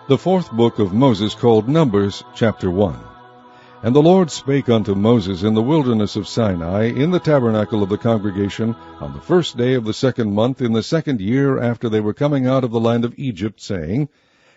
The fourth book of Moses, called Numbers, chapter 1. And the Lord spake unto Moses in the wilderness of Sinai, in the tabernacle of the congregation, on the first day of the 2nd month, in the 2nd year after they were coming out of the land of Egypt, saying,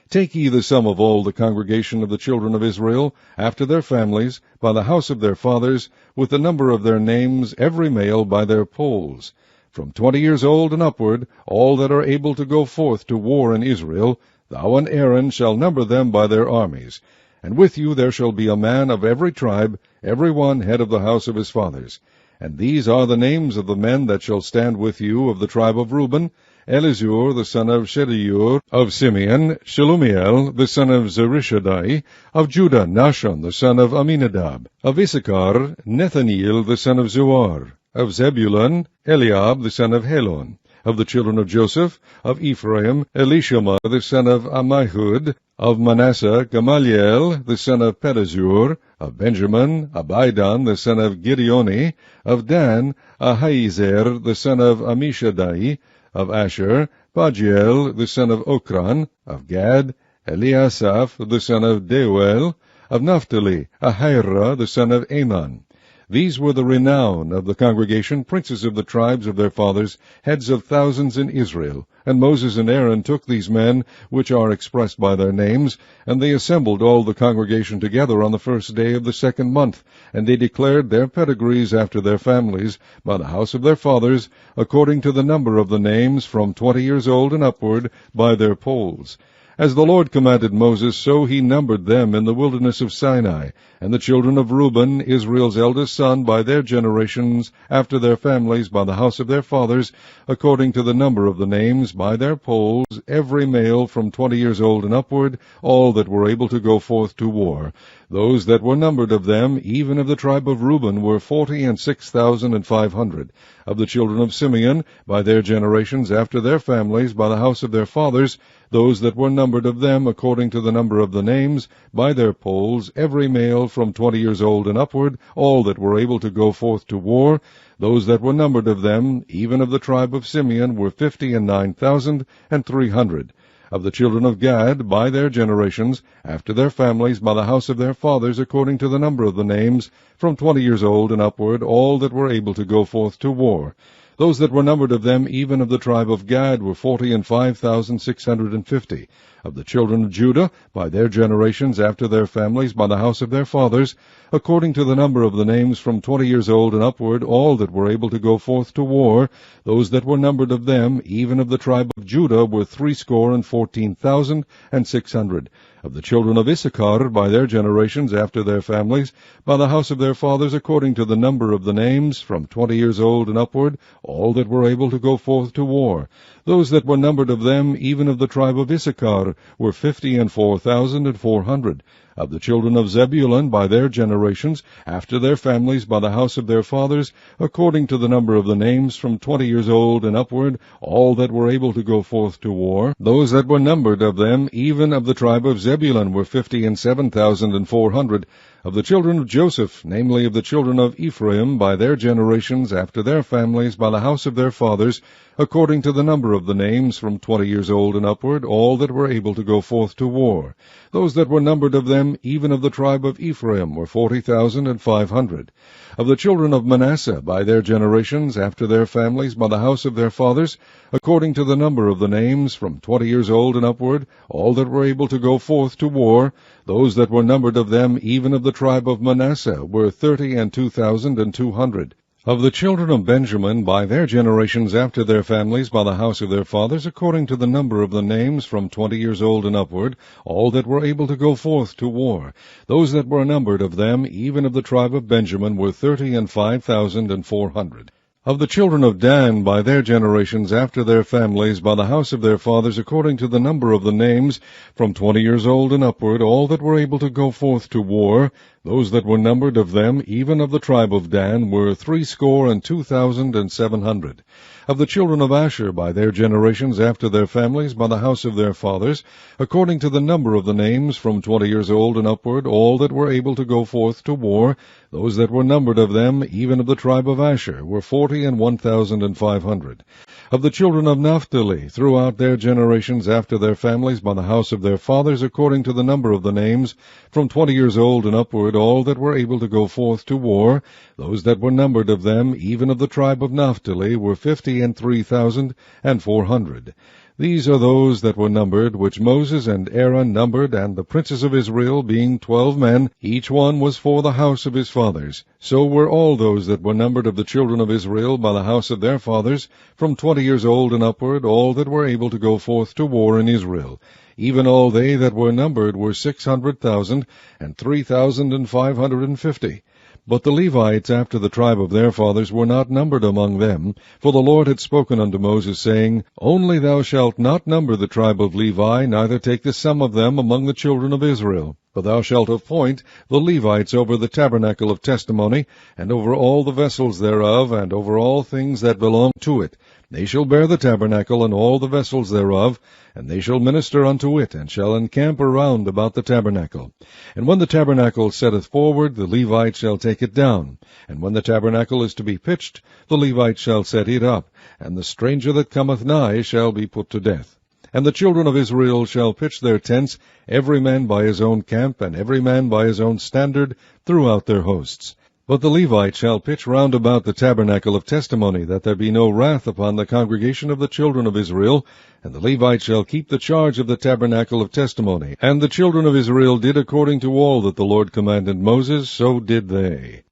Take ye the sum of all the congregation of the children of Israel, after their families, by the house of their fathers, with the number of their names, every male by their polls. From 20 years old and upward, all that are able to go forth to war in Israel, thou and Aaron shall number them by their armies. And with you there shall be a man of every tribe, every one head of the house of his fathers. And these are the names of the men that shall stand with you of the tribe of Reuben: Elizur the son of Shedeur; of Simeon, Shelumiel the son of Zurishaddai; of Judah, Nahshon the son of Amminadab; of Issachar, Nethaneel the son of Zuar; of Zebulun, Eliab the son of Helon; of the children of Joseph, of Ephraim, Elishama the son of Ammihud; of Manasseh, Gamaliel the son of Pedazur; of Benjamin, Abidan the son of Gideoni; of Dan, Ahiezer the son of Ammishaddai; of Asher, Pagiel the son of Okran; of Gad, Eliasaph the son of Deuel; of Naphtali, Ahira the son of Anan. These were the renown of the congregation, princes of the tribes of their fathers, heads of thousands in Israel. And Moses and Aaron took these men, which are expressed by their names, and they assembled all the congregation together on the first day of the 2nd month, and they declared their pedigrees after their families, by the house of their fathers, according to the number of the names, from 20 years old and upward, by their polls. As the Lord commanded Moses, so he numbered them in the wilderness of Sinai. And the children of Reuben, Israel's eldest son, by their generations, after their families, by the house of their fathers, according to the number of the names, by their polls, every male from 20 years old and upward, all that were able to go forth to war. Those that were numbered of them, even of the tribe of Reuben, were 46,500. Of the children of Simeon, by their generations, after their families, by the house of their fathers, those that were numbered of them, according to the number of the names, by their polls, every male from 20 years old and upward, all that were able to go forth to war. Those that were numbered of them, even of the tribe of Simeon, were 59,300. Of the children of Gad, by their generations, after their families, by the house of their fathers, according to the number of the names, from 20 years old and upward, all that were able to go forth to war. Those that were numbered of them, even of the tribe of Gad, were 45,650. Of the children of Judah, by their generations, after their families, by the house of their fathers, according to the number of the names, from 20 years old and upward, all that were able to go forth to war. Those that were numbered of them, even of the tribe of Judah, were 314,600. Of the children of Issachar, by their generations, after their families, by the house of their fathers, according to the number of the names, from 20 years old and upward, all that were able to go forth to war. Those that were numbered of them, even of the tribe of Issachar, were 54,400. Of the children of Zebulun, by their generations, after their families, by the house of their fathers, according to the number of the names, from 20 years old and upward, all that were able to go forth to war. Those that were numbered of them, even of the tribe of Zebulun, were 57,400. Of the children of Joseph, namely of the children of Ephraim, by their generations, after their families, by the house of their fathers, according to the number of the names, from 20 years old and upward, all that were able to go forth to war. Those that were numbered of them, even of the tribe of Ephraim, were 40,500. Of the children of Manasseh, by their generations, after their families, by the house of their fathers, according to the number of the names, from 20 years old and upward, all that were able to go forth to war. Those that were numbered of them, even of the tribe of Manasseh, were 32,200. Of the children of Benjamin, by their generations, after their families, by the house of their fathers, according to the number of the names, from 20 years old and upward, all that were able to go forth to war. Those that were numbered of them, even of the tribe of Benjamin, were 35,400. Of the children of Dan, by their generations, after their families, by the house of their fathers, according to the number of the names, from 20 years old and upward, all that were able to go forth to war. Those that were numbered of them, even of the tribe of Dan, were 62,700. Of the children of Asher, by their generations, after their families, by the house of their fathers, according to the number of the names, from 20 years old and upward, all that were able to go forth to war. Those that were numbered of them, even of the tribe of Asher, were 40,000. 40 and 1,500. Of the children of Naphtali, throughout their generations after their families, by the house of their fathers, according to the number of the names, from 20 years old and upward, all that were able to go forth to war, those that were numbered of them, even of the tribe of Naphtali, were 50 and 3,400. These are those that were numbered, which Moses and Aaron numbered, and the princes of Israel, being 12 men, each one was for the house of his fathers. So were all those that were numbered of the children of Israel by the house of their fathers, from 20 years old and upward, all that were able to go forth to war in Israel. Even all they that were numbered were 600,000 and 3,550. But the Levites after the tribe of their fathers were not numbered among them, for the Lord had spoken unto Moses, saying, Only thou shalt not number the tribe of Levi, neither take the sum of them among the children of Israel. But thou shalt appoint the Levites over the tabernacle of testimony, and over all the vessels thereof, and over all things that belong to it. They shall bear the tabernacle and all the vessels thereof, and they shall minister unto it, and shall encamp around about the tabernacle. And when the tabernacle setteth forward, the Levites shall take it down. And when the tabernacle is to be pitched, the Levites shall set it up, and the stranger that cometh nigh shall be put to death. And the children of Israel shall pitch their tents, every man by his own camp, and every man by his own standard, throughout their hosts. But the Levites shall pitch round about the tabernacle of testimony, that there be no wrath upon the congregation of the children of Israel. And the Levites shall keep the charge of the tabernacle of testimony. And the children of Israel did according to all that the Lord commanded Moses, so did they.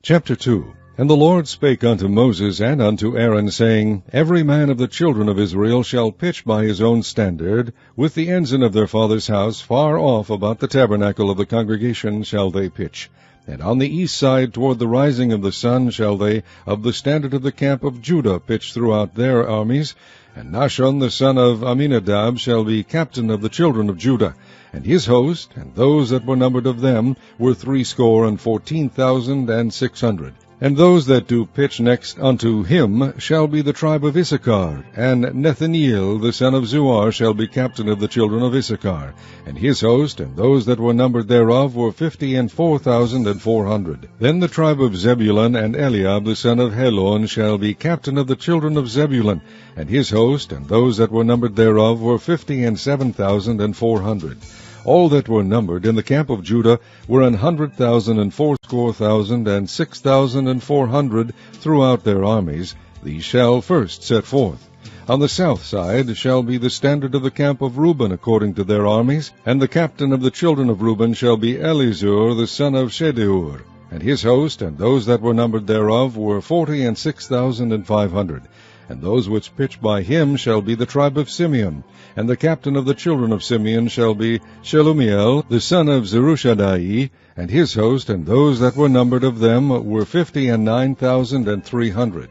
Chapter 2. And the Lord spake unto Moses and unto Aaron, saying, Every man of the children of Israel shall pitch by his own standard, with the ensign of their father's house, far off about the tabernacle of the congregation shall they pitch. And on the east side toward the rising of the sun shall they of the standard of the camp of Judah pitch throughout their armies. And Nahshon the son of Amminadab shall be captain of the children of Judah. And his host, and those that were numbered of them, were 14,600. And those that do pitch next unto him shall be the tribe of Issachar. And Nethaneel the son of Zuar shall be captain of the children of Issachar. And his host, and those that were numbered thereof, were 54,400. Then the tribe of Zebulun, and Eliab the son of Helon shall be captain of the children of Zebulun. And his host, and those that were numbered thereof, were 57,400. All that were numbered in the camp of Judah were 100,000 and 80,000 and 6,400 throughout their armies. These shall first set forth. On the south side shall be the standard of the camp of Reuben according to their armies, and the captain of the children of Reuben shall be Elizur the son of Shedeur. And his host, and those that were numbered thereof, were 46,500. And those which pitch by him shall be the tribe of Simeon. And the captain of the children of Simeon shall be Shelumiel, the son of Zerushadai. And his host, and those that were numbered of them, were 59,300.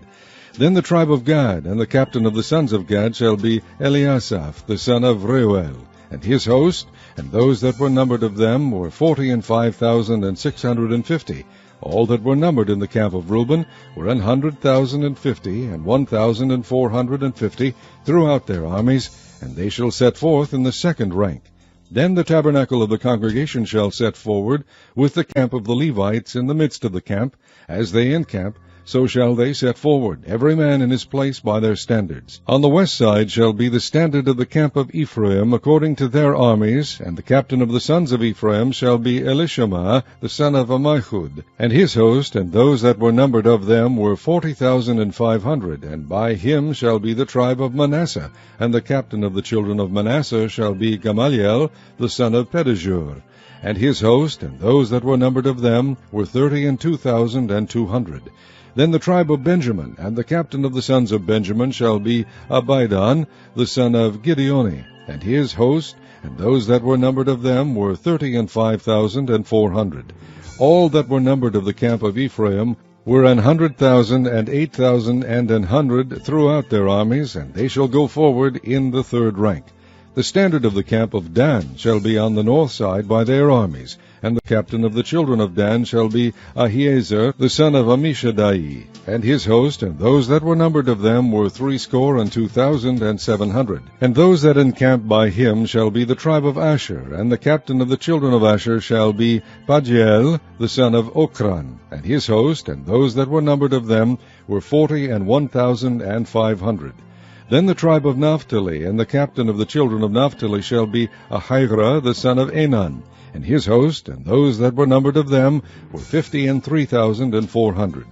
Then the tribe of Gad, and the captain of the sons of Gad shall be Eliasaph, the son of Reuel. And his host, and those that were numbered of them, were 45,650. All that were numbered in the camp of Reuben were 100,050 and 1,450 throughout their armies, and they shall set forth in the second rank. Then the tabernacle of the congregation shall set forward, with the camp of the Levites in the midst of the camp. As they encamp, so shall they set forward, every man in his place by their standards. On the west side shall be the standard of the camp of Ephraim according to their armies, and the captain of the sons of Ephraim shall be Elishama, the son of Ammihud. And his host, and those that were numbered of them, were 40,500, and by him shall be the tribe of Manasseh, and the captain of the children of Manasseh shall be Gamaliel, the son of Pedahzur. And his host, and those that were numbered of them, were 32,200. Then the tribe of Benjamin, and the captain of the sons of Benjamin shall be Abidan, the son of Gideoni. And his host, and those that were numbered of them, were 35,400. All that were numbered of the camp of Ephraim were 100,000 and 8,000 and 100 throughout their armies, and they shall go forward in the third rank. The standard of the camp of Dan shall be on the north side by their armies, And the captain of the children of Dan shall be Ahiezer the son of Ammishaddai. And his host, and those that were numbered of them, were 62,700. And those that encamp by him shall be the tribe of Asher. And the captain of the children of Asher shall be Pagiel the son of Ochran. And his host, and those that were numbered of them, were 41,500. Then the tribe of Naphtali, and the captain of the children of Naphtali shall be Ahira the son of Enan. And his host, and those that were numbered of them, were 53,400.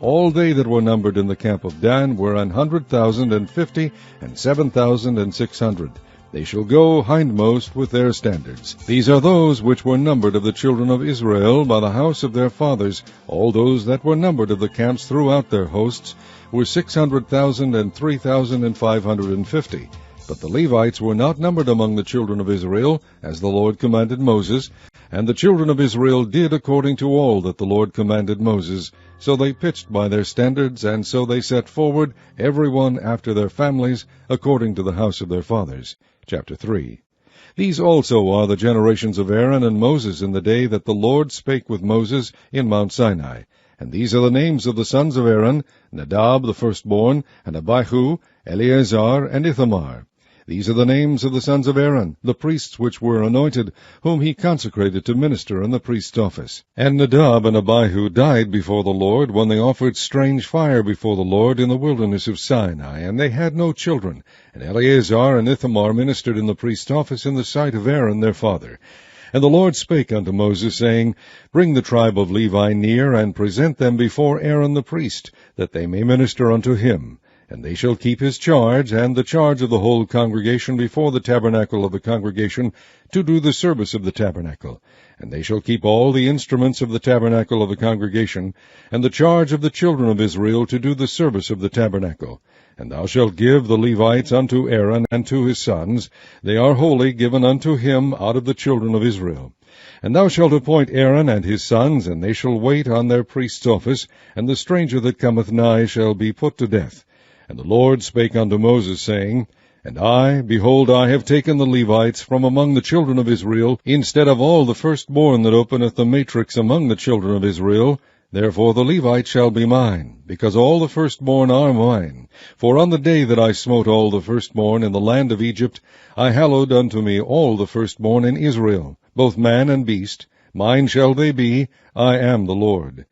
All they that were numbered in the camp of Dan were 100,050, and 7,600. They shall go hindmost with their standards. These are those which were numbered of the children of Israel by the house of their fathers. All those that were numbered of the camps throughout their hosts were 600,000 and 3,550. But the Levites were not numbered among the children of Israel, as the Lord commanded Moses. And the children of Israel did according to all that the Lord commanded Moses. So they pitched by their standards, and so they set forward, every one after their families, according to the house of their fathers. Chapter 3. These also are the generations of Aaron and Moses in the day that the Lord spake with Moses in Mount Sinai. And these are the names of the sons of Aaron, Nadab the firstborn, and Abihu, Eleazar, and Ithamar. These are the names of the sons of Aaron, the priests which were anointed, whom he consecrated to minister in the priest's office. And Nadab and Abihu died before the Lord, when they offered strange fire before the Lord in the wilderness of Sinai, and they had no children. And Eleazar and Ithamar ministered in the priest's office in the sight of Aaron their father. And the Lord spake unto Moses, saying, Bring the tribe of Levi near, and present them before Aaron the priest, that they may minister unto him. And they shall keep his charge, and the charge of the whole congregation before the tabernacle of the congregation, to do the service of the tabernacle. And they shall keep all the instruments of the tabernacle of the congregation, and the charge of the children of Israel to do the service of the tabernacle. And thou shalt give the Levites unto Aaron and to his sons. They are wholly given unto him out of the children of Israel. And thou shalt appoint Aaron and his sons, and they shall wait on their priest's office, and the stranger that cometh nigh shall be put to death. And the Lord spake unto Moses, saying, And I, behold, I have taken the Levites from among the children of Israel, instead of all the firstborn that openeth the matrix among the children of Israel. Therefore the Levites shall be mine, because all the firstborn are mine. For on the day that I smote all the firstborn in the land of Egypt, I hallowed unto me all the firstborn in Israel, both man and beast. Mine shall they be, I am the Lord.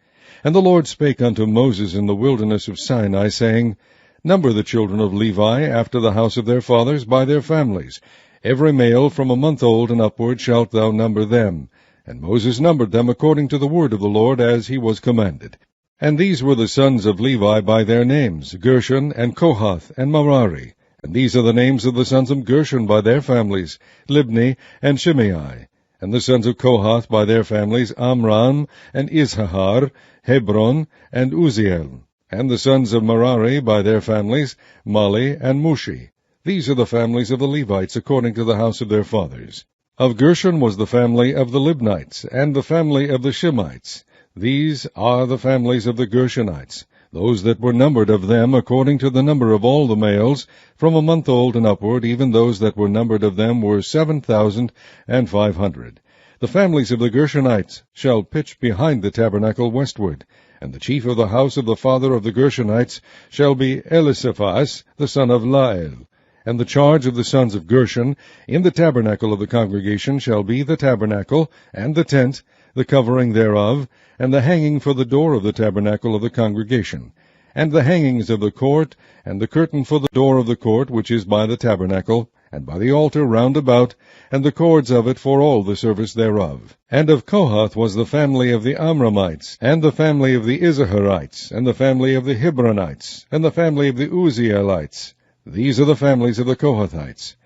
And the Lord spake unto Moses in the wilderness of Sinai, saying, Number the children of Levi after the house of their fathers by their families. Every male from a month old and upward shalt thou number them. And Moses numbered them according to the word of the Lord, as he was commanded. And these were the sons of Levi by their names, Gershon, and Kohath, and Merari. And these are the names of the sons of Gershon by their families, Libni, and Shimei. And the sons of Kohath by their families, Amram, and Izhar, Hebron, and Uzziel. And the sons of Merari by their families, Mali and Mushi. These are the families of the Levites according to the house of their fathers. Of Gershon was the family of the Libnites, and the family of the Shimites. These are the families of the Gershonites, those that were numbered of them according to the number of all the males, from a month old and upward, even those that were numbered of them were 7,500. The families of the Gershonites shall pitch behind the tabernacle westward. And the chief of the house of the father of the Gershonites shall be Elisaphas, the son of Lael. And the charge of the sons of Gershon in the tabernacle of the congregation shall be the tabernacle, and the tent, the covering thereof, and the hanging for the door of the tabernacle of the congregation, and the hangings of the court, and the curtain for the door of the court which is by the tabernacle, and by the altar round about, and the cords of it for all the service thereof. And of Kohath was the family of the Amramites, and the family of the Izaharites, and the family of the Hebronites, and the family of the Uzzielites. These are the families of the Kohathites.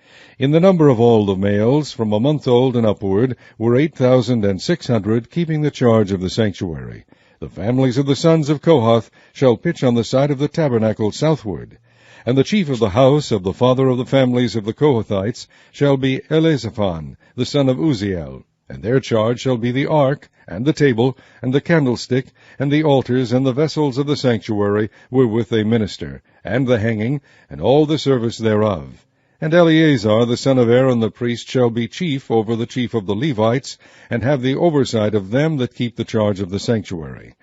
In the number of all the males, from a month old and upward, were 8,600, keeping the charge of the sanctuary. The families of the sons of Kohath shall pitch on the side of the tabernacle southward. And the chief of the house of the father of the families of the Kohathites shall be Elizaphan, the son of Uzziel. And their charge shall be the ark, and the table, and the candlestick, and the altars, and the vessels of the sanctuary, wherewith they minister, and the hanging, and all the service thereof. And Eleazar the son of Aaron the priest shall be chief over the chief of the Levites, and have the oversight of them that keep the charge of the sanctuary.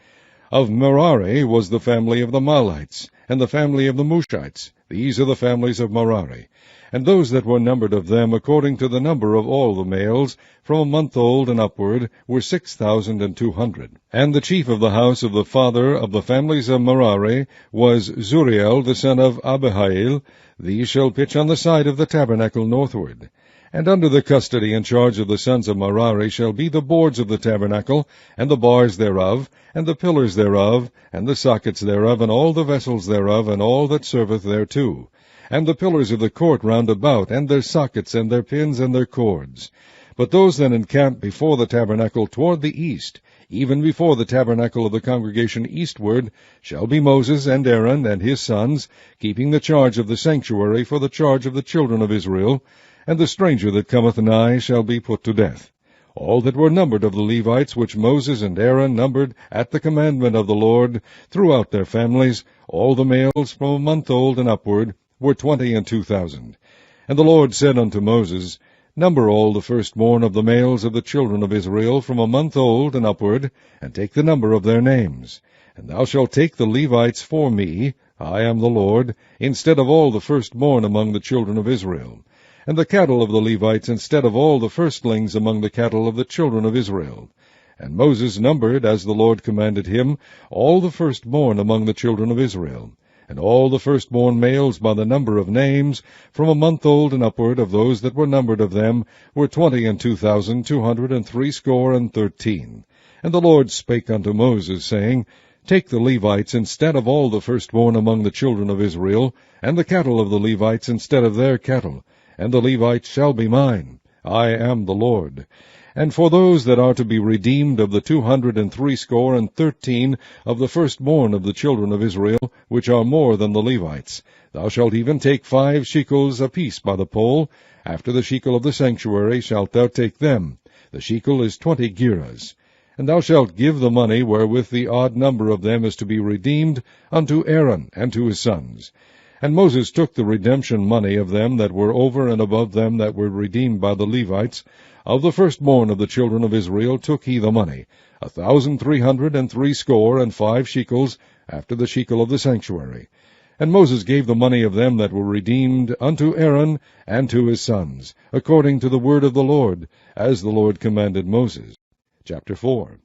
Of Merari was the family of the Mahlites, and the family of the Mushites. These are the families of Merari. And those that were numbered of them according to the number of all the males, from a month old and upward, were 6,200. And the chief of the house of the father of the families of Merari was Zuriel the son of Abihail. These shall pitch on the side of the tabernacle northward. And under the custody and charge of the sons of Merari shall be the boards of the tabernacle, and the bars thereof, and the pillars thereof, and the sockets thereof, and all the vessels thereof, and all that serveth thereto, and the pillars of the court round about, and their sockets, and their pins, and their cords. But those that encamp before the tabernacle toward the east, even before the tabernacle of the congregation eastward, shall be Moses and Aaron and his sons, keeping the charge of the sanctuary for the charge of the children of Israel, and the stranger that cometh nigh shall be put to death. All that were numbered of the Levites, which Moses and Aaron numbered at the commandment of the Lord, throughout their families, all the males from a month old and upward, were 22,000. And the Lord said unto Moses, Number all the firstborn of the males of the children of Israel from a month old and upward, and take the number of their names. And thou shalt take the Levites for me, I am the Lord, instead of all the firstborn among the children of Israel, and the cattle of the Levites instead of all the firstlings among the cattle of the children of Israel. And Moses numbered, as the Lord commanded him, all the firstborn among the children of Israel, and all the firstborn males by the number of names, from a month old and upward, of those that were numbered of them, were 22,213. And the Lord spake unto Moses, saying, Take the Levites instead of all the firstborn among the children of Israel, and the cattle of the Levites instead of their cattle, and the Levites shall be mine. I am the Lord. And for those that are to be redeemed of the 213 of the firstborn of the children of Israel, which are more than the Levites, thou shalt even take 5 shekels apiece by the poll. After the shekel of the sanctuary shalt thou take them. The shekel is 20 gerahs. And thou shalt give the money wherewith the odd number of them is to be redeemed unto Aaron and to his sons. And Moses took the redemption money of them that were over and above them that were redeemed by the Levites. Of the firstborn of the children of Israel took he the money, 1,365 shekels, after the shekel of the sanctuary. And Moses gave the money of them that were redeemed unto Aaron and to his sons, according to the word of the Lord, as the Lord commanded Moses. Chapter 4.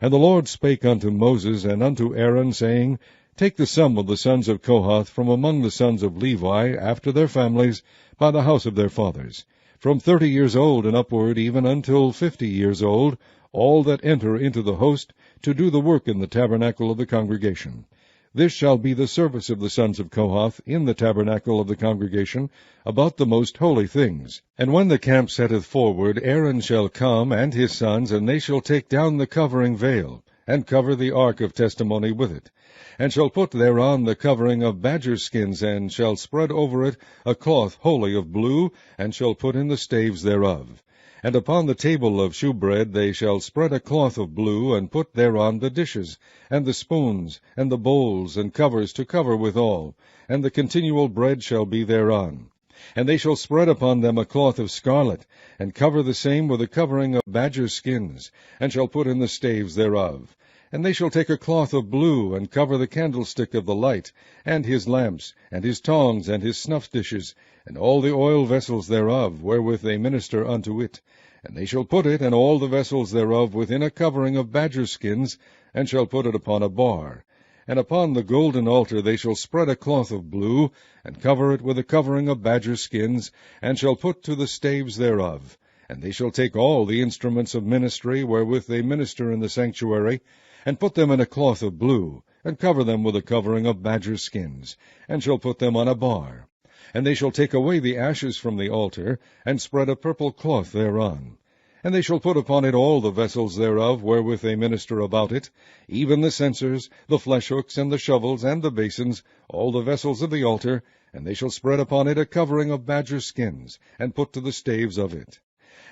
And the Lord spake unto Moses and unto Aaron, saying, Take the sum of the sons of Kohath from among the sons of Levi, after their families, by the house of their fathers, from 30 years old and upward, even until 50 years old, all that enter into the host, to do the work in the tabernacle of the congregation. This shall be the service of the sons of Kohath in the tabernacle of the congregation, about the most holy things. And when the camp setteth forward, Aaron shall come, and his sons, and they shall take down the covering veil, and cover the ark of testimony with it, and shall put thereon the covering of badger skins, and shall spread over it a cloth wholly of blue, and shall put in the staves thereof. And upon the table of shewbread they shall spread a cloth of blue, and put thereon the dishes, and the spoons, and the bowls, and covers to cover withal, and the continual bread shall be thereon. And they shall spread upon them a cloth of scarlet, and cover the same with a covering of badger skins, and shall put in the staves thereof. And they shall take a cloth of blue, and cover the candlestick of the light, and his lamps, and his tongs, and his snuff dishes, and all the oil vessels thereof, wherewith they minister unto it. And they shall put it, and all the vessels thereof, within a covering of badger skins, and shall put it upon a bar. And upon the golden altar they shall spread a cloth of blue, and cover it with a covering of badger skins, and shall put to the staves thereof. And they shall take all the instruments of ministry, wherewith they minister in the sanctuary, and put them in a cloth of blue, and cover them with a covering of badger skins, and shall put them on a bar. And they shall take away the ashes from the altar, and spread a purple cloth thereon. And they shall put upon it all the vessels thereof, wherewith they minister about it, even the censers, the fleshhooks, and the shovels, and the basins, all the vessels of the altar, and they shall spread upon it a covering of badger skins, and put to the staves of it.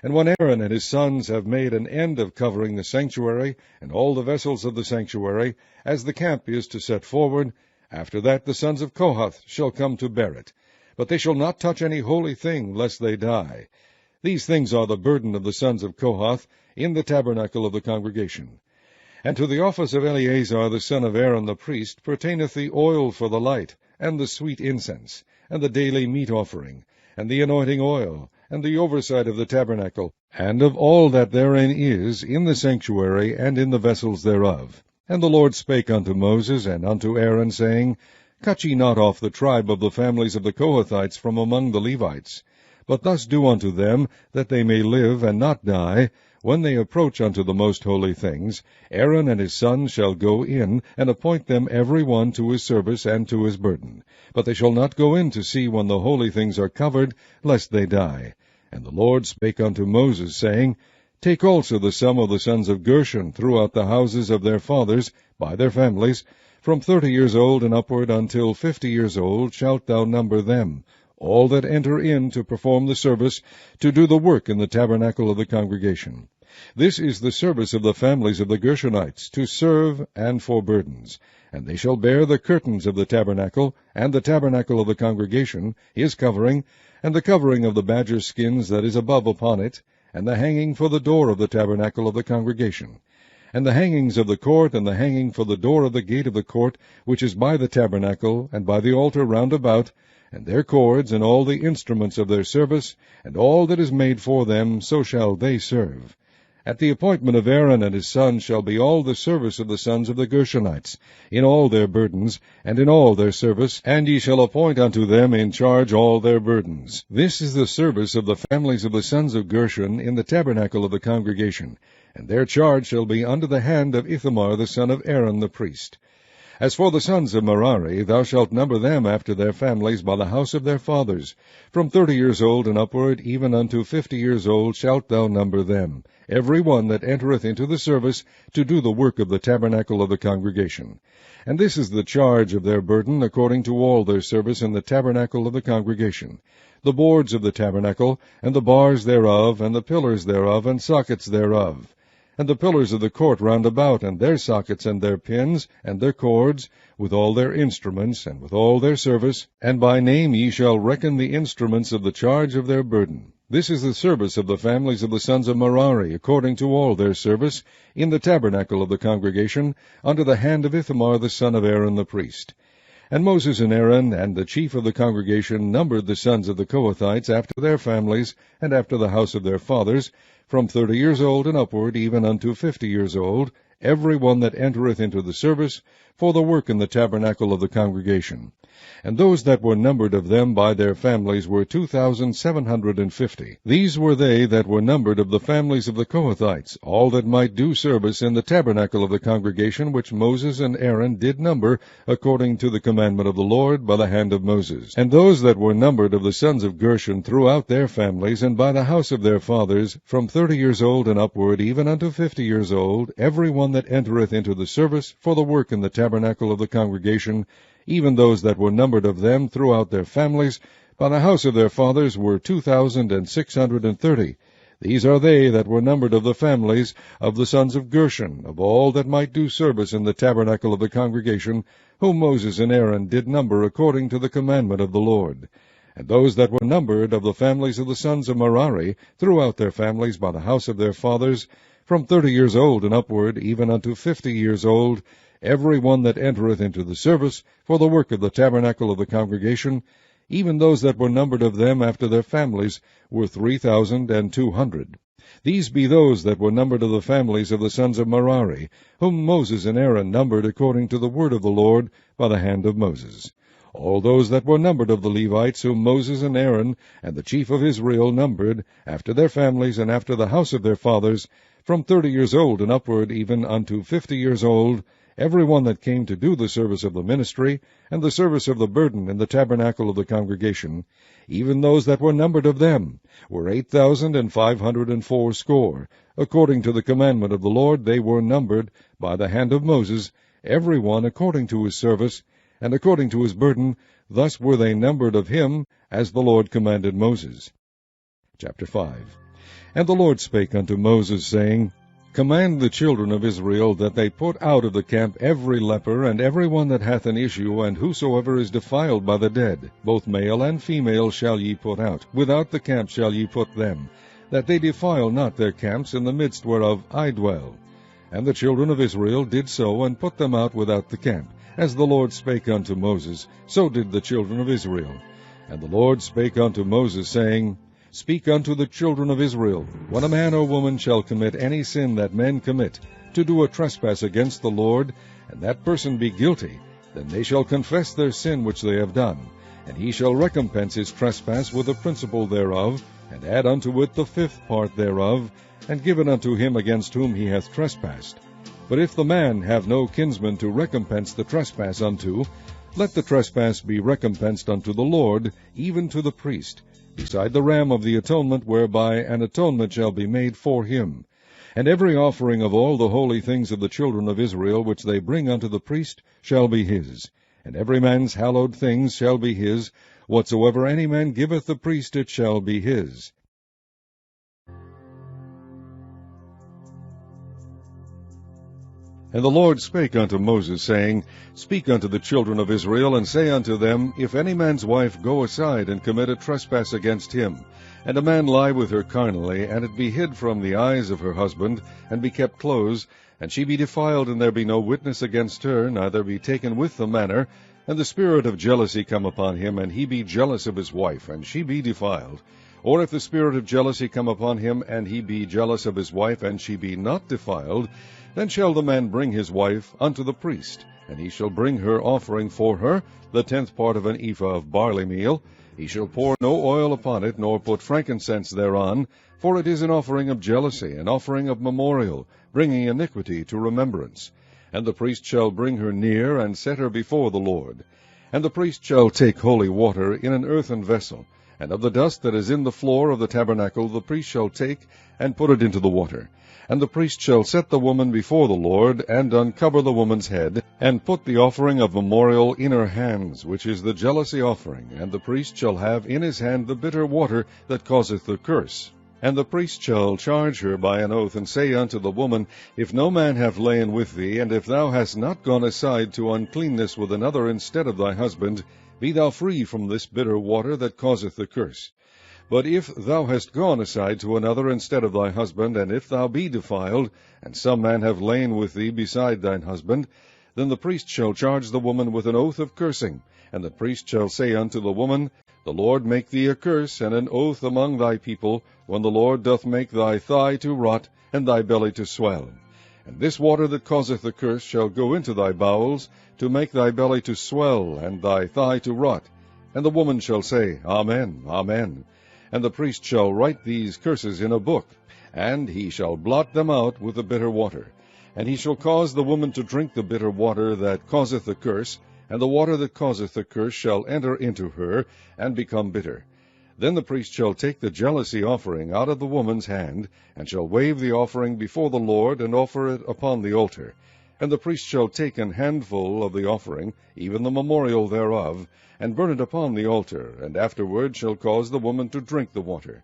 And when Aaron and his sons have made an end of covering the sanctuary, and all the vessels of the sanctuary, as the camp is to set forward, after that the sons of Kohath shall come to bear it. but they shall not touch any holy thing, lest they die. These things are the burden of the sons of Kohath in the tabernacle of the congregation. And to the office of Eleazar the son of Aaron the priest pertaineth the oil for the light, and the sweet incense, and the daily meat offering, and the anointing oil, and the oversight of the tabernacle, and of all that therein is, in the sanctuary, and in the vessels thereof. And the Lord spake unto Moses and unto Aaron, saying, Cut ye not off the tribe of the families of the Kohathites from among the Levites, but thus do unto them, that they may live and not die. When they approach unto the most holy things, Aaron and his sons shall go in, and appoint them every one to his service and to his burden. But they shall not go in to see when the holy things are covered, lest they die. And the Lord spake unto Moses, saying, Take also the sum of the sons of Gershon throughout the houses of their fathers, by their families, from 30 years old and upward until 50 years old shalt thou number them, all that enter in to perform the service, to do the work in the tabernacle of the congregation. This is the service of the families of the Gershonites, to serve and for burdens. And they shall bear the curtains of the tabernacle, and the tabernacle of the congregation, his covering, and the covering of the badger skins that is above upon it, and the hanging for the door of the tabernacle of the congregation, and the hangings of the court, and the hanging for the door of the gate of the court, which is by the tabernacle, and by the altar round about, and their cords, and all the instruments of their service, and all that is made for them, so shall they serve. At the appointment of Aaron and his sons shall be all the service of the sons of the Gershonites, in all their burdens, and in all their service, and ye shall appoint unto them in charge all their burdens. This is the service of the families of the sons of Gershon in the tabernacle of the congregation, and their charge shall be under the hand of Ithamar the son of Aaron the priest. As for the sons of Merari, thou shalt number them after their families by the house of their fathers. From 30 years old and upward, even unto 50 years old, shalt thou number them, every one that entereth into the service, to do the work of the tabernacle of the congregation. And this is the charge of their burden, according to all their service in the tabernacle of the congregation: the boards of the tabernacle, and the bars thereof, and the pillars thereof, and sockets thereof, and the pillars of the court round about, and their sockets, and their pins, and their cords, with all their instruments, and with all their service. And by name ye shall reckon the instruments of the charge of their burden. This is the service of the families of the sons of Merari, according to all their service, in the tabernacle of the congregation, under the hand of Ithamar the son of Aaron the priest. And Moses and Aaron and the chief of the congregation numbered the sons of the Kohathites after their families, and after the house of their fathers, from 30 years old and upward, even unto 50 years old, every one that entereth into the service, for the work in the tabernacle of the congregation. And those that were numbered of them by their families were 2,750. These were they that were numbered of the families of the Kohathites, all that might do service in the tabernacle of the congregation, which Moses and Aaron did number, according to the commandment of the Lord, by the hand of Moses. And those that were numbered of the sons of Gershon throughout their families, and by the house of their fathers, from 30 years old and upward, even unto 50 years old, every one that entereth into the service, for the work in the tabernacle of the congregation, even those that were numbered of them throughout their families, by the house of their fathers, were 2,630. These are they that were numbered of the families of the sons of Gershon, of all that might do service in the tabernacle of the congregation, whom Moses and Aaron did number according to the commandment of the Lord. And those that were numbered of the families of the sons of Merari, throughout their families, by the house of their fathers, from 30 years old and upward, even unto 50 years old, every one that entereth into the service, for the work of the tabernacle of the congregation, even those that were numbered of them after their families, were 3,200. These be those that were numbered of the families of the sons of Merari, whom Moses and Aaron numbered according to the word of the Lord, by the hand of Moses. All those that were numbered of the Levites, whom Moses and Aaron and the chief of Israel numbered, after their families and after the house of their fathers, from 30 years old and upward, even unto 50 years old, every one that came to do the service of the ministry, and the service of the burden in the tabernacle of the congregation, even those that were numbered of them, were 8,504. According to the commandment of the Lord they were numbered by the hand of Moses, every one according to his service, and according to his burden. Thus were they numbered of him, as the Lord commanded Moses. Chapter 5. And the Lord spake unto Moses, saying, Command the children of Israel that they put out of the camp every leper, and every one that hath an issue, and whosoever is defiled by the dead. Both male and female shall ye put out. Without the camp shall ye put them, that they defile not their camps, in the midst whereof I dwell. And the children of Israel did so, and put them out without the camp. As the Lord spake unto Moses, so did the children of Israel. And the Lord spake unto Moses, saying, Speak unto the children of Israel, when a man or woman shall commit any sin that men commit, to do a trespass against the Lord, and that person be guilty, then they shall confess their sin which they have done, and he shall recompense his trespass with the principal thereof, and add unto it the fifth part thereof, and give it unto him against whom he hath trespassed. But if the man have no kinsman to recompense the trespass unto, let the trespass be recompensed unto the Lord, even to the priest, beside the ram of the atonement, whereby an atonement shall be made for him. And every offering of all the holy things of the children of Israel, which they bring unto the priest, shall be his. And every man's hallowed things shall be his. Whatsoever any man giveth the priest, it shall be his. And the Lord spake unto Moses, saying, Speak unto the children of Israel, and say unto them, If any man's wife go aside and commit a trespass against him, and a man lie with her carnally, and it be hid from the eyes of her husband, and be kept close, and she be defiled, and there be no witness against her, neither be taken with the manner, and the spirit of jealousy come upon him, and he be jealous of his wife, and she be defiled, or if the spirit of jealousy come upon him, and he be jealous of his wife, and she be not defiled, then shall the man bring his wife unto the priest, and he shall bring her offering for her, the 10th part of an ephah of barley meal. He shall pour no oil upon it, nor put frankincense thereon, for it is an offering of jealousy, an offering of memorial, bringing iniquity to remembrance. And the priest shall bring her near, and set her before the Lord. And the priest shall take holy water in an earthen vessel, and of the dust that is in the floor of the tabernacle the priest shall take, and put it into the water. And the priest shall set the woman before the Lord, and uncover the woman's head, and put the offering of memorial in her hands, which is the jealousy offering. And the priest shall have in his hand the bitter water that causeth the curse. And the priest shall charge her by an oath, and say unto the woman, If no man have lain with thee, and if thou hast not gone aside to uncleanness with another instead of thy husband, be thou free from this bitter water that causeth the curse. But if thou hast gone aside to another instead of thy husband, and if thou be defiled, and some man have lain with thee beside thine husband, then the priest shall charge the woman with an oath of cursing. And the priest shall say unto the woman, The Lord make thee a curse and an oath among thy people, when the Lord doth make thy thigh to rot, and thy belly to swell. And this water that causeth the curse shall go into thy bowels, to make thy belly to swell, and thy thigh to rot. And the woman shall say, Amen, Amen. And the priest shall write these curses in a book, and he shall blot them out with the bitter water. And he shall cause the woman to drink the bitter water that causeth the curse, and the water that causeth the curse shall enter into her, and become bitter. Then the priest shall take the jealousy offering out of the woman's hand, and shall wave the offering before the Lord, and offer it upon the altar. And the priest shall take an handful of the offering, even the memorial thereof, and burn it upon the altar, and afterward shall cause the woman to drink the water.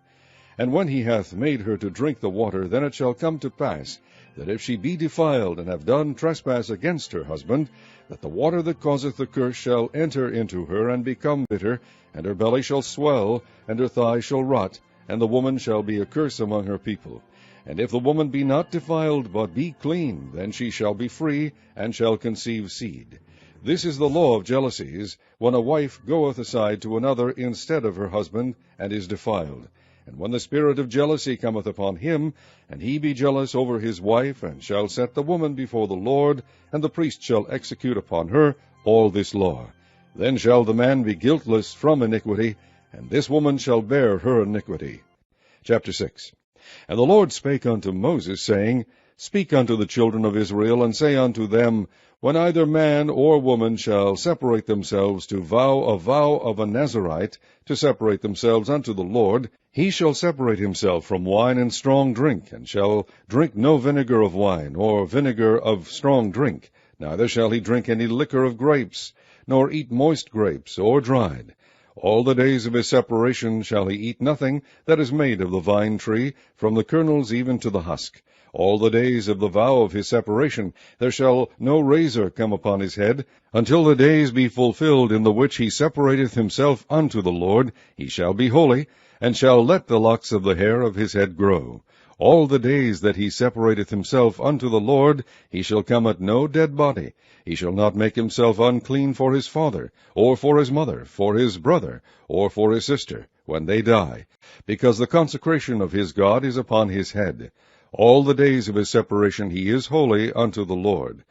And when he hath made her to drink the water, then it shall come to pass, that if she be defiled, and have done trespass against her husband, that the water that causeth the curse shall enter into her, and become bitter, and her belly shall swell, and her thigh shall rot, and the woman shall be a curse among her people. And if the woman be not defiled, but be clean, then she shall be free, and shall conceive seed. This is the law of jealousies, when a wife goeth aside to another instead of her husband, and is defiled. And when the spirit of jealousy cometh upon him, and he be jealous over his wife, and shall set the woman before the Lord, and the priest shall execute upon her all this law. Then shall the man be guiltless from iniquity, and this woman shall bear her iniquity. Chapter 6. And the Lord spake unto Moses, saying, Speak unto the children of Israel, and say unto them, When either man or woman shall separate themselves to vow a vow of a Nazarite, to separate themselves unto the Lord, he shall separate himself from wine and strong drink, and shall drink no vinegar of wine, or vinegar of strong drink, neither shall he drink any liquor of grapes, nor eat moist grapes, or dried. All the days of his separation shall he eat nothing that is made of the vine tree, from the kernels even to the husk. All the days of the vow of his separation there shall no razor come upon his head, until the days be fulfilled in the which he separateth himself unto the Lord. He shall be holy, and shall let the locks of the hair of his head grow. All the days that he separateth himself unto the Lord, he shall come at no dead body. He shall not make himself unclean for his father, or for his mother, for his brother, or for his sister, when they die, because the consecration of his God is upon his head. All the days of his separation he is holy unto the Lord.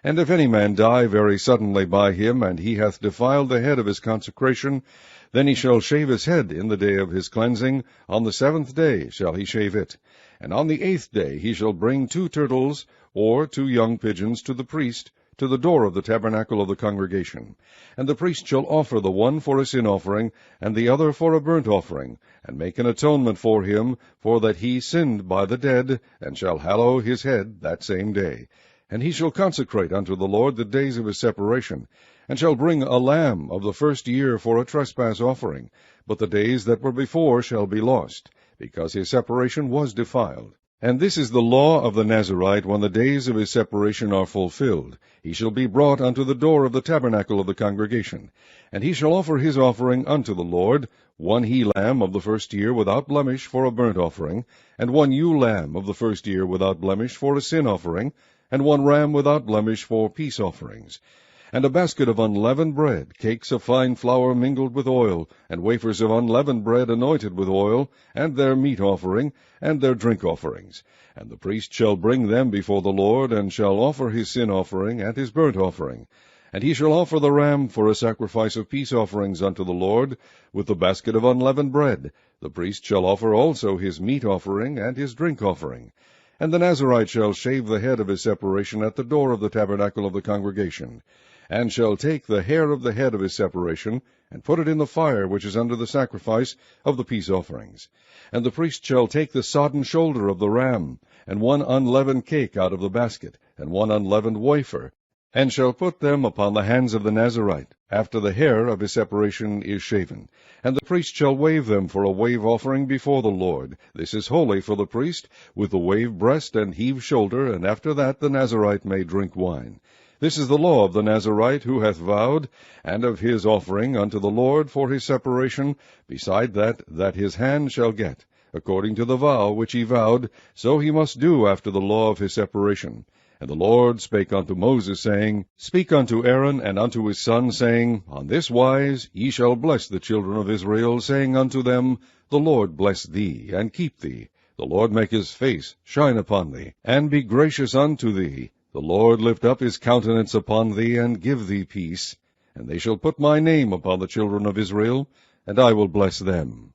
And if any man die very suddenly by him, and he hath defiled the head of his consecration, then he shall shave his head in the day of his cleansing. On the 7th day shall he shave it. And on the 8th day he shall bring 2 turtles, or 2 young pigeons, to the priest, to the door of the tabernacle of the congregation. And the priest shall offer the one for a sin offering, and the other for a burnt offering, and make an atonement for him, for that he sinned by the dead, and shall hallow his head that same day. And he shall consecrate unto the Lord the days of his separation, and shall bring a lamb of the first year for a trespass offering. But the days that were before shall be lost, because his separation was defiled. And this is the law of the Nazarite when the days of his separation are fulfilled. He shall be brought unto the door of the tabernacle of the congregation. And he shall offer his offering unto the Lord, 1 he-lamb of the first year without blemish for a burnt offering, and 1 ewe-lamb of the first year without blemish for a sin offering, and 1 ram without blemish for peace offerings. And a basket of unleavened bread, cakes of fine flour mingled with oil, and wafers of unleavened bread anointed with oil, and their meat offering, and their drink offerings. And the priest shall bring them before the Lord, and shall offer his sin offering and his burnt offering. And he shall offer the ram for a sacrifice of peace offerings unto the Lord, with the basket of unleavened bread. The priest shall offer also his meat offering and his drink offering. And the Nazarite shall shave the head of his separation at the door of the tabernacle of the congregation, and shall take the hair of the head of his separation, and put it in the fire which is under the sacrifice of the peace offerings. And the priest shall take the sodden shoulder of the ram, and 1 unleavened cake out of the basket, and 1 unleavened wafer, and shall put them upon the hands of the Nazarite, after the hair of his separation is shaven. And the priest shall wave them for a wave offering before the Lord. This is holy for the priest, with the wave breast and heave shoulder, and after that the Nazarite may drink wine. This is the law of the Nazarite who hath vowed, and of his offering unto the Lord for his separation, beside that his hand shall get. According to the vow which he vowed, so he must do after the law of his separation. And the Lord spake unto Moses, saying, Speak unto Aaron and unto his sons, saying, On this wise ye shall bless the children of Israel, saying unto them, The Lord bless thee, and keep thee. The Lord make his face shine upon thee, and be gracious unto thee. The Lord lift up his countenance upon thee, and give thee peace. And they shall put my name upon the children of Israel, and I will bless them.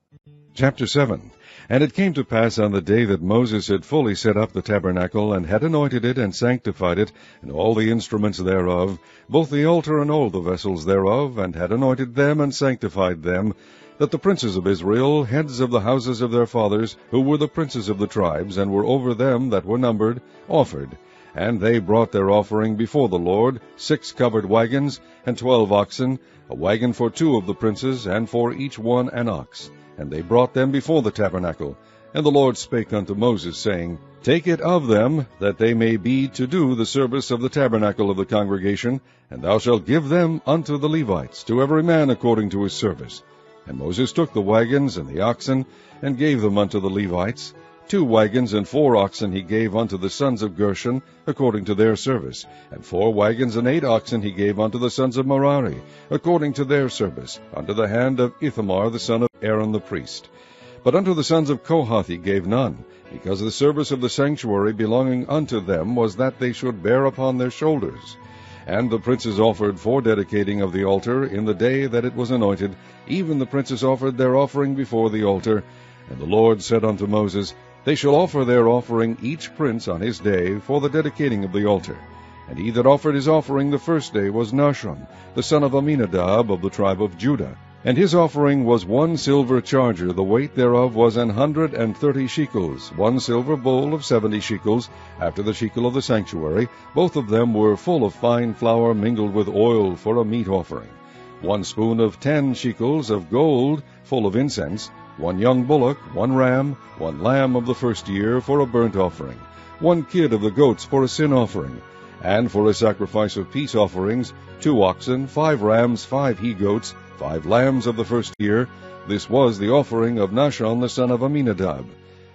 Chapter 7. And it came to pass on the day that Moses had fully set up the tabernacle, and had anointed it, and sanctified it, and all the instruments thereof, both the altar and all the vessels thereof, and had anointed them, and sanctified them, that the princes of Israel, heads of the houses of their fathers, who were the princes of the tribes, and were over them that were numbered, offered. And they brought their offering before the Lord, 6 covered wagons, and 12 oxen, a wagon for 2 of the princes, and for each one an ox. And they brought them before the tabernacle. And the Lord spake unto Moses, saying, Take it of them, that they may be to do the service of the tabernacle of the congregation, and thou shalt give them unto the Levites, to every man according to his service. And Moses took the wagons and the oxen, and gave them unto the Levites. 2 wagons and 4 oxen he gave unto the sons of Gershon, according to their service, and 4 wagons and 8 oxen he gave unto the sons of Merari, according to their service, under the hand of Ithamar the son of Aaron the priest. But unto the sons of Kohath he gave none, because the service of the sanctuary belonging unto them was that they should bear upon their shoulders. And the princes offered for dedicating of the altar in the day that it was anointed, even the princes offered their offering before the altar. And the Lord said unto Moses, They shall offer their offering each prince on his day for the dedicating of the altar. And he that offered his offering the first day was Nahshon, the son of Amminadab of the tribe of Judah. And his offering was 1 silver charger, the weight thereof was 130 shekels, 1 silver bowl of 70 shekels, after the shekel of the sanctuary. Both of them were full of fine flour mingled with oil for a meat offering. 1 spoon of 10 shekels of gold, full of incense, 1 young bullock, 1 ram, 1 lamb of the first year for a burnt offering, 1 kid of the goats for a sin offering, and for a sacrifice of peace offerings, 2 oxen, 5 rams, 5 he-goats, 5 lambs of the first year. This was the offering of Nahshon the son of Amminadab.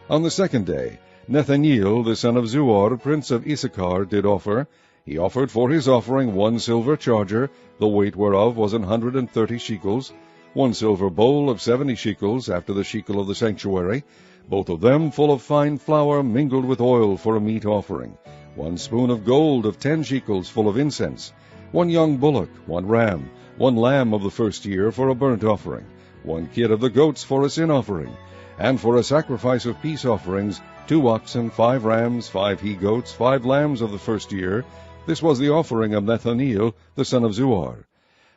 On the second day, Nethaneel the son of Zuar, prince of Issachar, did offer. He offered for his offering 1 silver charger, the weight whereof was 130 shekels, 1 silver bowl of 70 shekels, after the shekel of the sanctuary, both of them full of fine flour mingled with oil for a meat offering, 1 spoon of gold of 10 shekels full of incense, 1 young bullock, 1 ram, 1 lamb of the first year for a burnt offering, 1 kid of the goats for a sin offering, and for a sacrifice of peace offerings, 2 oxen, 5 rams, 5 he-goats, 5 lambs of the first year. This was the offering of Nethaneel the son of Zuar.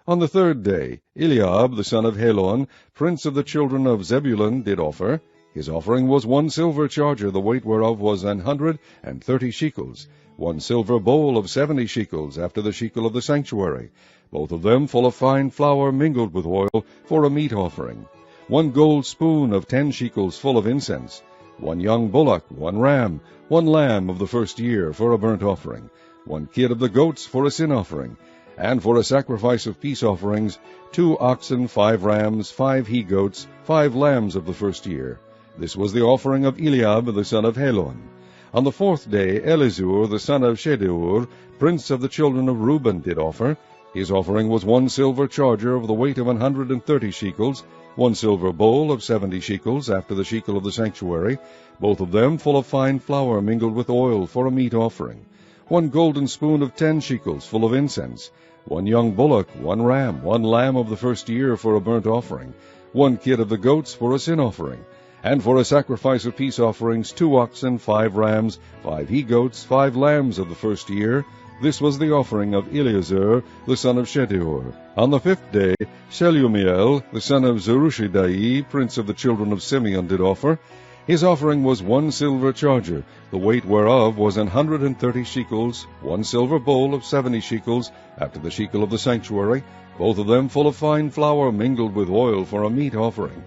On the third day, Eliab the son of Helon, prince of the children of Zebulun, did offer. His offering was 1 silver charger, the weight whereof was 130 shekels, 1 silver bowl of 70 shekels, after the shekel of the sanctuary, both of them full of fine flour mingled with oil, for a meat offering, 1 gold spoon of 10 shekels full of incense, 1 young bullock, 1 ram, 1 lamb of the first year for a burnt offering, 1 kid of the goats for a sin offering, and for a sacrifice of peace offerings, 2 oxen, 5 rams, 5 he-goats, 5 lambs of the first year. This was the offering of Eliab the son of Helon. On the fourth day, Elizur the son of Shedeur, prince of the children of Reuben, did offer. His offering was 1 silver charger of the weight of 130 shekels, 1 silver bowl of 70 shekels, after the shekel of the sanctuary, both of them full of fine flour mingled with oil for a meat offering, 1 golden spoon of 10 shekels full of incense, 1 young bullock, 1 ram, 1 lamb of the first year for a burnt offering, 1 kid of the goats for a sin offering, and for a sacrifice of peace offerings, 2 oxen, 5 rams, 5 he-goats, 5 lambs of the first year. This was the offering of Eleazar the son of Shedeur. On the fifth day, Shelumiel the son of Zerushadai, prince of the children of Simeon, did offer. His offering was 1 silver charger, the weight whereof was 130 shekels, 1 silver bowl of 70 shekels, after the shekel of the sanctuary, both of them full of fine flour mingled with oil for a meat offering,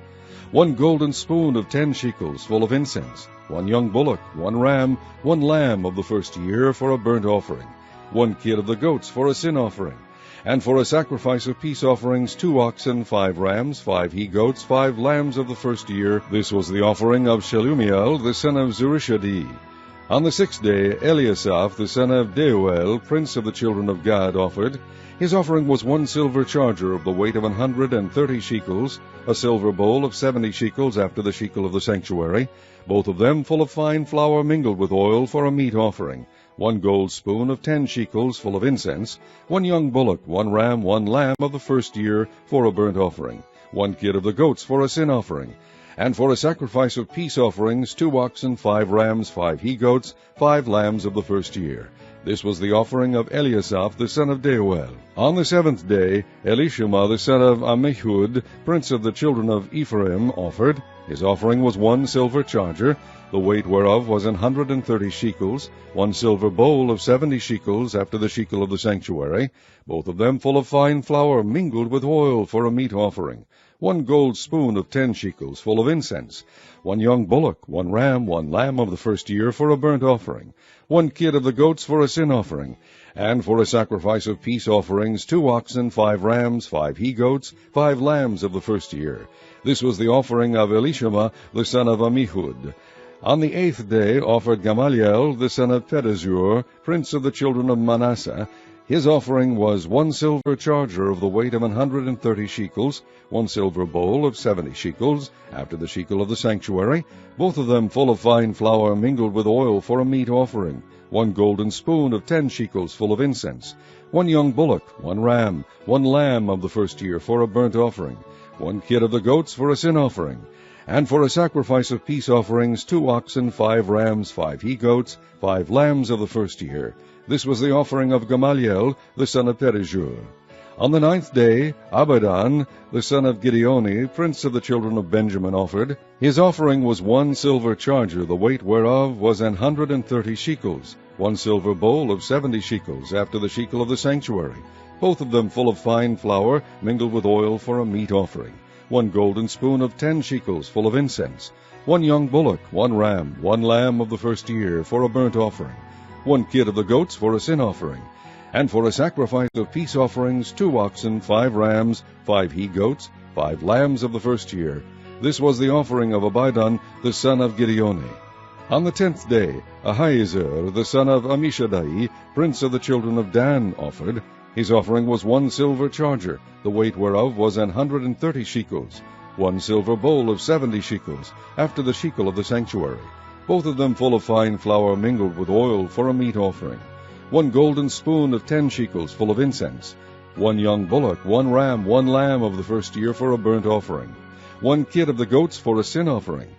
1 golden spoon of 10 shekels full of incense, 1 young bullock, 1 ram, 1 lamb of the first year for a burnt offering, 1 kid of the goats for a sin offering, and for a sacrifice of peace offerings, 2 oxen, 5 rams, 5 he-goats, 5 lambs of the first year. This was the offering of Shelumiel the son of Zurishadai. On the sixth day, Eliasaph the son of Deuel, prince of the children of Gad, offered. His offering was 1 silver charger of the weight of 130 shekels, a silver bowl of 70 shekels, after the shekel of the sanctuary, both of them full of fine flour mingled with oil for a meat offering, 1 gold spoon of 10 shekels full of incense, 1 young bullock, 1 ram, 1 lamb of the first year for a burnt offering, 1 kid of the goats for a sin offering, and for a sacrifice of peace offerings, 2 oxen, 5 rams, 5 he-goats, 5 lambs of the first year. This was the offering of Eliasaph the son of Deuel. On the seventh day, Elishama the son of Ammihud, prince of the children of Ephraim, offered. His offering was 1 silver charger, the weight whereof was 130 shekels, 1 silver bowl of 70 shekels, after the shekel of the sanctuary, both of them full of fine flour mingled with oil for a meat offering, 1 gold spoon of 10 shekels full of incense, 1 young bullock, 1 ram, 1 lamb of the first year for a burnt offering, 1 kid of the goats for a sin offering, and for a sacrifice of peace offerings, 2 oxen, 5 rams, 5 he-goats, 5 lambs of the first year. This was the offering of Elishama the son of Ammihud. On the eighth day offered Gamaliel the son of Pedazur, prince of the children of Manasseh. His offering was 1 silver charger of the weight of 130 shekels, 1 silver bowl of 70 shekels, after the shekel of the sanctuary, both of them full of fine flour mingled with oil for a meat offering, 1 golden spoon of 10 shekels full of incense, 1 young bullock, 1 ram, 1 lamb of the first year for a burnt offering, 1 kid of the goats for a sin offering, and for a sacrifice of peace offerings, 2 oxen, 5 rams, 5 he-goats, 5 lambs of the first year. This was the offering of Gamaliel the son of Pedazur. On the ninth day, Abidan the son of Gideoni, prince of the children of Benjamin, offered. His offering was 1 silver charger, the weight whereof was 130 shekels, 1 silver bowl of 70 shekels, after the shekel of the sanctuary, both of them full of fine flour mingled with oil for a meat offering, 1 golden spoon of 10 shekels full of incense, 1 young bullock, 1 ram, 1 lamb of the first year, for a burnt offering, 1 kid of the goats for a sin offering, and for a sacrifice of peace offerings 2 oxen, 5 rams, 5 he-goats, 5 lambs of the first year. This was the offering of Abidan the son of Gideoni. On the 10th day, Ahiezer the son of Ammishaddai, prince of the children of Dan, offered. His offering was 1 silver charger, the weight whereof was 130 shekels, 1 silver bowl of 70 shekels, after the shekel of the sanctuary, both of them full of fine flour mingled with oil for a meat offering, 1 golden spoon of 10 shekels full of incense, 1 young bullock, 1 ram, 1 lamb of the first year for a burnt offering, 1 kid of the goats for a sin offering,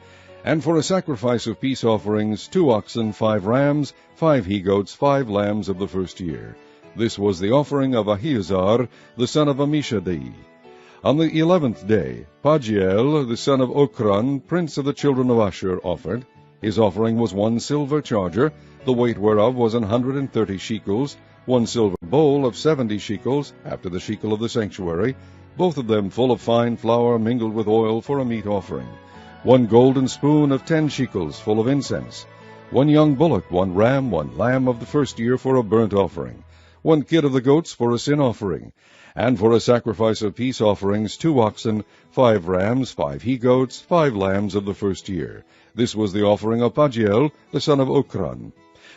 and for a sacrifice of peace offerings 2 oxen, 5 rams, 5 he-goats, 5 lambs of the first year. This was the offering of Ahiezer the son of Ammishaddai. On the 11th day, Pagiel the son of Ochran, prince of the children of Asher, offered. His offering was 1 silver charger, the weight whereof was 130 shekels, 1 silver bowl of 70 shekels, after the shekel of the sanctuary, both of them full of fine flour mingled with oil for a meat offering, 1 golden spoon of 10 shekels full of incense, 1 young bullock, 1 ram, 1 lamb of the first year for a burnt offering, 1 kid of the goats for a sin offering, and for a sacrifice of peace offerings 2 oxen, 5 rams, 5 he-goats, 5 lambs of the first year. This was the offering of Pagiel the son of Ochran.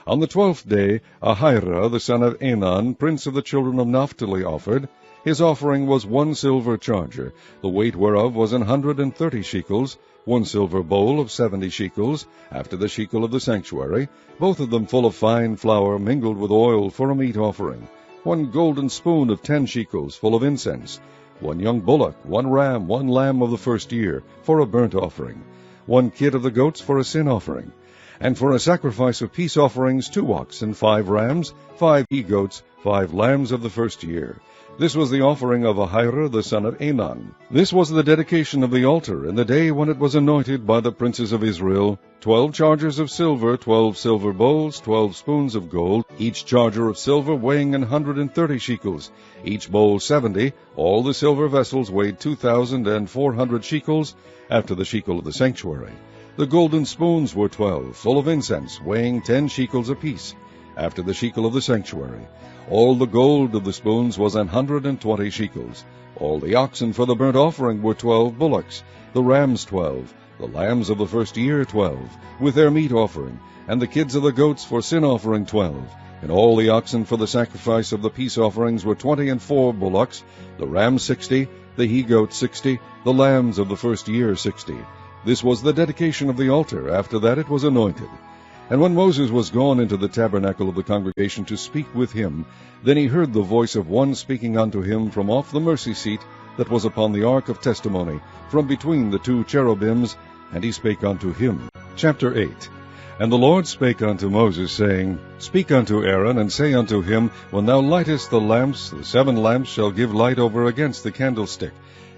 On the 12th day, Ahira the son of Enan, prince of the children of Naphtali, offered. His offering was 1 silver charger, the weight whereof was 130 shekels, 1 silver bowl of 70 shekels, after the shekel of the sanctuary, both of them full of fine flour mingled with oil for a meat offering, 1 golden spoon of 10 shekels full of incense, 1 young bullock, 1 ram, 1 lamb of the first year, for a burnt offering, 1 kid of the goats for a sin offering, and for a sacrifice of peace offerings 2 oxen, 5 rams, 5 he-goats, 5 lambs of the first year. This was the offering of Ahira the son of Enan. This was the dedication of the altar in the day when it was anointed by the princes of Israel, 12 chargers of silver, 12 silver bowls, 12 spoons of gold, each charger of silver weighing 130 shekels, each bowl 70, all the silver vessels weighed 2,400 shekels, after the shekel of the sanctuary. The golden spoons were 12, full of incense, weighing 10 shekels apiece, after the shekel of the sanctuary. All the gold of the spoons was 120 shekels. All the oxen for the burnt offering were 12 bullocks, the rams 12, the lambs of the first year 12, with their meat offering, and the kids of the goats for sin offering 12. And all the oxen for the sacrifice of the peace offerings were 24 bullocks, the rams 60, the he-goats 60, the lambs of the first year 60. This was the dedication of the altar. After that it was anointed. And when Moses was gone into the tabernacle of the congregation to speak with him, then he heard the voice of one speaking unto him from off the mercy seat that was upon the ark of testimony, from between the 2 cherubims, and he spake unto him. Chapter 8. And the Lord spake unto Moses, saying, Speak unto Aaron, and say unto him, When thou lightest the lamps, the 7 lamps shall give light over against the candlestick.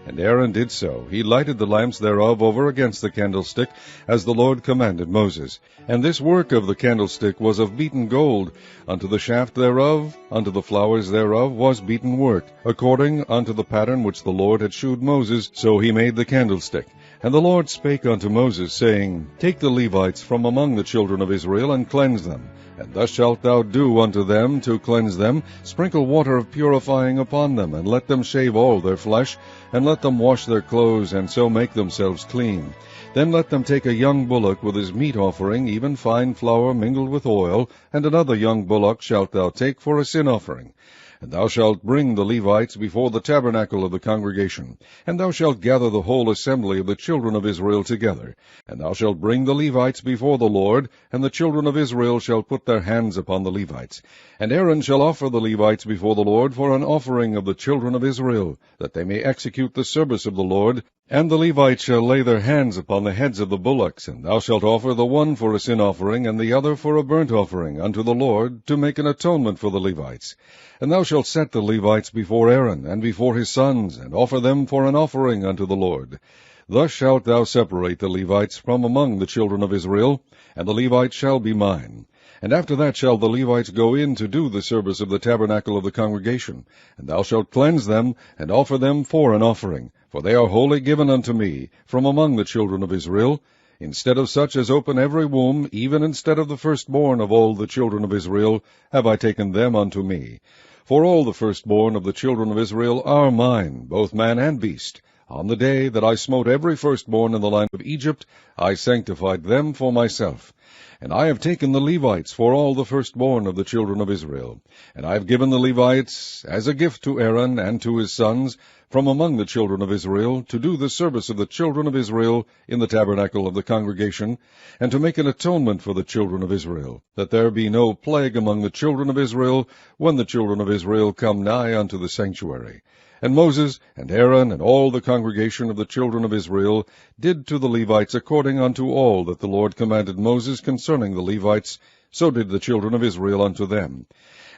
And Aaron did so. He lighted the lamps thereof over against the candlestick, as the Lord commanded Moses. And this work of the candlestick was of beaten gold. Unto the shaft thereof, unto the flowers thereof, was beaten work, according unto the pattern which the Lord had shewed Moses, so he made the candlestick. And the Lord spake unto Moses, saying, Take the Levites from among the children of Israel, and cleanse them. And thus shalt thou do unto them to cleanse them. Sprinkle water of purifying upon them, and let them shave all their flesh, and let them wash their clothes, and so make themselves clean. Then let them take a young bullock with his meat offering, even fine flour mingled with oil, and another young bullock shalt thou take for a sin offering. And thou shalt bring the Levites before the tabernacle of the congregation, and thou shalt gather the whole assembly of the children of Israel together. And thou shalt bring the Levites before the Lord, and the children of Israel shall put their hands upon the Levites. And Aaron shall offer the Levites before the Lord for an offering of the children of Israel, that they may execute the service of the Lord. And the Levites shall lay their hands upon the heads of the bullocks, and thou shalt offer the one for a sin offering, and the other for a burnt offering unto the Lord, to make an atonement for the Levites. And thou shalt set the Levites before Aaron, and before his sons, and offer them for an offering unto the Lord. Thus shalt thou separate the Levites from among the children of Israel, and the Levites shall be mine. And after that shall the Levites go in to do the service of the tabernacle of the congregation. And thou shalt cleanse them, and offer them for an offering, for they are wholly given unto me, from among the children of Israel. Instead of such as open every womb, even instead of the firstborn of all the children of Israel, have I taken them unto me. For all the firstborn of the children of Israel are mine, both man and beast. On the day that I smote every firstborn in the land of Egypt, I sanctified them for myself. And I have taken the Levites for all the firstborn of the children of Israel. And I have given the Levites as a gift to Aaron and to his sons from among the children of Israel, to do the service of the children of Israel in the tabernacle of the congregation, and to make an atonement for the children of Israel, that there be no plague among the children of Israel when the children of Israel come nigh unto the sanctuary. And Moses and Aaron and all the congregation of the children of Israel did to the Levites according unto all that the Lord commanded Moses concerning the Levites, so did the children of Israel unto them.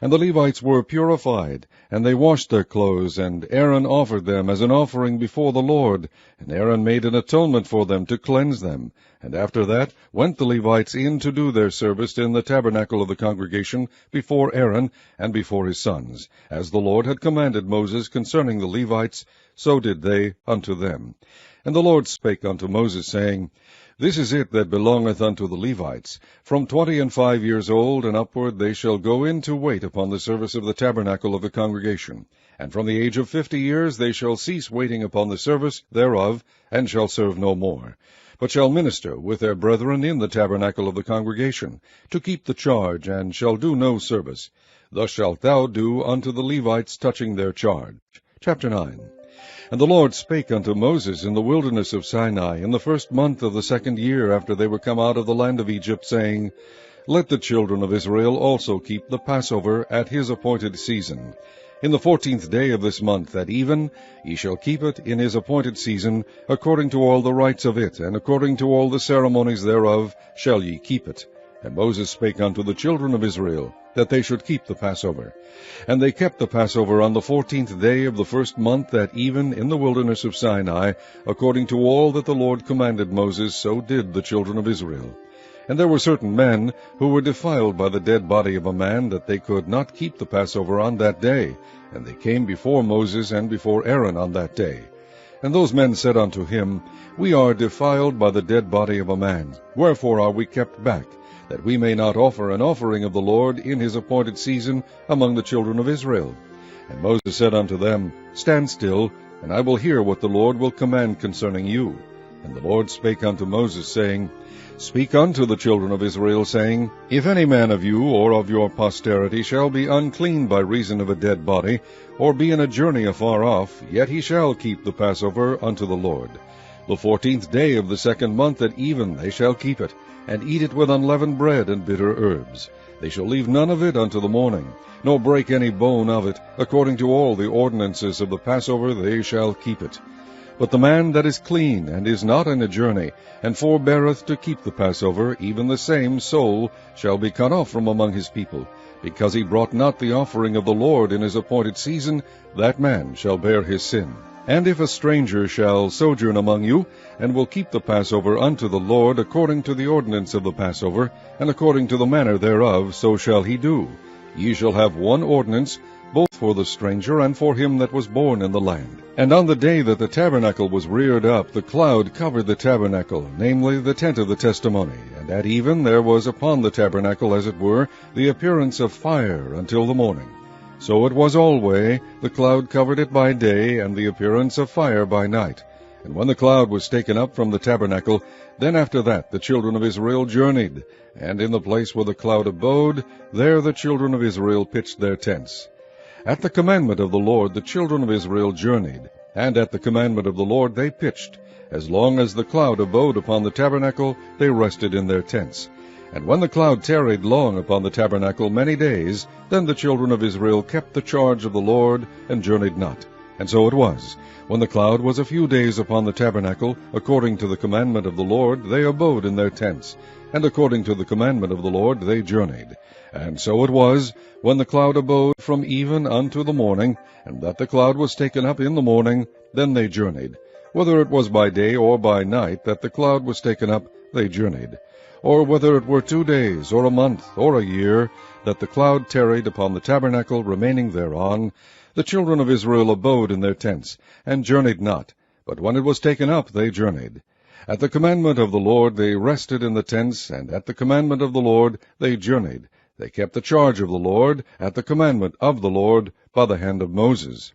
And the Levites were purified, and they washed their clothes, and Aaron offered them as an offering before the Lord, and Aaron made an atonement for them to cleanse them. And after that went the Levites in to do their service in the tabernacle of the congregation before Aaron and before his sons. As the Lord had commanded Moses concerning the Levites, so did they unto them. And the Lord spake unto Moses, saying, This is it that belongeth unto the Levites. From 25 years old and upward they shall go in to wait upon the service of the tabernacle of the congregation. And from the age of 50 years they shall cease waiting upon the service thereof, and shall serve no more, but shall minister with their brethren in the tabernacle of the congregation, to keep the charge, and shall do no service. Thus shalt thou do unto the Levites touching their charge. Chapter 9. And the Lord spake unto Moses in the wilderness of Sinai in the 1st month of the 2nd year after they were come out of the land of Egypt, saying, Let the children of Israel also keep the Passover at his appointed season. In the 14th day of this month at even ye shall keep it in his appointed season, according to all the rites of it, and according to all the ceremonies thereof shall ye keep it. And Moses spake unto the children of Israel, that they should keep the Passover. And they kept the Passover on the 14th day of the 1st month at even in the wilderness of Sinai, according to all that the Lord commanded Moses, so did the children of Israel. And there were certain men who were defiled by the dead body of a man, that they could not keep the Passover on that day. And they came before Moses and before Aaron on that day. And those men said unto him, We are defiled by the dead body of a man. Wherefore are we kept back, that we may not offer an offering of the Lord in his appointed season among the children of Israel? And Moses said unto them, Stand still, and I will hear what the Lord will command concerning you. And the Lord spake unto Moses, saying, Speak unto the children of Israel, saying, If any man of you or of your posterity shall be unclean by reason of a dead body, or be in a journey afar off, yet he shall keep the Passover unto the Lord. The 14th day of the 2nd month at even they shall keep it, and eat it with unleavened bread and bitter herbs. They shall leave none of it unto the morning, nor break any bone of it. According to all the ordinances of the Passover they shall keep it. But the man that is clean, and is not in a journey, and forbeareth to keep the Passover, even the same soul shall be cut off from among his people. Because he brought not the offering of the Lord in his appointed season, that man shall bear his sin. And if a stranger shall sojourn among you, and will keep the Passover unto the Lord according to the ordinance of the Passover, and according to the manner thereof, so shall he do. Ye shall have one ordinance, both for the stranger and for him that was born in the land. And on the day that the tabernacle was reared up, the cloud covered the tabernacle, namely the tent of the testimony. And at even there was upon the tabernacle, as it were, the appearance of fire until the morning. So it was alway, the cloud covered it by day, and the appearance of fire by night. And when the cloud was taken up from the tabernacle, then after that the children of Israel journeyed, and in the place where the cloud abode, there the children of Israel pitched their tents. At the commandment of the Lord the children of Israel journeyed, and at the commandment of the Lord they pitched. As long as the cloud abode upon the tabernacle, they rested in their tents. And when the cloud tarried long upon the tabernacle many days, then the children of Israel kept the charge of the Lord, and journeyed not. And so it was, when the cloud was a few days upon the tabernacle, according to the commandment of the Lord, they abode in their tents, and according to the commandment of the Lord they journeyed. And so it was, when the cloud abode from even unto the morning, and that the cloud was taken up in the morning, then they journeyed. Whether it was by day or by night that the cloud was taken up, they journeyed. Or whether it were 2 days, or a month, or a year, that the cloud tarried upon the tabernacle, remaining thereon, the children of Israel abode in their tents, and journeyed not. But when it was taken up, they journeyed. At the commandment of the Lord they rested in the tents, and at the commandment of the Lord they journeyed. They kept the charge of the Lord, at the commandment of the Lord, by the hand of Moses.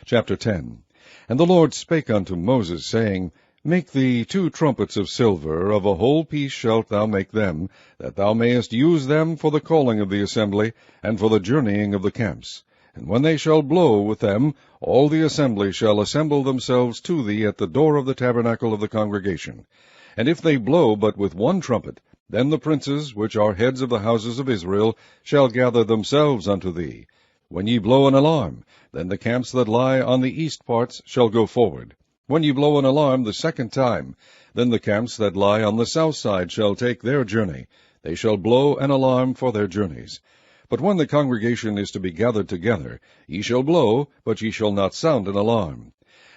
Chapter 10. And the Lord spake unto Moses, saying, Make thee 2 trumpets of silver, of a whole piece shalt thou make them, that thou mayest use them for the calling of the assembly, and for the journeying of the camps. And when they shall blow with them, all the assembly shall assemble themselves to thee at the door of the tabernacle of the congregation. And if they blow but with 1 trumpet, then the princes, which are heads of the houses of Israel, shall gather themselves unto thee. When ye blow an alarm, then the camps that lie on the east parts shall go forward. When ye blow an alarm the 2nd time, then the camps that lie on the south side shall take their journey. They shall blow an alarm for their journeys. But when the congregation is to be gathered together, ye shall blow, but ye shall not sound an alarm.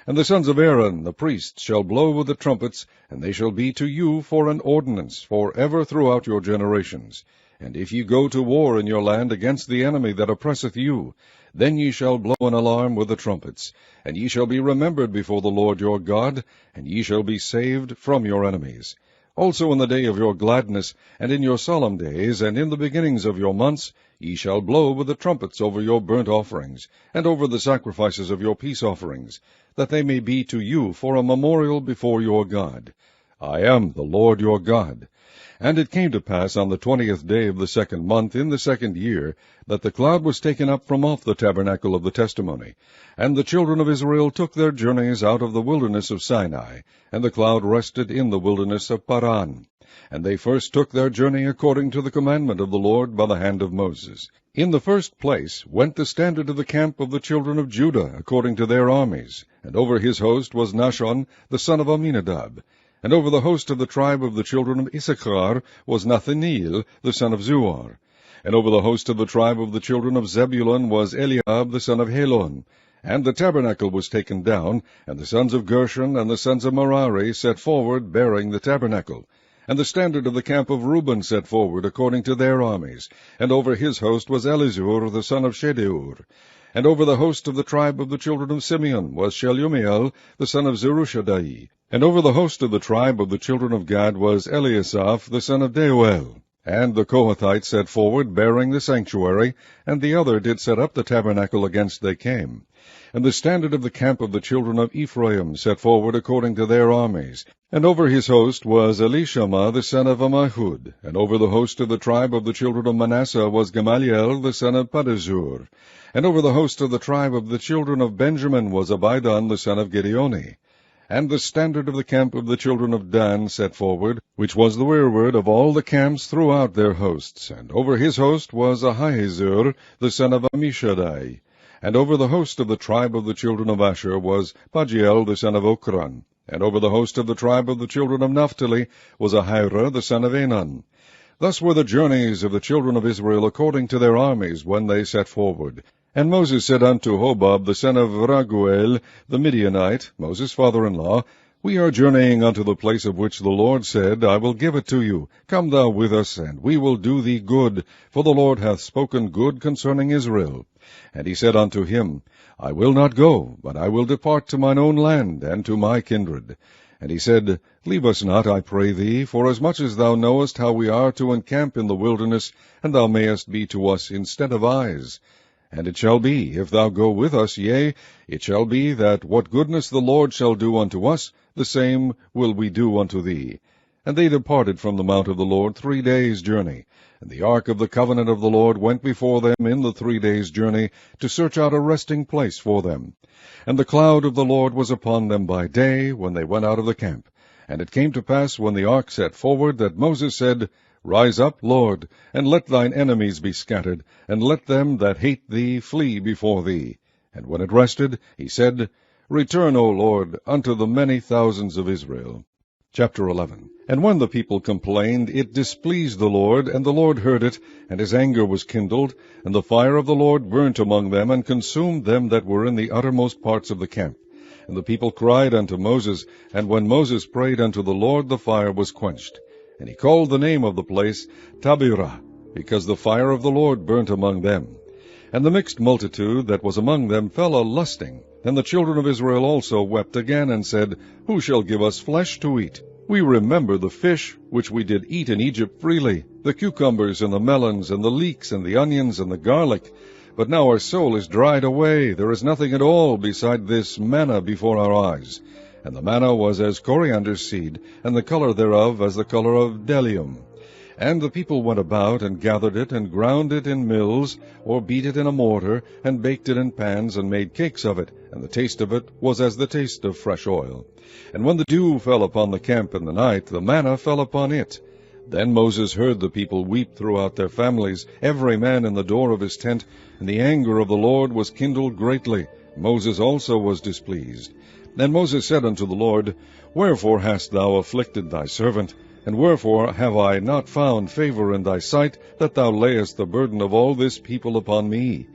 And the sons of Aaron the priests shall blow with the trumpets, and they shall be to you for an ordinance for ever throughout your generations. And if ye go to war in your land against the enemy that oppresseth you, then ye shall blow an alarm with the trumpets, and ye shall be remembered before the Lord your God, and ye shall be saved from your enemies. Also in the day of your gladness, and in your solemn days, and in the beginnings of your months, ye shall blow with the trumpets over your burnt offerings, and over the sacrifices of your peace offerings, that they may be to you for a memorial before your God. I am the Lord your God. And it came to pass on the 20th day of the 2nd month in the 2nd year, that the cloud was taken up from off the tabernacle of the testimony. And the children of Israel took their journeys out of the wilderness of Sinai, and the cloud rested in the wilderness of Paran. And they first took their journey according to the commandment of the Lord by the hand of Moses. In the first place went the standard of the camp of the children of Judah according to their armies, and over his host was Nahshon the son of Amminadab. And over the host of the tribe of the children of Issachar was Nathaniel the son of Zuar. And over the host of the tribe of the children of Zebulun was Eliab the son of Helon. And the tabernacle was taken down, and the sons of Gershon and the sons of Merari set forward, bearing the tabernacle. And the standard of the camp of Reuben set forward according to their armies. And over his host was Elizur the son of Shedeur. And over the host of the tribe of the children of Simeon was Shelumiel the son of Zerushadai. And over the host of the tribe of the children of Gad was Eliasaph the son of Deuel. And the Kohathites set forward, bearing the sanctuary, and the other did set up the tabernacle against they came. And the standard of the camp of the children of Ephraim set forward according to their armies. And over his host was Elishama the son of Ammihud. And over the host of the tribe of the children of Manasseh was Gamaliel the son of Pedahzur. And over the host of the tribe of the children of Benjamin was Abidan the son of Gideoni. And the standard of the camp of the children of Dan set forward, which was the rearward of all the camps throughout their hosts. And over his host was Ahiezer the son of Ammishaddai. And over the host of the tribe of the children of Asher was Pagiel the son of Okran. And over the host of the tribe of the children of Naphtali was Ahira the son of Enan. Thus were the journeys of the children of Israel according to their armies when they set forward. And Moses said unto Hobab the son of Raguel the Midianite, Moses' father-in-law, We are journeying unto the place of which the Lord said, I will give it to you. Come thou with us, and we will do thee good, for the Lord hath spoken good concerning Israel. And he said unto him, I will not go, but I will depart to mine own land, and to my kindred. And he said, Leave us not, I pray thee, forasmuch as thou knowest how we are to encamp in the wilderness, and thou mayest be to us instead of eyes. And it shall be, if thou go with us, yea, it shall be that what goodness the Lord shall do unto us, the same will we do unto thee. And they departed from the mount of the Lord 3 days' journey. And the ark of the covenant of the Lord went before them in the 3 days' journey, to search out a resting place for them. And the cloud of the Lord was upon them by day, when they went out of the camp. And it came to pass, when the ark set forward, that Moses said, Rise up, Lord, and let thine enemies be scattered, and let them that hate thee flee before thee. And when it rested, he said, Return, O Lord, unto the many thousands of Israel. Chapter 11. And when the people complained, it displeased the Lord, and the Lord heard it, and his anger was kindled, and the fire of the Lord burnt among them, and consumed them that were in the uttermost parts of the camp. And the people cried unto Moses, and when Moses prayed unto the Lord, the fire was quenched. And he called the name of the place Tabirah, because the fire of the Lord burnt among them. And the mixed multitude that was among them fell a-lusting. And the children of Israel also wept again, and said, Who shall give us flesh to eat? We remember the fish which we did eat in Egypt freely, the cucumbers and the melons and the leeks and the onions and the garlic. But now our soul is dried away. There is nothing at all beside this manna before our eyes. And the manna was as coriander seed, and the color thereof as the color of bdellium. And the people went about, and gathered it, and ground it in mills, or beat it in a mortar, and baked it in pans, and made cakes of it, and the taste of it was as the taste of fresh oil. And when the dew fell upon the camp in the night, the manna fell upon it. Then Moses heard the people weep throughout their families, every man in the door of his tent, and the anger of the Lord was kindled greatly. Moses also was displeased. Then Moses said unto the Lord, Wherefore hast thou afflicted thy servant? And wherefore have I not found favor in thy sight, that thou layest the burden of all this people upon me?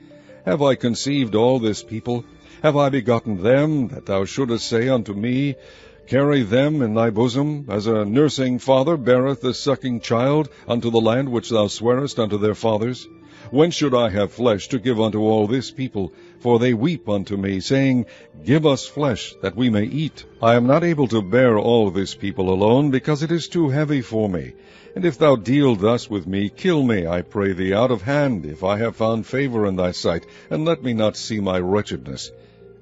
Have I conceived all this people? Have I begotten them, that thou shouldest say unto me, Carry them in thy bosom, as a nursing father beareth the sucking child, unto the land which thou swarest unto their fathers? When should I have flesh to give unto all this people? For they weep unto me, saying, Give us flesh, that we may eat. I am not able to bear all this people alone, because it is too heavy for me. And if thou deal thus with me, kill me, I pray thee, out of hand, if I have found favor in thy sight, and let me not see my wretchedness.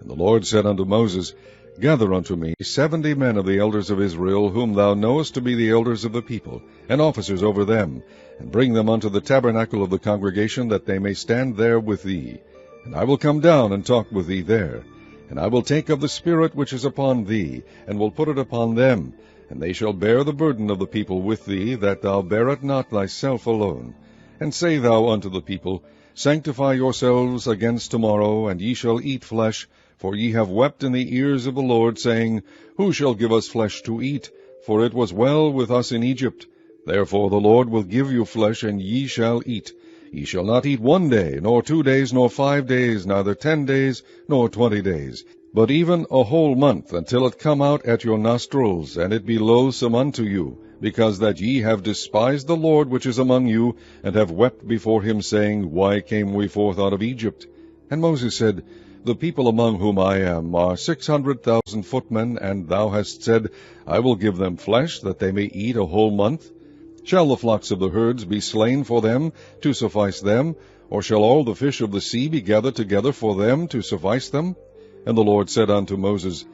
And the Lord said unto Moses, Gather unto me 70 men of the elders of Israel, whom thou knowest to be the elders of the people, and officers over them, and bring them unto the tabernacle of the congregation, that they may stand there with thee. And I will come down and talk with thee there. And I will take of the Spirit which is upon thee, and will put it upon them, and they shall bear the burden of the people with thee, that thou bear it not thyself alone. And say thou unto the people, Sanctify yourselves against tomorrow, and ye shall eat flesh, for ye have wept in the ears of the Lord, saying, Who shall give us flesh to eat? For it was well with us in Egypt. Therefore the Lord will give you flesh, and ye shall eat. Ye shall not eat 1 day, nor 2 days, nor 5 days, neither 10 days, nor 20 days, but even a whole month, until it come out at your nostrils, and it be loathsome unto you, because that ye have despised the Lord which is among you, and have wept before him, saying, Why came we forth out of Egypt? And Moses said, The people among whom I am are 600,000 footmen, and thou hast said, I will give them flesh, that they may eat a whole month. Shall the flocks of the herds be slain for them, to suffice them? Or shall all the fish of the sea be gathered together for them, to suffice them? And the Lord said unto Moses,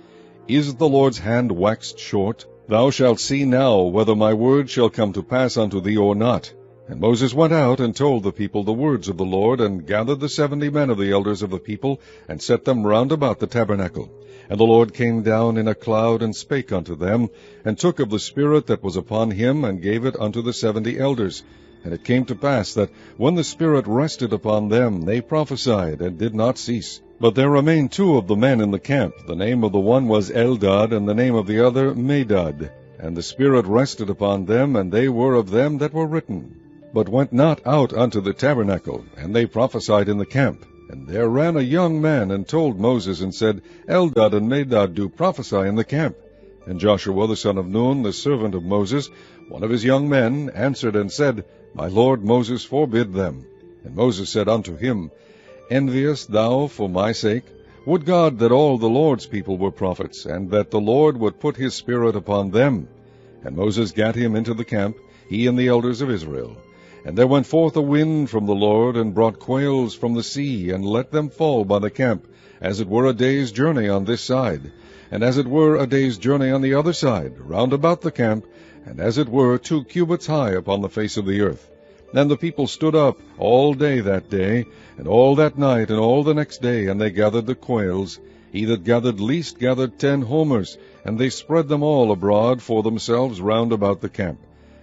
Is the Lord's hand waxed short? Thou shalt see now whether my word shall come to pass unto thee or not. And Moses went out and told the people the words of the Lord, and gathered the 70 men of the elders of the people, and set them round about the tabernacle. And the Lord came down in a cloud, and spake unto them, and took of the Spirit that was upon him, and gave it unto the 70 elders. And it came to pass that, when the Spirit rested upon them, they prophesied, and did not cease. But there remained 2 of the men in the camp. The name of the one was Eldad, and the name of the other Medad. And the Spirit rested upon them, and they were of them that were written, but went not out unto the tabernacle, and they prophesied in the camp. And there ran a young man, and told Moses, and said, Eldad and Medad do prophesy in the camp. And Joshua the son of Nun, the servant of Moses, one of his young men, answered and said, My lord Moses forbid them. And Moses said unto him, Enviest thou for my sake? Would God that all the Lord's people were prophets, and that the Lord would put his Spirit upon them. And Moses gat him into the camp, he and the elders of Israel. And there went forth a wind from the Lord, and brought quails from the sea, and let them fall by the camp, as it were a day's journey on this side, and as it were a day's journey on the other side, round about the camp, and as it were 2 cubits high upon the face of the earth. And the people stood up all day that day, and all that night, and all the next day, and they gathered the quails. He that gathered least gathered 10 homers, and they spread them all abroad for themselves round about the camp.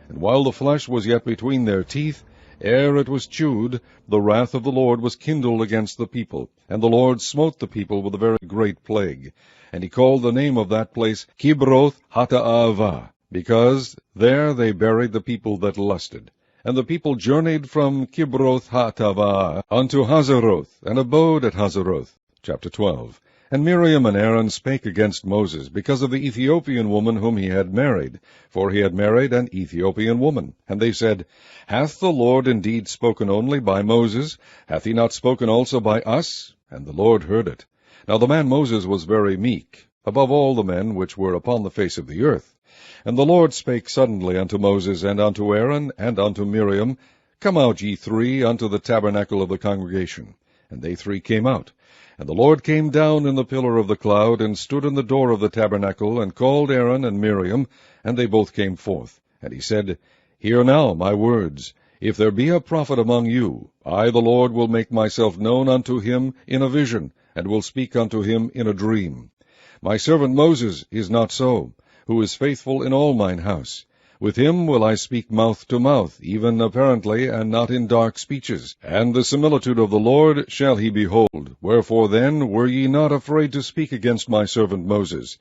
And while the flesh was yet between their teeth, ere it was chewed, the wrath of the Lord was kindled against the people, and the Lord smote the people with a very great plague. And he called the name of that place Kibroth Hattaavah, because there they buried the people that lusted. And the people journeyed from Kibroth Hattaavah unto Hazeroth, and abode at Hazeroth. Chapter 12. And Miriam and Aaron spake against Moses, because of the Ethiopian woman whom he had married, for he had married an Ethiopian woman. And they said, Hath the Lord indeed spoken only by Moses? Hath he not spoken also by us? And the Lord heard it. Now the man Moses was very meek, above all the men which were upon the face of the earth. And the Lord spake suddenly unto Moses, and unto Aaron, and unto Miriam, Come out, ye three, unto the tabernacle of the congregation. And they three came out. And the Lord came down in the pillar of the cloud, and stood in the door of the tabernacle, and called Aaron and Miriam, and they both came forth. And he said, Hear now my words. If there be a prophet among you, I the Lord will make myself known unto him in a vision, and will speak unto him in a dream. My servant Moses is not so, who is faithful in all mine house. With him will I speak mouth to mouth, even apparently, and not in dark speeches. And the similitude of the Lord shall he behold. Wherefore then were ye not afraid to speak against my servant Moses?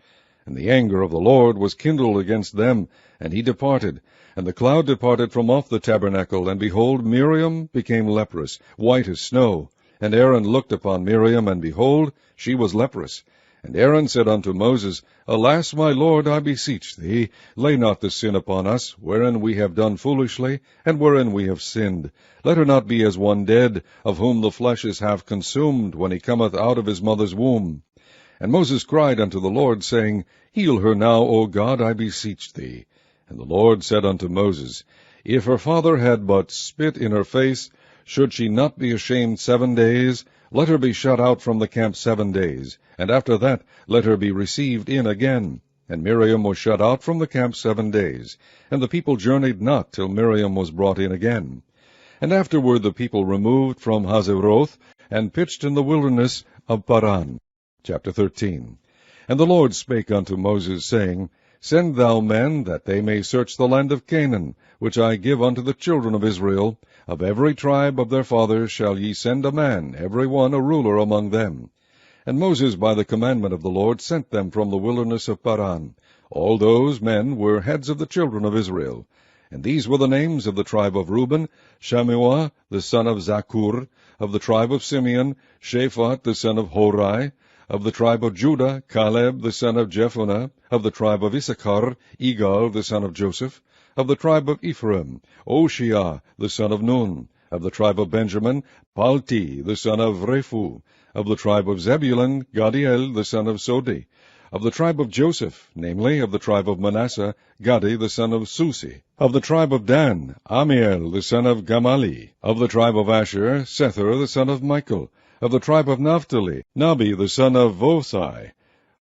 And the anger of the Lord was kindled against them, and he departed. And the cloud departed from off the tabernacle, and behold, Miriam became leprous, white as snow. And Aaron looked upon Miriam, and behold, she was leprous. And Aaron said unto Moses, Alas, my Lord, I beseech thee, lay not the sin upon us, wherein we have done foolishly, and wherein we have sinned. Let her not be as one dead, of whom the flesh is half consumed, when he cometh out of his mother's womb. And Moses cried unto the Lord, saying, Heal her now, O God, I beseech thee. And the Lord said unto Moses, If her father had but spit in her face, should she not be ashamed 7 days? Let her be shut out from the camp 7 days, and after that let her be received in again. And Miriam was shut out from the camp 7 days, and the people journeyed not till Miriam was brought in again. And afterward the people removed from Hazeroth, and pitched in the wilderness of Paran. Chapter 13. And the Lord spake unto Moses, saying, Send thou men, that they may search the land of Canaan, which I give unto the children of Israel. Of every tribe of their fathers shall ye send a man, every one a ruler among them. And Moses by the commandment of the Lord sent them from the wilderness of Paran. All those men were heads of the children of Israel. And these were the names of the tribe of Reuben, Shammua the son of Zakur; of the tribe of Simeon, Shaphat the son of Hori; of the tribe of Judah, Caleb the son of Jephunneh; of the tribe of Issachar, Igal the son of Joseph; of the tribe of Ephraim, Oshea the son of Nun; of the tribe of Benjamin, Palti the son of Rephu; of the tribe of Zebulun, Gadiel the son of Sodi; of the tribe of Joseph, namely, of the tribe of Manasseh, Gadi the son of Susi; of the tribe of Dan, Amiel the son of Gamali; of the tribe of Asher, Sethur the son of Michael; of the tribe of Naphtali, Nabi the son of Vosai;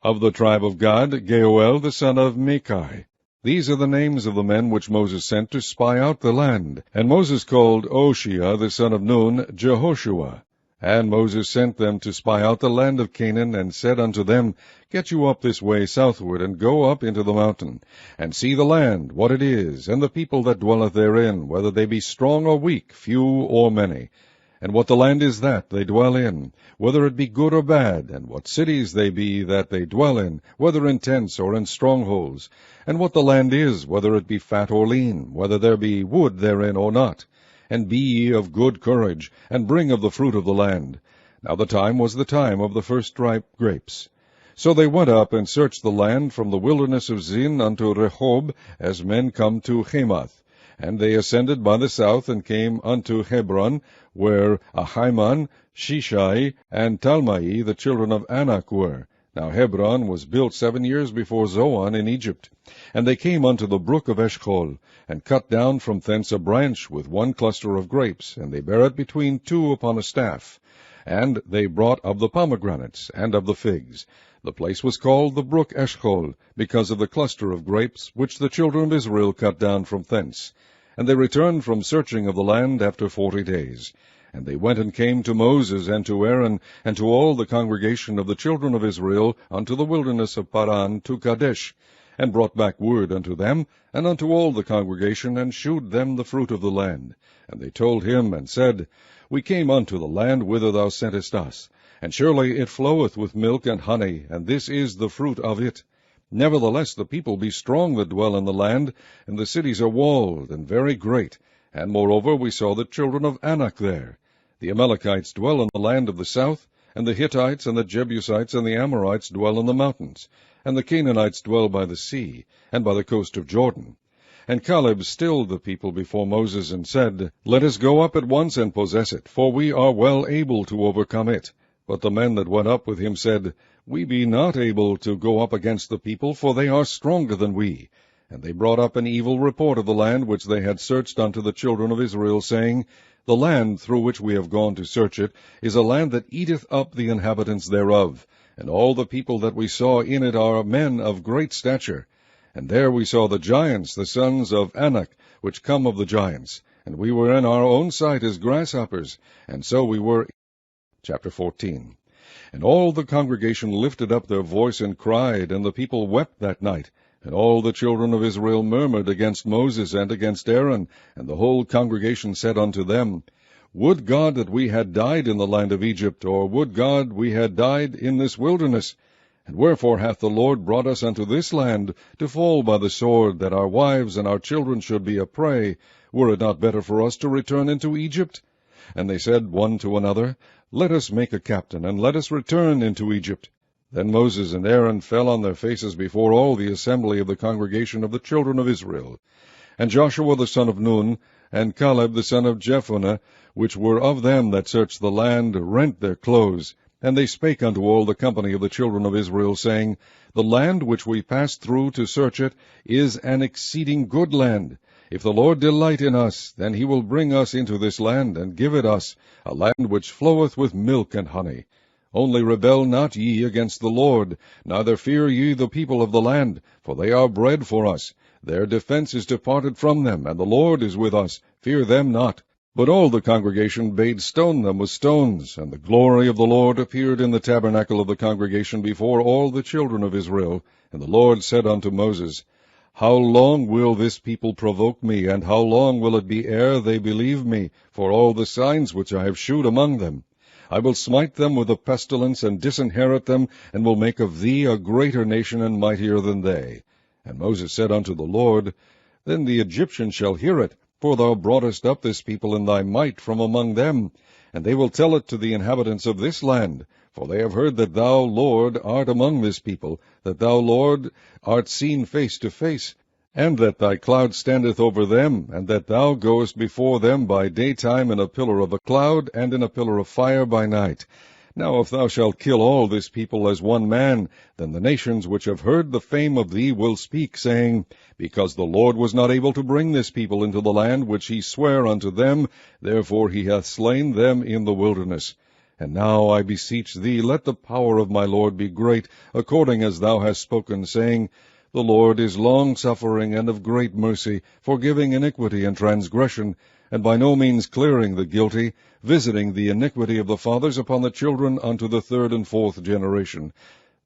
of the tribe of Gad, Geuel the son of Micai. These are the names of the men which Moses sent to spy out the land. And Moses called Oshea the son of Nun Jehoshua. And Moses sent them to spy out the land of Canaan, and said unto them, Get you up this way southward, and go up into the mountain, and see the land, what it is, and the people that dwelleth therein, whether they be strong or weak, few or many, and what the land is that they dwell in, whether it be good or bad, and what cities they be that they dwell in, whether in tents or in strongholds, and what the land is, whether it be fat or lean, whether there be wood therein or not. And be ye of good courage, and bring of the fruit of the land. Now the time was the time of the first ripe grapes. So they went up and searched the land from the wilderness of Zin unto Rehob, as men come to Hamath. And they ascended by the south, and came unto Hebron, where Ahiman, Shishai, and Talmai, the children of Anak, were. Now Hebron was built 7 years before Zoan in Egypt. And they came unto the brook of Eshcol, and cut down from thence a branch with one cluster of grapes, and they bare it between two upon a staff. And they brought of the pomegranates, and of the figs. The place was called the brook Eshcol, because of the cluster of grapes, which the children of Israel cut down from thence. And they returned from searching of the land after 40 days. And they went and came to Moses and to Aaron, and to all the congregation of the children of Israel, unto the wilderness of Paran, to Kadesh, and brought back word unto them, and unto all the congregation, and shewed them the fruit of the land. And they told him, and said, We came unto the land whither thou sentest us, and surely it floweth with milk and honey, and this is the fruit of it. Nevertheless the people be strong that dwell in the land, and the cities are walled, and very great. And moreover we saw the children of Anak there. The Amalekites dwell in the land of the south, and the Hittites, and the Jebusites, and the Amorites dwell in the mountains, and the Canaanites dwell by the sea, and by the coast of Jordan. And Caleb stilled the people before Moses, and said, Let us go up at once and possess it, for we are well able to overcome it. But the men that went up with him said, We be not able to go up against the people, for they are stronger than we. And they brought up an evil report of the land which they had searched unto the children of Israel, saying, The land through which we have gone to search it is a land that eateth up the inhabitants thereof, and all the people that we saw in it are men of great stature. And there we saw the giants, the sons of Anak, which come of the giants, and we were in our own sight as grasshoppers, and so we were. Chapter 14. And all the congregation lifted up their voice and cried, and the people wept that night. And all the children of Israel murmured against Moses and against Aaron, and the whole congregation said unto them, Would God that we had died in the land of Egypt, or would God we had died in this wilderness? And wherefore hath the Lord brought us unto this land, to fall by the sword, that our wives and our children should be a prey? Were it not better for us to return into Egypt? And they said one to another, Let us make a captain, and let us return into Egypt. Then Moses and Aaron fell on their faces before all the assembly of the congregation of the children of Israel. And Joshua the son of Nun, and Caleb the son of Jephunneh, which were of them that searched the land, rent their clothes. And they spake unto all the company of the children of Israel, saying, The land which we passed through to search it is an exceeding good land. If the Lord delight in us, then he will bring us into this land, and give it us, a land which floweth with milk and honey. Only rebel not ye against the Lord, neither fear ye the people of the land, for they are bread for us. Their defense is departed from them, and the Lord is with us. Fear them not. But all the congregation bade stone them with stones, and the glory of the Lord appeared in the tabernacle of the congregation before all the children of Israel. And the Lord said unto Moses, How long will this people provoke me, and how long will it be ere they believe me, for all the signs which I have shewed among them? I will smite them with a pestilence, and disinherit them, and will make of thee a greater nation and mightier than they. And Moses said unto the Lord, Then the Egyptians shall hear it, for thou broughtest up this people in thy might from among them. And they will tell it to the inhabitants of this land, for they have heard that thou, Lord, art among this people, that thou, Lord, art seen face to face, and that thy cloud standeth over them, and that thou goest before them by daytime in a pillar of a cloud, and in a pillar of fire by night. Now if thou shalt kill all this people as one man, then the nations which have heard the fame of thee will speak, saying, Because the Lord was not able to bring this people into the land which he sware unto them, therefore he hath slain them in the wilderness. And now I beseech thee, let the power of my Lord be great, according as thou hast spoken, saying, The Lord is long-suffering and of great mercy, forgiving iniquity and transgression, and by no means clearing the guilty, visiting the iniquity of the fathers upon the children unto the third and fourth generation.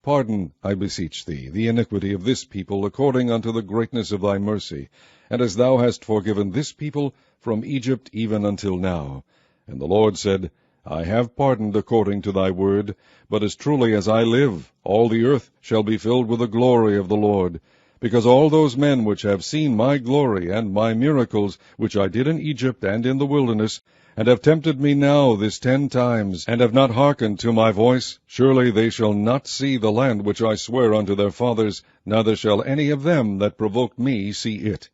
Pardon, I beseech thee, the iniquity of this people, according unto the greatness of thy mercy, and as thou hast forgiven this people from Egypt even until now. And the Lord said, I have pardoned according to thy word, but as truly as I live, all the earth shall be filled with the glory of the Lord. Because all those men which have seen my glory and my miracles, which I did in Egypt and in the wilderness, and have tempted me now this 10 times, and have not hearkened to my voice, surely they shall not see the land which I swear unto their fathers, neither shall any of them that provoked me see it.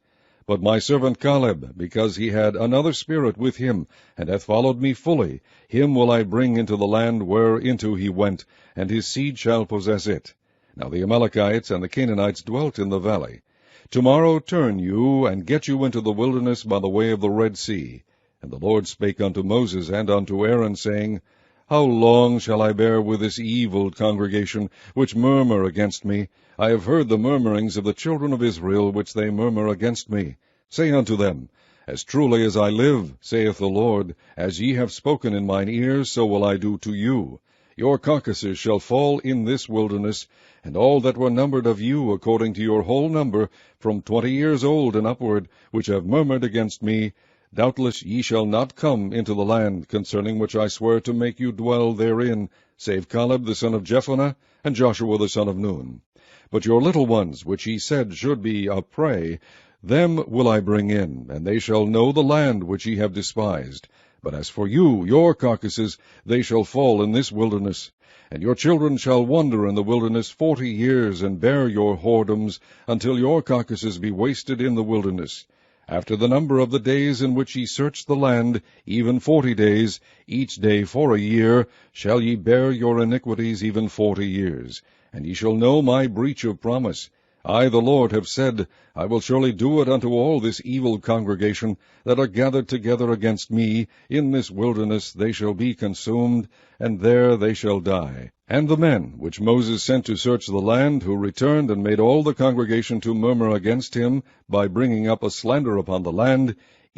But my servant Caleb, because he had another spirit with him, and hath followed me fully, him will I bring into the land whereinto he went, and his seed shall possess it. Now the Amalekites and the Canaanites dwelt in the valley. Tomorrow turn you, and get you into the wilderness by the way of the Red Sea. And the Lord spake unto Moses and unto Aaron, saying, How long shall I bear with this evil congregation, which murmur against me? I have heard the murmurings of the children of Israel, which they murmur against me. Say unto them, As truly as I live, saith the Lord, as ye have spoken in mine ears, so will I do to you. Your carcasses shall fall in this wilderness, and all that were numbered of you according to your whole number, from 20 years old and upward, which have murmured against me, doubtless ye shall not come into the land, concerning which I swear to make you dwell therein, save Caleb the son of Jephunneh, and Joshua the son of Nun. But your little ones, which ye said should be a prey, them will I bring in, and they shall know the land which ye have despised. But as for you, your carcasses, they shall fall in this wilderness. And your children shall wander in the wilderness 40 years, and bear your whoredoms, until your carcasses be wasted in the wilderness. After the number of the days in which ye search the land, even 40 days, each day for a year, shall ye bear your iniquities even 40 years. And ye shall know my breach of promise. I, the Lord, have said, I will surely do it unto all this evil congregation that are gathered together against me. In this wilderness they shall be consumed, and there they shall die. And the men which Moses sent to search the land, who returned and made all the congregation to murmur against him, by bringing up a slander upon the land,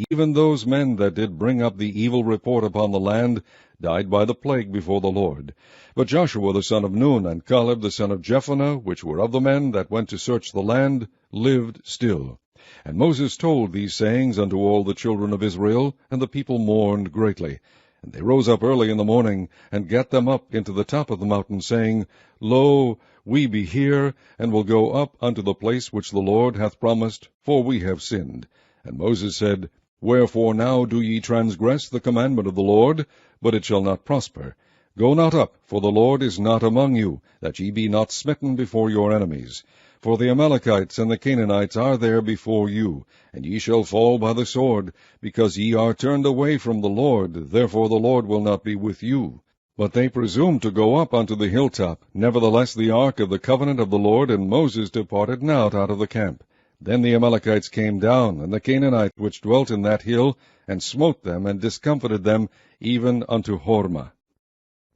even those men that did bring up the evil report upon the land, died by the plague before the Lord. But Joshua the son of Nun, and Caleb the son of Jephunneh, which were of the men that went to search the land, lived still. And Moses told these sayings unto all the children of Israel, and the people mourned greatly. And they rose up early in the morning, and gat them up into the top of the mountain, saying, Lo, we be here, and will go up unto the place which the Lord hath promised, for we have sinned. And Moses said, Wherefore now do ye transgress the commandment of the Lord? But it shall not prosper. Go not up, for the Lord is not among you, that ye be not smitten before your enemies. For the Amalekites and the Canaanites are there before you, and ye shall fall by the sword, because ye are turned away from the Lord, therefore the Lord will not be with you. But they presumed to go up unto the hilltop. Nevertheless the ark of the covenant of the Lord and Moses departed not out of the camp. Then the Amalekites came down, and the Canaanites which dwelt in that hill, and smote them, and discomfited them, even unto Hormah.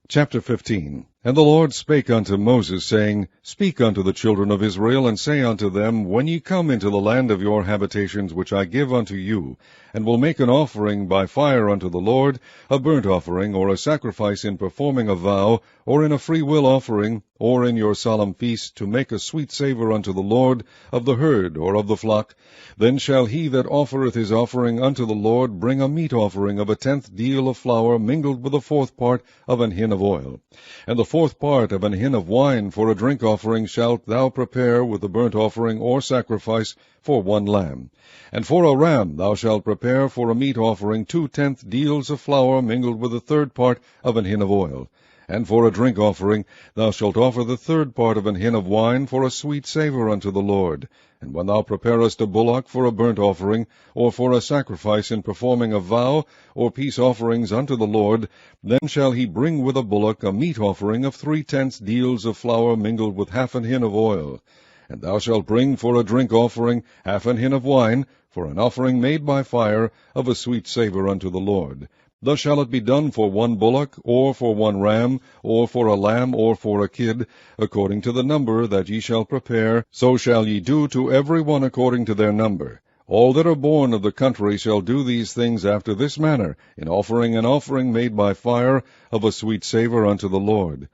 Chapter 15. And the Lord spake unto Moses, saying, Speak unto the children of Israel, and say unto them, When ye come into the land of your habitations, which I give unto you, and will make an offering by fire unto the Lord, a burnt offering, or a sacrifice in performing a vow, or in a freewill offering, or in your solemn feast, to make a sweet savour unto the Lord, of the herd or of the flock, then shall he that offereth his offering unto the Lord bring a meat offering of a 10th deal of flour mingled with a 4th part of an hin of oil. And the 4th part of an hin of wine for a drink offering shalt thou prepare with the burnt offering or sacrifice for 1 lamb. And for a ram thou shalt prepare for a meat offering 2 10th deals of flour mingled with the 3rd part of an hin of oil. And for a drink offering thou shalt offer the 3rd part of an hin of wine for a sweet savour unto the Lord. And when thou preparest a bullock for a burnt offering, or for a sacrifice in performing a vow, or peace offerings unto the Lord, then shall he bring with a bullock a meat offering of 3/10 deals of flour mingled with half an hin of oil. And thou shalt bring for a drink offering half an hin of wine, for an offering made by fire of a sweet savour unto the Lord. Thus shall it be done for 1 bullock, or for 1 ram, or for a lamb, or for a kid, according to the number that ye shall prepare, so shall ye do to every one according to their number. All that are born of the country shall do these things after this manner, in offering an offering made by fire of a sweet savour unto the Lord.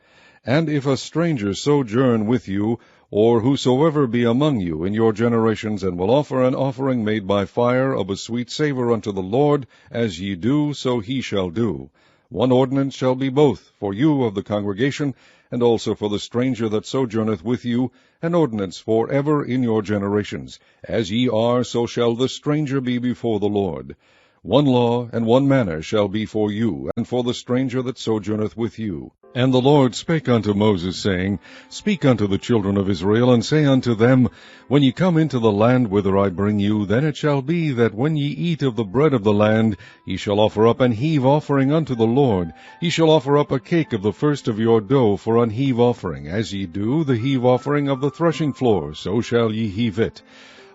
And if a stranger sojourn with you, or whosoever be among you in your generations, and will offer an offering made by fire of a sweet savour unto the Lord, as ye do, so he shall do. 1 ordinance shall be both for you of the congregation, and also for the stranger that sojourneth with you, an ordinance for ever in your generations. As ye are, so shall the stranger be before the Lord. 1 law and 1 manner shall be for you, and for the stranger that sojourneth with you. And the Lord spake unto Moses, saying, Speak unto the children of Israel, and say unto them, When ye come into the land whither I bring you, then it shall be that when ye eat of the bread of the land, ye shall offer up an heave offering unto the Lord. Ye shall offer up a cake of the first of your dough for an heave offering, as ye do the heave offering of the threshing floor, so shall ye heave it.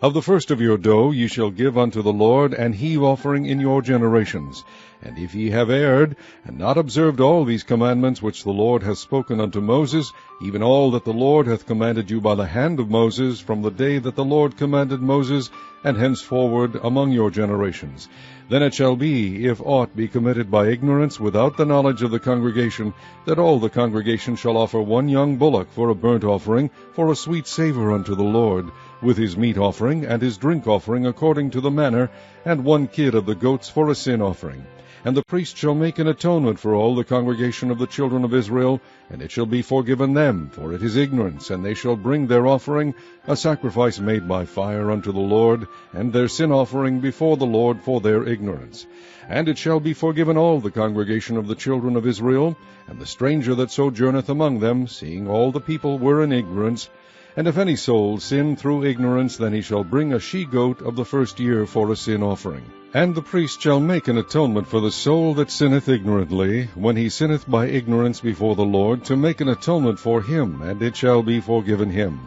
Of the first of your dough ye shall give unto the Lord an heave offering in your generations. And if ye have erred, and not observed all these commandments which the Lord hath spoken unto Moses, even all that the Lord hath commanded you by the hand of Moses, from the day that the Lord commanded Moses, and henceforward among your generations, then it shall be, if aught be committed by ignorance without the knowledge of the congregation, that all the congregation shall offer 1 young bullock for a burnt offering, for a sweet savour unto the Lord, with his meat offering and his drink offering according to the manner, and 1 kid of the goats for a sin offering. And the priest shall make an atonement for all the congregation of the children of Israel, and it shall be forgiven them, for it is ignorance, and they shall bring their offering, a sacrifice made by fire unto the Lord, and their sin offering before the Lord for their ignorance. And it shall be forgiven all the congregation of the children of Israel, and the stranger that sojourneth among them, seeing all the people were in ignorance. And if any soul sin through ignorance, then he shall bring a she-goat of the first year for a sin offering. And the priest shall make an atonement for the soul that sinneth ignorantly, when he sinneth by ignorance before the Lord, to make an atonement for him, and it shall be forgiven him.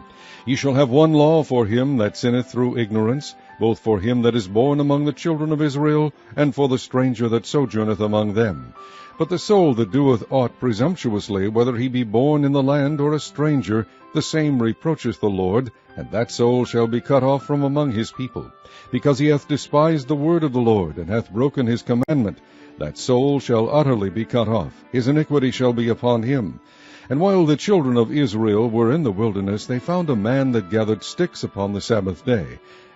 Ye shall have one law for him that sinneth through ignorance, both for him that is born among the children of Israel, and for the stranger that sojourneth among them. But the soul that doeth aught presumptuously, whether he be born in the land or a stranger, the same reproacheth the Lord, and that soul shall be cut off from among his people. Because he hath despised the word of the Lord, and hath broken his commandment, that soul shall utterly be cut off. His iniquity shall be upon him. And while the children of Israel were in the wilderness, they found a man that gathered sticks upon the Sabbath day.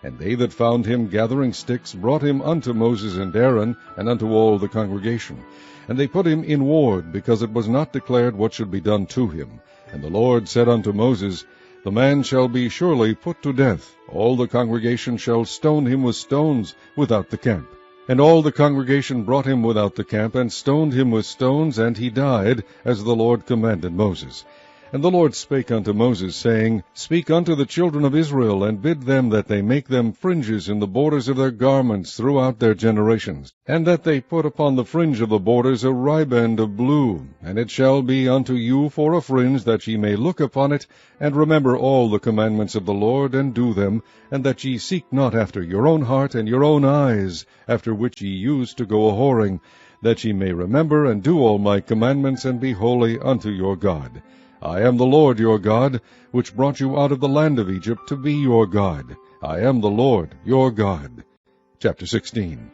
And they that found him gathering sticks brought him unto Moses and Aaron, and unto all the congregation. And they put him in ward, because it was not declared what should be done to him. And the Lord said unto Moses, The man shall be surely put to death. All the congregation shall stone him with stones without the camp. And all the congregation brought him without the camp, and stoned him with stones, and he died, as the Lord commanded Moses. And the Lord spake unto Moses, saying, Speak unto the children of Israel, and bid them that they make them fringes in the borders of their garments throughout their generations, and that they put upon the fringe of the borders a riband of blue. And it shall be unto you for a fringe, that ye may look upon it, and remember all the commandments of the Lord, and do them, and that ye seek not after your own heart and your own eyes, after which ye used to go a-whoring, that ye may remember and do all my commandments, and be holy unto your God. I am the Lord your God, which brought you out of the land of Egypt to be your God. I am the Lord your God. Chapter 16.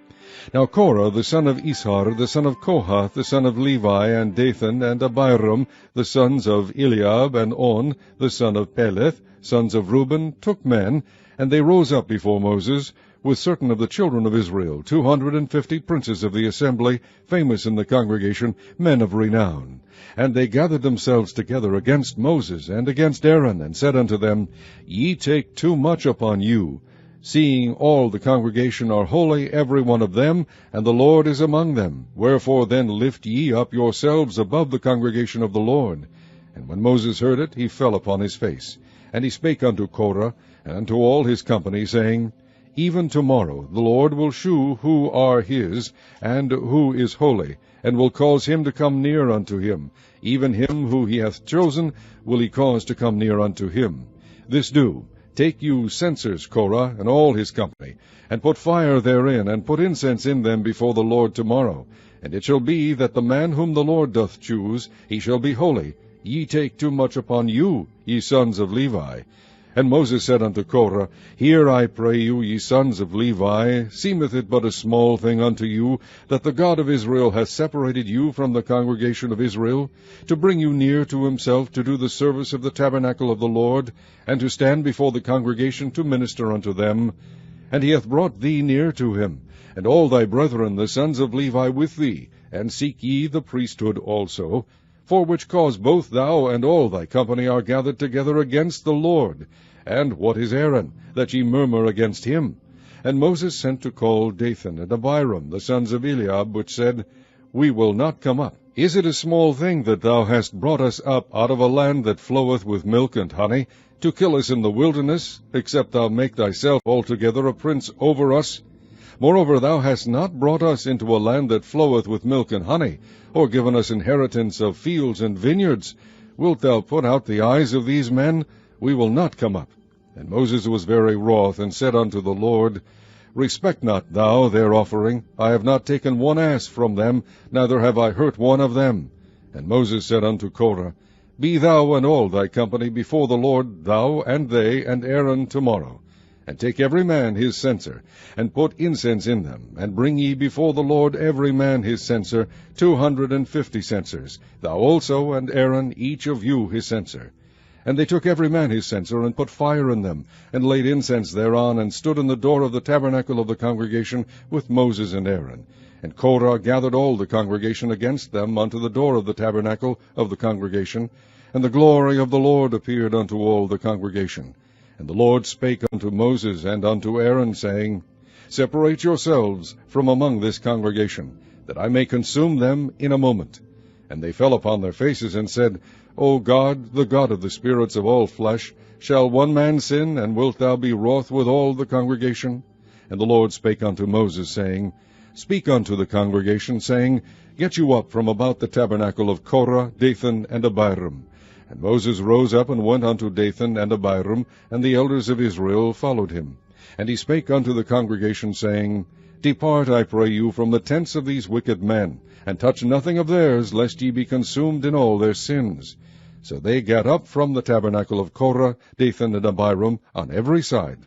Now Korah the son of Ishar, the son of Kohath, the son of Levi, and Dathan, and Abiram, the sons of Eliab, and On, the son of Peleth, sons of Reuben, took men, and they rose up before Moses, with certain of the children of Israel, 250 princes of the assembly, famous in the congregation, men of renown. And they gathered themselves together against Moses and against Aaron, and said unto them, Ye take too much upon you, seeing all the congregation are holy, every one of them, and the Lord is among them. Wherefore then lift ye up yourselves above the congregation of the Lord. And when Moses heard it, he fell upon his face. And he spake unto Korah, and unto all his company, saying, Even tomorrow the Lord will shew who are his, and who is holy, and will cause him to come near unto him. Even him who he hath chosen will he cause to come near unto him. This do, take you censers, Korah, and all his company, and put fire therein, and put incense in them before the Lord tomorrow. And it shall be that the man whom the Lord doth choose, he shall be holy. Ye take too much upon you, ye sons of Levi. And Moses said unto Korah, Hear, I pray you, ye sons of Levi, seemeth it but a small thing unto you, that the God of Israel hath separated you from the congregation of Israel, to bring you near to himself, to do the service of the tabernacle of the Lord, and to stand before the congregation to minister unto them? And he hath brought thee near to him, and all thy brethren the sons of Levi with thee, and seek ye the priesthood also, for which cause both thou and all thy company are gathered together against the Lord. And what is Aaron, that ye murmur against him? And Moses sent to call Dathan and Abiram, the sons of Eliab, which said, We will not come up. Is it a small thing that thou hast brought us up out of a land that floweth with milk and honey, to kill us in the wilderness, except thou make thyself altogether a prince over us? Moreover, thou hast not brought us into a land that floweth with milk and honey, or given us inheritance of fields and vineyards. Wilt thou put out the eyes of these men? We will not come up. And Moses was very wroth, and said unto the Lord, Respect not thou their offering. I have not taken one ass from them, neither have I hurt one of them. And Moses said unto Korah, Be thou and all thy company before the Lord, thou and they and Aaron tomorrow. And take every man his censer, and put incense in them, and bring ye before the Lord every man his censer, 250 censers, thou also and Aaron, each of you his censer. And they took every man his censer, and put fire in them, and laid incense thereon, and stood in the door of the tabernacle of the congregation with Moses and Aaron. And Korah gathered all the congregation against them unto the door of the tabernacle of the congregation, and the glory of the Lord appeared unto all the congregation. And the Lord spake unto Moses and unto Aaron, saying, Separate yourselves from among this congregation, that I may consume them in a moment. And they fell upon their faces, and said, O God, the God of the spirits of all flesh, shall one man sin, and wilt thou be wroth with all the congregation? And the Lord spake unto Moses, saying, Speak unto the congregation, saying, Get you up from about the tabernacle of Korah, Dathan, and Abiram. And Moses rose up and went unto Dathan and Abiram, and the elders of Israel followed him. And he spake unto the congregation, saying, Depart, I pray you, from the tents of these wicked men, and touch nothing of theirs, lest ye be consumed in all their sins. So they gat up from the tabernacle of Korah, Dathan and Abiram, on every side.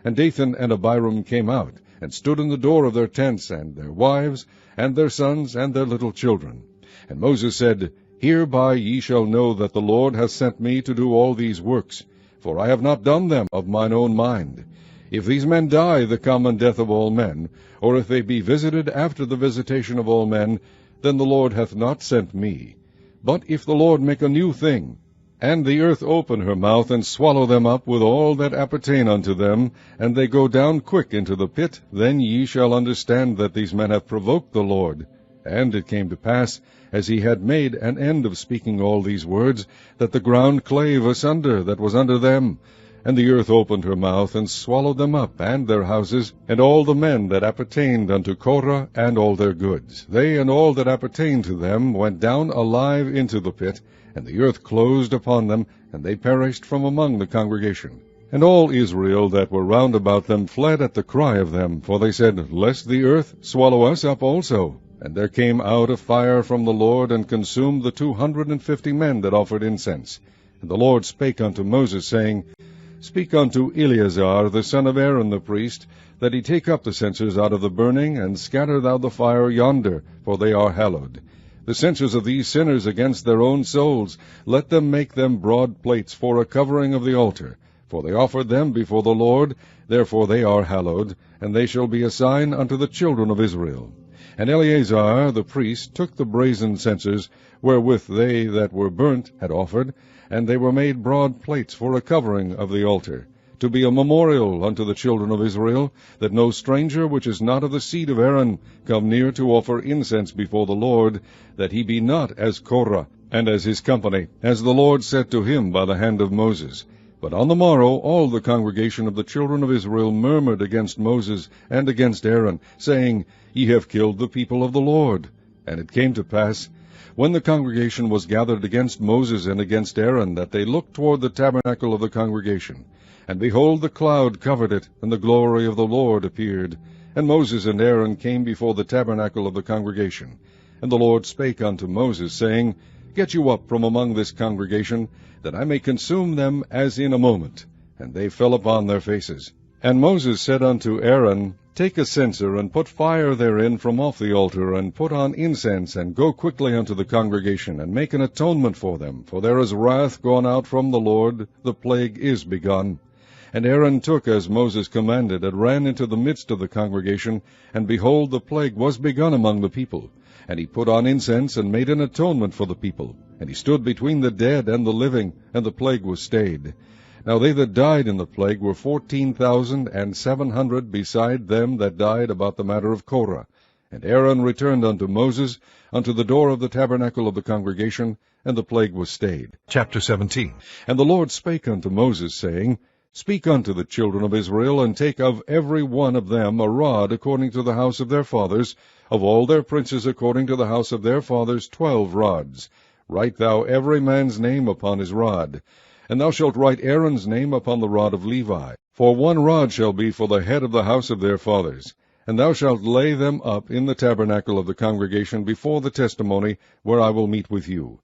And Dathan and Abiram came out, and stood in the door of their tents, and their wives, and their sons, and their little children. And Moses said, Hereby ye shall know that the Lord hath sent me to do all these works, for I have not done them of mine own mind. If these men die the common death of all men, or if they be visited after the visitation of all men, then the Lord hath not sent me. But if the Lord make a new thing, and the earth open her mouth, and swallow them up with all that appertain unto them, and they go down quick into the pit, then ye shall understand that these men have provoked the Lord. And it came to pass, as he had made an end of speaking all these words, that the ground clave asunder that was under them, and the earth opened her mouth, and swallowed them up, and their houses, and all the men that appertained unto Korah, and all their goods. They and all that appertained to them went down alive into the pit, and the earth closed upon them, and they perished from among the congregation. And all Israel that were round about them fled at the cry of them, for they said, Lest the earth swallow us up also. And there came out a fire from the Lord, and consumed the 250 men that offered incense. And the Lord spake unto Moses, saying, Speak unto Eleazar the son of Aaron the priest, that he take up the censers out of the burning, and scatter thou the fire yonder, for they are hallowed. The censers of these sinners against their own souls, let them make them broad plates for a covering of the altar. For they offered them before the Lord, therefore they are hallowed, and they shall be a sign unto the children of Israel. And Eleazar the priest took the brazen censers, wherewith they that were burnt had offered, and they were made broad plates for a covering of the altar, to be a memorial unto the children of Israel, that no stranger which is not of the seed of Aaron come near to offer incense before the Lord, that he be not as Korah, and as his company, as the Lord said to him by the hand of Moses. But on the morrow all the congregation of the children of Israel murmured against Moses and against Aaron, saying, Ye have killed the people of the Lord. And it came to pass, when the congregation was gathered against Moses and against Aaron, that they looked toward the tabernacle of the congregation. And behold, the cloud covered it, and the glory of the Lord appeared. And Moses and Aaron came before the tabernacle of the congregation. And the Lord spake unto Moses, saying, Get you up from among this congregation, that I may consume them as in a moment. And they fell upon their faces. And Moses said unto Aaron, Take a censer, and put fire therein from off the altar, and put on incense, and go quickly unto the congregation, and make an atonement for them. For there is wrath gone out from the Lord, the plague is begun. And Aaron took as Moses commanded, and ran into the midst of the congregation, and behold, the plague was begun among the people. And he put on incense, and made an atonement for the people. And he stood between the dead and the living, and the plague was stayed. Now they that died in the plague were 14,700, beside them that died about the matter of Korah. And Aaron returned unto Moses, unto the door of the tabernacle of the congregation, and the plague was stayed. Chapter 17. And the Lord spake unto Moses, saying, Speak unto the children of Israel, and take of every one of them a rod according to the house of their fathers, of all their princes according to the house of their fathers 12 rods. Write thou every man's name upon his rod. And thou shalt write Aaron's name upon the rod of Levi. For 1 rod shall be for the head of the house of their fathers. And thou shalt lay them up in the tabernacle of the congregation before the testimony, where I will meet with you.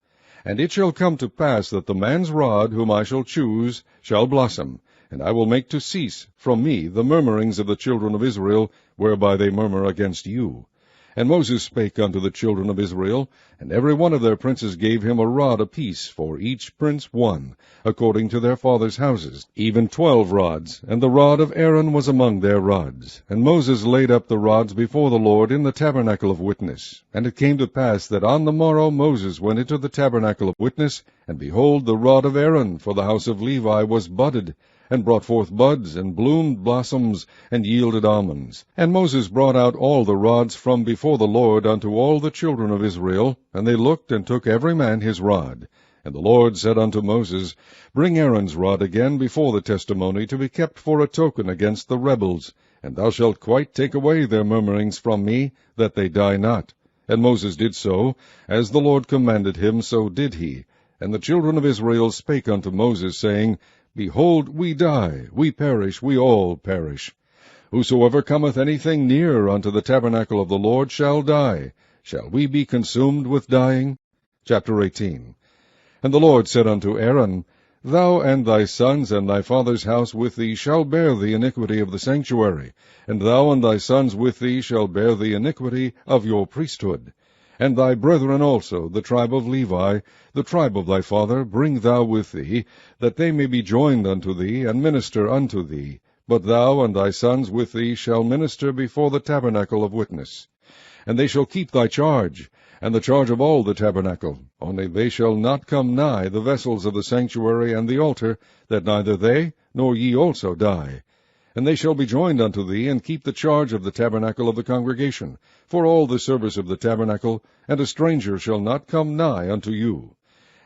And it shall come to pass that the man's rod, whom I shall choose, shall blossom, and I will make to cease from me the murmurings of the children of Israel, whereby they murmur against you. And Moses spake unto the children of Israel, and every one of their princes gave him a rod apiece, for each prince 1, according to their fathers' houses, even 12 rods, and the rod of Aaron was among their rods. And Moses laid up the rods before the Lord in the tabernacle of witness. And it came to pass that on the morrow Moses went into the tabernacle of witness, and behold, the rod of Aaron for the house of Levi was budded, and brought forth buds, and bloomed blossoms, and yielded almonds. And Moses brought out all the rods from before the Lord unto all the children of Israel, and they looked, and took every man his rod. And the Lord said unto Moses, Bring Aaron's rod again before the testimony, to be kept for a token against the rebels, and thou shalt quite take away their murmurings from me, that they die not. And Moses did so, as the Lord commanded him, so did he. And the children of Israel spake unto Moses, saying, Behold, we die, we perish, we all perish. Whosoever cometh anything near unto the tabernacle of the Lord shall die. Shall we be consumed with dying? Chapter 18. And the Lord said unto Aaron, Thou and thy sons and thy father's house with thee shall bear the iniquity of the sanctuary, and thou and thy sons with thee shall bear the iniquity of your priesthood. And thy brethren also, the tribe of Levi, the tribe of thy father, bring thou with thee, that they may be joined unto thee, and minister unto thee. But thou and thy sons with thee shall minister before the tabernacle of witness. And they shall keep thy charge, and the charge of all the tabernacle, only they shall not come nigh the vessels of the sanctuary and the altar, that neither they nor ye also die. And they shall be joined unto thee, and keep the charge of the tabernacle of the congregation, for all the service of the tabernacle, and a stranger shall not come nigh unto you.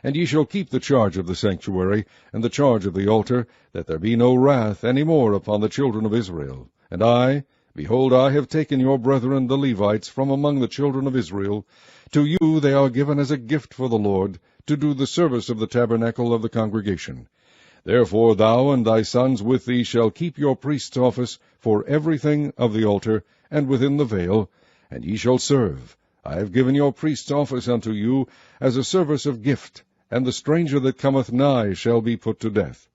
And ye shall keep the charge of the sanctuary, and the charge of the altar, that there be no wrath any more upon the children of Israel. And I, behold, I have taken your brethren the Levites from among the children of Israel. To you they are given as a gift for the Lord, to do the service of the tabernacle of the congregation. Therefore thou and thy sons with thee shall keep your priest's office for everything of the altar, and within the veil, and ye shall serve. I have given your priest's office unto you as a service of gift, and the stranger that cometh nigh shall be put to death.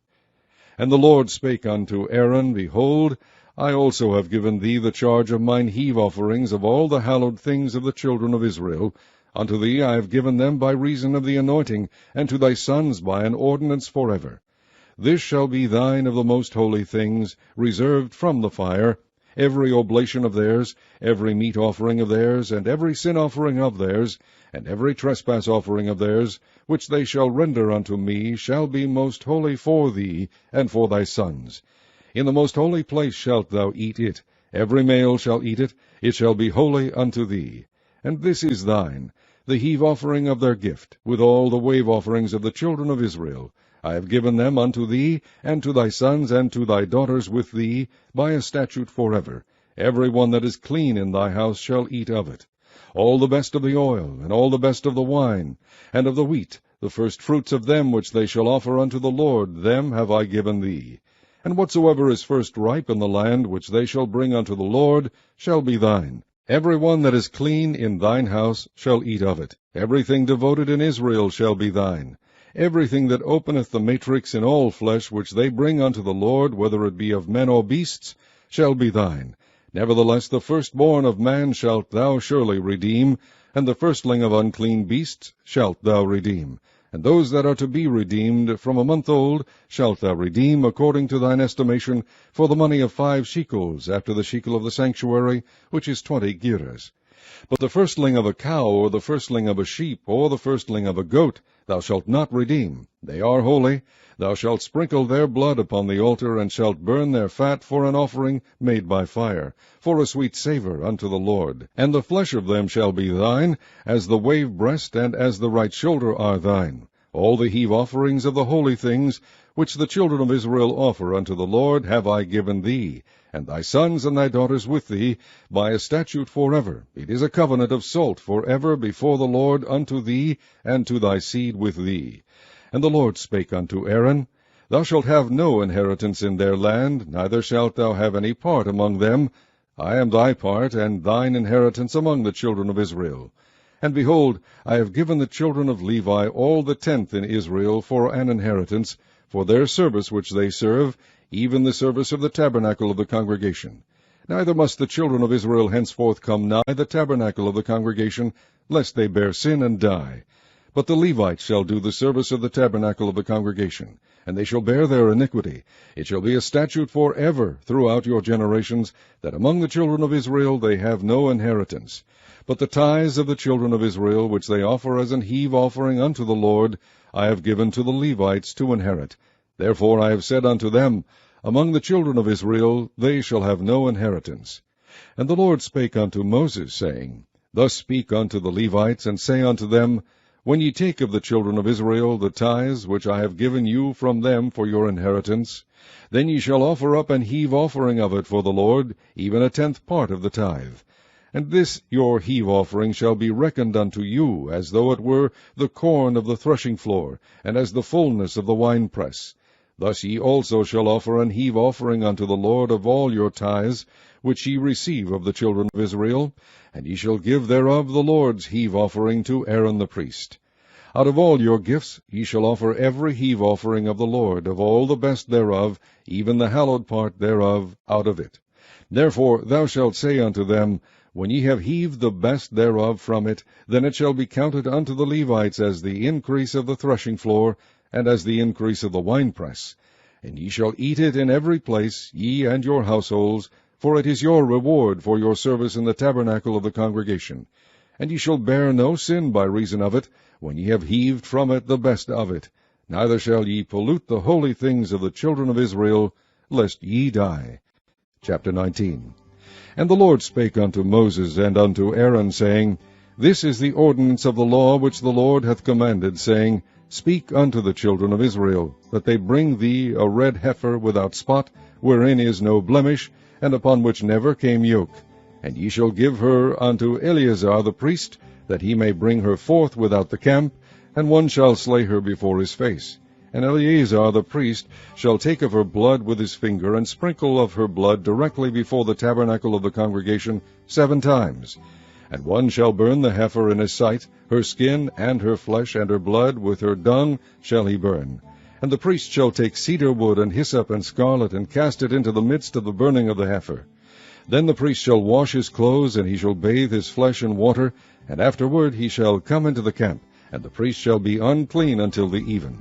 And the Lord spake unto Aaron, Behold, I also have given thee the charge of mine heave offerings of all the hallowed things of the children of Israel. Unto thee I have given them by reason of the anointing, and to thy sons by an ordinance forever. This shall be thine of the most holy things, reserved from the fire, every oblation of theirs, every meat offering of theirs, and every sin offering of theirs, and every trespass offering of theirs, which they shall render unto me, shall be most holy for thee and for thy sons. In the most holy place shalt thou eat it. Every male shall eat it. It shall be holy unto thee. And this is thine, the heave offering of their gift, with all the wave offerings of the children of Israel. I have given them unto thee, and to thy sons, and to thy daughters with thee, by a statute forever. Every one that is clean in thy house shall eat of it. All the best of the oil, and all the best of the wine, and of the wheat, the first fruits of them which they shall offer unto the Lord, them have I given thee. And whatsoever is first ripe in the land, which they shall bring unto the Lord, shall be thine. Every one that is clean in thine house shall eat of it. Everything devoted in Israel shall be thine. Everything that openeth the matrix in all flesh, which they bring unto the Lord, whether it be of men or beasts, shall be thine. Nevertheless the firstborn of man shalt thou surely redeem, and the firstling of unclean beasts shalt thou redeem. And those that are to be redeemed from a month old shalt thou redeem according to thine estimation, for the money of 5 shekels, after the shekel of the sanctuary, which is 20 gerahs. But the firstling of a cow, or the firstling of a sheep, or the firstling of a goat, thou shalt not redeem. They are holy. Thou shalt sprinkle their blood upon the altar, and shalt burn their fat for an offering made by fire, for a sweet savour unto the Lord. And the flesh of them shall be thine, as the wave breast and as the right shoulder are thine. All the heave offerings of the holy things, which the children of Israel offer unto the Lord, have I given thee, and thy sons and thy daughters with thee, by a statute forever. It is a covenant of salt forever before the Lord unto thee, and to thy seed with thee. And the Lord spake unto Aaron, Thou shalt have no inheritance in their land, neither shalt thou have any part among them. I am thy part, and thine inheritance among the children of Israel. And behold, I have given the children of Levi all the 10th in Israel for an inheritance, for their service which they serve, even the service of the tabernacle of the congregation. Neither must the children of Israel henceforth come nigh the tabernacle of the congregation, lest they bear sin and die. But the Levites shall do the service of the tabernacle of the congregation, and they shall bear their iniquity. It shall be a statute forever throughout your generations, that among the children of Israel they have no inheritance. But the tithes of the children of Israel, which they offer as an heave offering unto the Lord, I have given to the Levites to inherit. Therefore I have said unto them, Among the children of Israel they shall have no inheritance. And the Lord spake unto Moses, saying, Thus speak unto the Levites, and say unto them, When ye take of the children of Israel the tithes which I have given you from them for your inheritance, then ye shall offer up an heave offering of it for the Lord, even a 10th part of the tithe. And this your heave offering shall be reckoned unto you, as though it were the corn of the threshing floor, and as the fullness of the winepress. Thus ye also shall offer an heave offering unto the Lord of all your tithes, which ye receive of the children of Israel, and ye shall give thereof the Lord's heave offering to Aaron the priest. Out of all your gifts ye shall offer every heave offering of the Lord, of all the best thereof, even the hallowed part thereof, out of it. Therefore thou shalt say unto them, When ye have heaved the best thereof from it, then it shall be counted unto the Levites as the increase of the threshing floor, and as the increase of the winepress. And ye shall eat it in every place, ye and your households, for it is your reward for your service in the tabernacle of the congregation. And ye shall bear no sin by reason of it, when ye have heaved from it the best of it. Neither shall ye pollute the holy things of the children of Israel, lest ye die. Chapter 19. And the Lord spake unto Moses and unto Aaron, saying, This is the ordinance of the law which the Lord hath commanded, saying, Speak unto the children of Israel, that they bring thee a red heifer without spot, wherein is no blemish, and upon which never came yoke. And ye shall give her unto Eleazar the priest, that he may bring her forth without the camp, and one shall slay her before his face. And Eleazar the priest shall take of her blood with his finger, and sprinkle of her blood directly before the tabernacle of the congregation 7 times. And one shall burn the heifer in his sight, her skin, and her flesh, and her blood, with her dung shall he burn. And the priest shall take cedar wood, and hyssop, and scarlet, and cast it into the midst of the burning of the heifer. Then the priest shall wash his clothes, and he shall bathe his flesh in water, and afterward he shall come into the camp, and the priest shall be unclean until the even.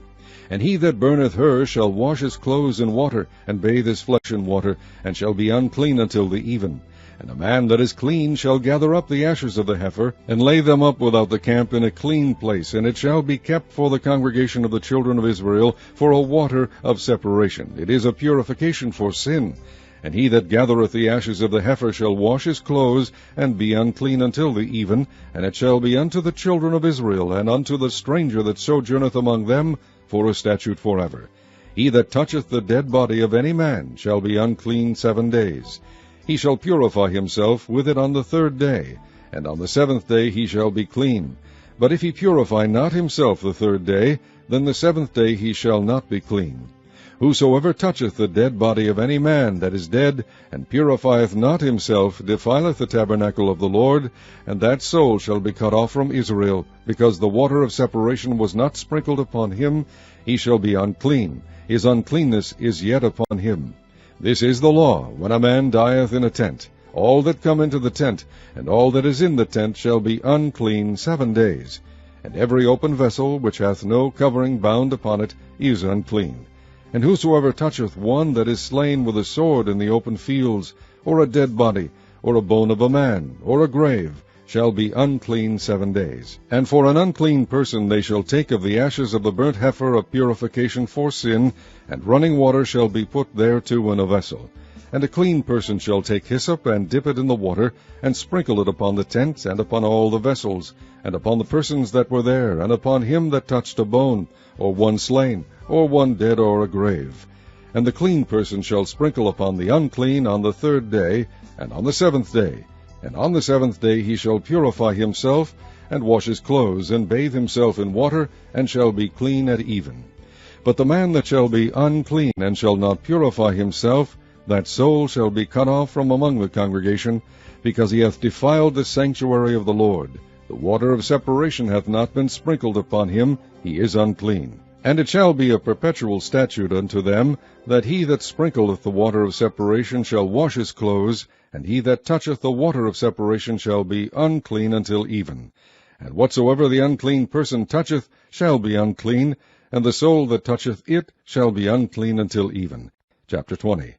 And he that burneth her shall wash his clothes in water, and bathe his flesh in water, and shall be unclean until the even. And a man that is clean shall gather up the ashes of the heifer, and lay them up without the camp in a clean place, and it shall be kept for the congregation of the children of Israel for a water of separation. It is a purification for sin. And he that gathereth the ashes of the heifer shall wash his clothes, and be unclean until the even, and it shall be unto the children of Israel, and unto the stranger that sojourneth among them, for a statute forever. He that toucheth the dead body of any man shall be unclean 7 days. He shall purify himself with it on the 3rd day, and on the 7th day he shall be clean. But if he purify not himself the 3rd day, then the 7th day he shall not be clean. Whosoever toucheth the dead body of any man that is dead, and purifieth not himself, defileth the tabernacle of the Lord, and that soul shall be cut off from Israel, because the water of separation was not sprinkled upon him. He shall be unclean. His uncleanness is yet upon him. This is the law, when a man dieth in a tent. All that come into the tent, and all that is in the tent, shall be unclean 7 days. And every open vessel, which hath no covering bound upon it, is unclean. And whosoever toucheth one that is slain with a sword in the open fields, or a dead body, or a bone of a man, or a grave, shall be unclean 7 days. And for an unclean person they shall take of the ashes of the burnt heifer a purification for sin, and running water shall be put thereto in a vessel. And a clean person shall take hyssop, and dip it in the water, and sprinkle it upon the tent, and upon all the vessels, and upon the persons that were there, and upon him that touched a bone, or one slain, or one dead, or a grave. And the clean person shall sprinkle upon the unclean on the 3rd day, and on the 7th day. And on the 7th day he shall purify himself, and wash his clothes, and bathe himself in water, and shall be clean at even. But the man that shall be unclean, and shall not purify himself, that soul shall be cut off from among the congregation, because he hath defiled the sanctuary of the Lord. The water of separation hath not been sprinkled upon him, he is unclean. And it shall be a perpetual statute unto them, that he that sprinkleth the water of separation shall wash his clothes, and he that toucheth the water of separation shall be unclean until even. And whatsoever the unclean person toucheth shall be unclean, and the soul that toucheth it shall be unclean until even. Chapter 20.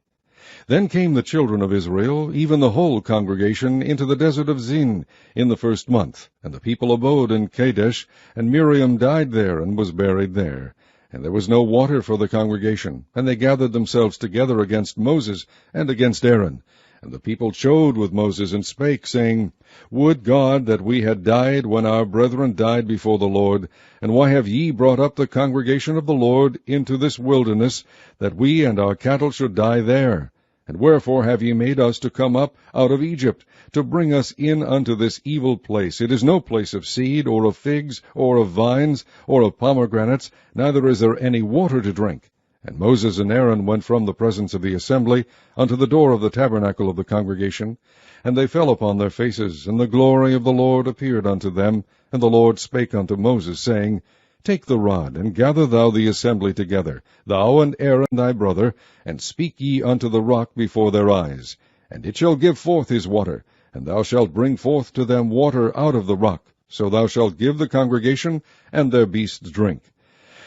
Then came the children of Israel, even the whole congregation, into the desert of Zin in the 1st month. And the people abode in Kadesh, and Miriam died there, and was buried there. And there was no water for the congregation, and they gathered themselves together against Moses and against Aaron. And the people chode with Moses, and spake, saying, Would God that we had died when our brethren died before the Lord! And why have ye brought up the congregation of the Lord into this wilderness, that we and our cattle should die there? And wherefore have ye made us to come up out of Egypt, to bring us in unto this evil place? It is no place of seed, or of figs, or of vines, or of pomegranates, neither is there any water to drink. And Moses and Aaron went from the presence of the assembly unto the door of the tabernacle of the congregation. And they fell upon their faces, and the glory of the Lord appeared unto them. And the Lord spake unto Moses, saying, Take the rod, and gather thou the assembly together, thou and Aaron thy brother, and speak ye unto the rock before their eyes. And it shall give forth his water, and thou shalt bring forth to them water out of the rock. So thou shalt give the congregation and their beasts drink.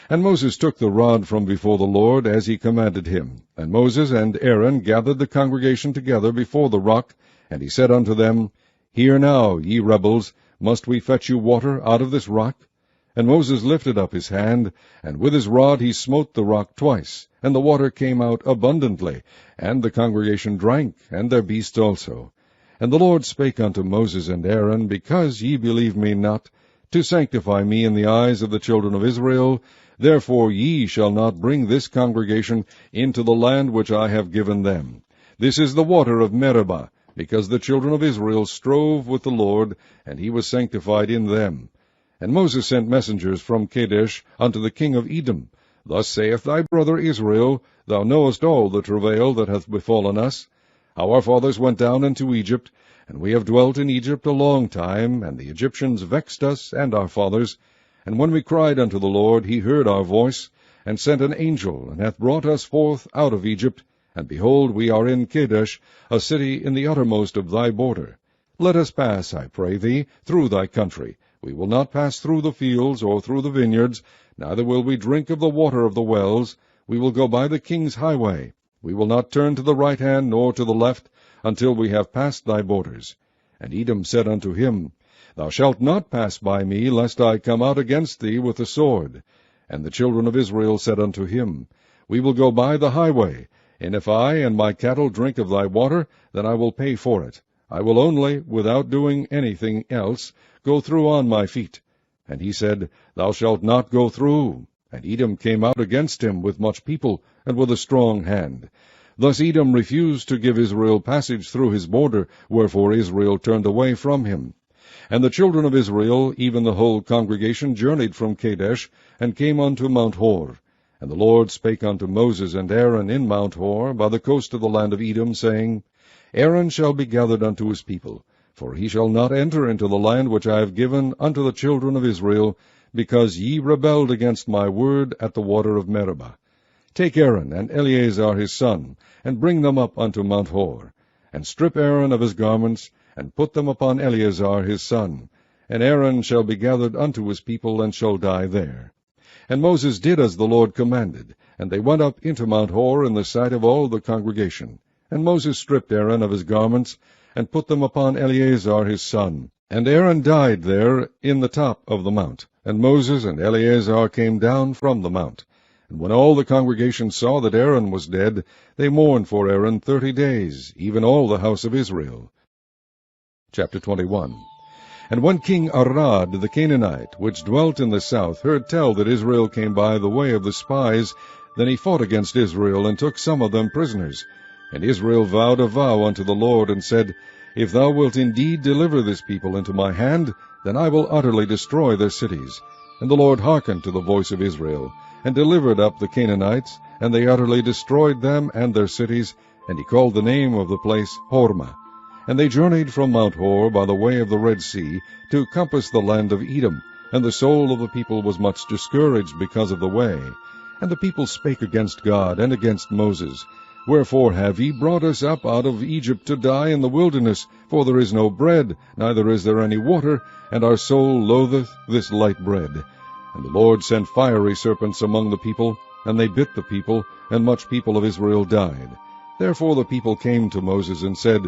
And Moses took the rod from before the Lord, as he commanded him. And Moses and Aaron gathered the congregation together before the rock, and he said unto them, Hear now, ye rebels, must we fetch you water out of this rock? And Moses lifted up his hand, and with his rod he smote the rock twice, and the water came out abundantly, and the congregation drank, and their beasts also. And the Lord spake unto Moses and Aaron, Because ye believe me not, to sanctify me in the eyes of the children of Israel, therefore ye shall not bring this congregation into the land which I have given them. This is the water of Meribah, because the children of Israel strove with the Lord, and he was sanctified in them. And Moses sent messengers from Kadesh unto the king of Edom. Thus saith thy brother Israel, Thou knowest all the travail that hath befallen us. How our fathers went down into Egypt, and we have dwelt in Egypt a long time, and the Egyptians vexed us and our fathers. And when we cried unto the Lord, he heard our voice, and sent an angel, and hath brought us forth out of Egypt. And behold, we are in Kadesh, a city in the uttermost of thy border. Let us pass, I pray thee, through thy country. We will not pass through the fields, or through the vineyards, neither will we drink of the water of the wells. We will go by the king's highway. We will not turn to the right hand, nor to the left, until we have passed thy borders. And Edom said unto him, Thou shalt not pass by me, lest I come out against thee with the sword. And the children of Israel said unto him, We will go by the highway, and if I and my cattle drink of thy water, then I will pay for it. I will only, without doing anything else, go through on my feet. And he said, Thou shalt not go through. And Edom came out against him with much people, and with a strong hand. Thus Edom refused to give Israel passage through his border, wherefore Israel turned away from him. And the children of Israel, even the whole congregation, journeyed from Kadesh, and came unto Mount Hor. And the Lord spake unto Moses and Aaron in Mount Hor, by the coast of the land of Edom, saying, Aaron shall be gathered unto his people, for he shall not enter into the land which I have given unto the children of Israel, because ye rebelled against my word at the water of Meribah. Take Aaron and Eleazar his son, and bring them up unto Mount Hor, and strip Aaron of his garments, and put them upon Eleazar his son. And Aaron shall be gathered unto his people, and shall die there. And Moses did as the Lord commanded, and they went up into Mount Hor in the sight of all the congregation. And Moses stripped Aaron of his garments, and put them upon Eleazar his son. And Aaron died there in the top of the mount. And Moses and Eleazar came down from the mount. And when all the congregation saw that Aaron was dead, they mourned for Aaron 30 days, even all the house of Israel. Chapter 21. And when King Arad the Canaanite, which dwelt in the south, heard tell that Israel came by the way of the spies, then he fought against Israel, and took some of them prisoners. And Israel vowed a vow unto the Lord, and said, If thou wilt indeed deliver this people into my hand, then I will utterly destroy their cities. And the Lord hearkened to the voice of Israel, and delivered up the Canaanites, and they utterly destroyed them and their cities, and he called the name of the place Hormah. And they journeyed from Mount Hor by the way of the Red Sea, to compass the land of Edom, and the soul of the people was much discouraged because of the way. And the people spake against God and against Moses, Wherefore have ye brought us up out of Egypt to die in the wilderness? For there is no bread, neither is there any water, and our soul loatheth this light bread. And the Lord sent fiery serpents among the people, and they bit the people, and much people of Israel died. Therefore the people came to Moses and said,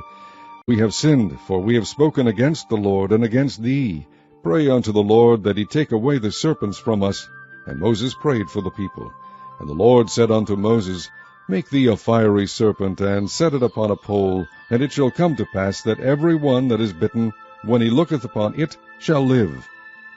We have sinned, for we have spoken against the Lord and against thee. Pray unto the Lord that he take away the serpents from us. And Moses prayed for the people. And the Lord said unto Moses, Make thee a fiery serpent, and set it upon a pole, and it shall come to pass that every one that is bitten, when he looketh upon it, shall live.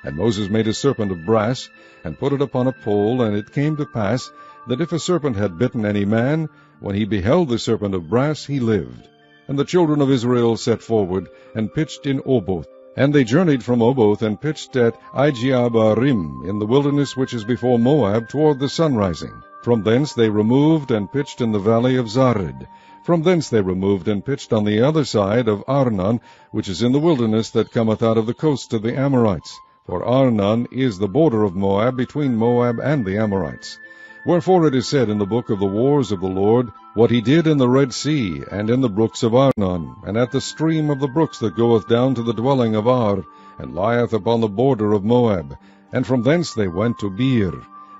And Moses made a serpent of brass, and put it upon a pole, and it came to pass, that if a serpent had bitten any man, When he beheld the serpent of brass, he lived. And the children of Israel set forward, and pitched in Oboth. And they journeyed from Oboth, and pitched at Ijeabarim, in the wilderness which is before Moab, toward the sunrising. From thence they removed, and pitched in the valley of Zared. From thence they removed, and pitched on the other side of Arnon, which is in the wilderness that cometh out of the coast of the Amorites. For Arnon is the border of Moab, between Moab and the Amorites. Wherefore it is said in the book of the wars of the Lord, what he did in the Red Sea, and in the brooks of Arnon, and at the stream of the brooks that goeth down to the dwelling of Ar, and lieth upon the border of Moab. And from thence they went to Beer,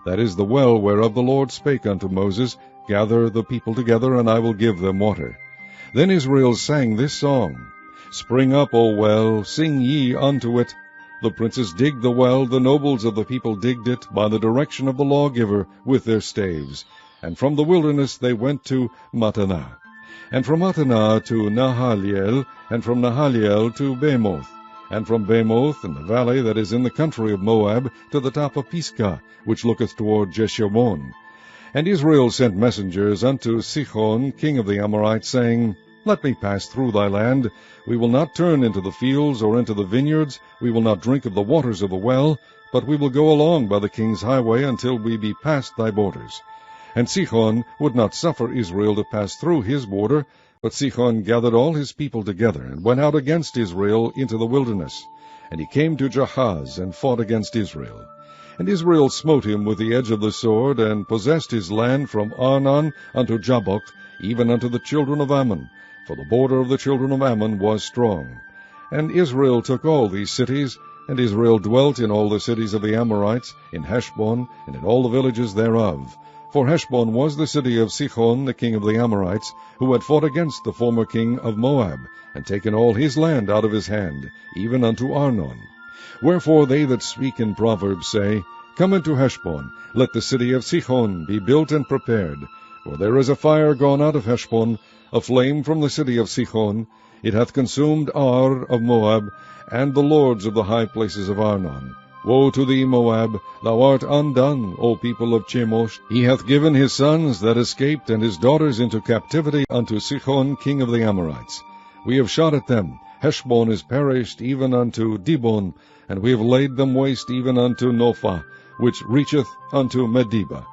that is the well whereof the Lord spake unto Moses, Gather the people together, and I will give them water. Then Israel sang this song, Spring up, O well, sing ye unto it. The princes digged the well, the nobles of the people digged it, by the direction of the lawgiver, with their staves. And from the wilderness they went to Mattanah. And from Mattanah to Nahaliel, and from Nahaliel to Bamoth. And from Bamoth, in the valley that is in the country of Moab, to the top of Pisgah, which looketh toward Jeshimon. And Israel sent messengers unto Sihon, king of the Amorites, saying, Let me pass through thy land. We will not turn into the fields or into the vineyards. We will not drink of the waters of the well, but we will go along by the king's highway until we be past thy borders. And Sihon would not suffer Israel to pass through his border, but Sihon gathered all his people together, and went out against Israel into the wilderness. And he came to Jahaz, and fought against Israel. And Israel smote him with the edge of the sword, and possessed his land from Arnon unto Jabbok, even unto the children of Ammon, for the border of the children of Ammon was strong. And Israel took all these cities, and Israel dwelt in all the cities of the Amorites, in Heshbon, and in all the villages thereof. For Heshbon was the city of Sihon, the king of the Amorites, who had fought against the former king of Moab, and taken all his land out of his hand, even unto Arnon. Wherefore they that speak in Proverbs say, Come into Heshbon, let the city of Sihon be built and prepared. For there is a fire gone out of Heshbon, a flame from the city of Sihon. It hath consumed Ar of Moab, and the lords of the high places of Arnon. Woe to thee, Moab! Thou art undone, O people of Chemosh. He hath given his sons that escaped, and his daughters into captivity unto Sihon king of the Amorites. We have shot at them. Heshbon is perished even unto Dibon, and we have laid them waste even unto Nophah, which reacheth unto Medeba.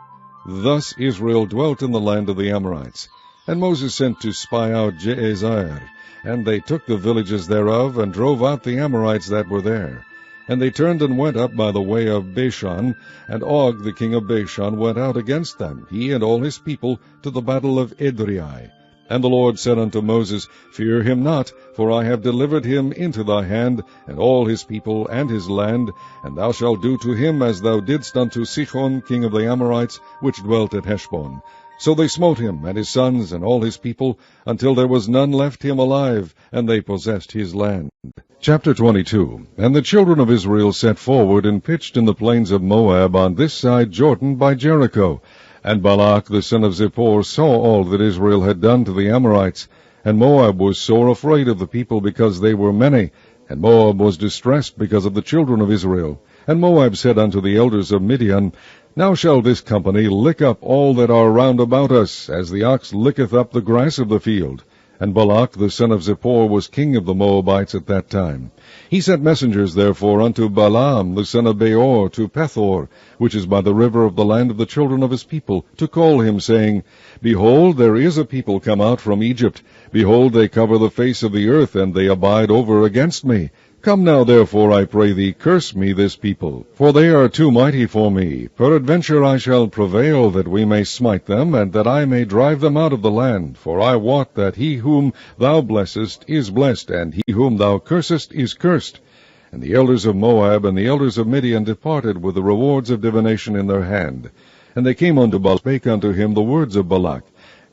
Thus Israel dwelt in the land of the Amorites. And Moses sent to spy out Jazer, and they took the villages thereof, and drove out the Amorites that were there. And they turned and went up by the way of Bashan, and Og the king of Bashan went out against them, he and all his people, to the battle of Edrei. And the Lord said unto Moses, Fear him not, for I have delivered him into thy hand, and all his people and his land, and thou shalt do to him as thou didst unto Sihon king of the Amorites, which dwelt at Heshbon. So they smote him, and his sons, and all his people, until there was none left him alive, and they possessed his land. Chapter 22. And the children of Israel set forward, and pitched in the plains of Moab on this side Jordan by Jericho. And Balak the son of Zippor saw all that Israel had done to the Amorites. And Moab was sore afraid of the people, because they were many. And Moab was distressed because of the children of Israel. And Moab said unto the elders of Midian, Now shall this company lick up all that are round about us, as the ox licketh up the grass of the field. And Balak the son of Zippor was king of the Moabites at that time. He sent messengers therefore unto Balaam the son of Beor to Pethor, which is by the river of the land of the children of his people, to call him, saying, Behold, there is a people come out from Egypt. Behold, they cover the face of the earth, and they abide over against me. Come now, therefore, I pray thee, curse me this people, for they are too mighty for me. Peradventure I shall prevail, that we may smite them, and that I may drive them out of the land. For I wot that he whom thou blessest is blessed, and he whom thou cursest is cursed. And the elders of Moab and the elders of Midian departed with the rewards of divination in their hand. And they came unto Balak, spake unto him the words of Balak.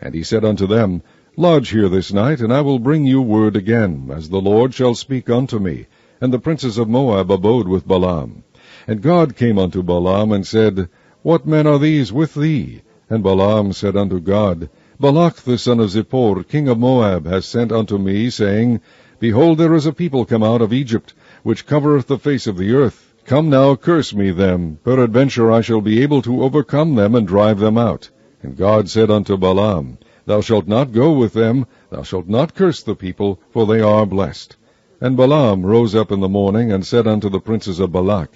And he said unto them, Lodge here this night, and I will bring you word again, as the Lord shall speak unto me. And the princes of Moab abode with Balaam. And God came unto Balaam, and said, What men are these with thee? And Balaam said unto God, Balak the son of Zippor, king of Moab, has sent unto me, saying, Behold, there is a people come out of Egypt, which covereth the face of the earth. Come now, curse me them. Peradventure I shall be able to overcome them, and drive them out. And God said unto Balaam, Thou shalt not go with them, thou shalt not curse the people, for they are blessed. And Balaam rose up in the morning, and said unto the princes of Balak,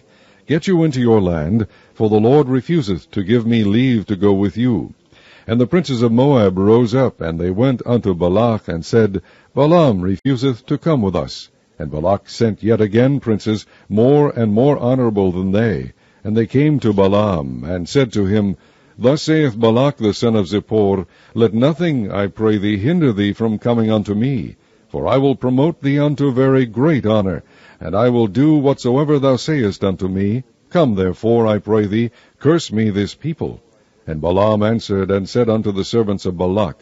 Get you into your land, for the Lord refuseth to give me leave to go with you. And the princes of Moab rose up, and they went unto Balak, and said, Balaam refuseth to come with us. And Balak sent yet again princes, more and more honorable than they. And they came to Balaam, and said to him, Thus saith Balak the son of Zippor, Let nothing, I pray thee, hinder thee from coming unto me. For I will promote thee unto very great honor, and I will do whatsoever thou sayest unto me. Come therefore, I pray thee, curse me this people. And Balaam answered and said unto the servants of Balak,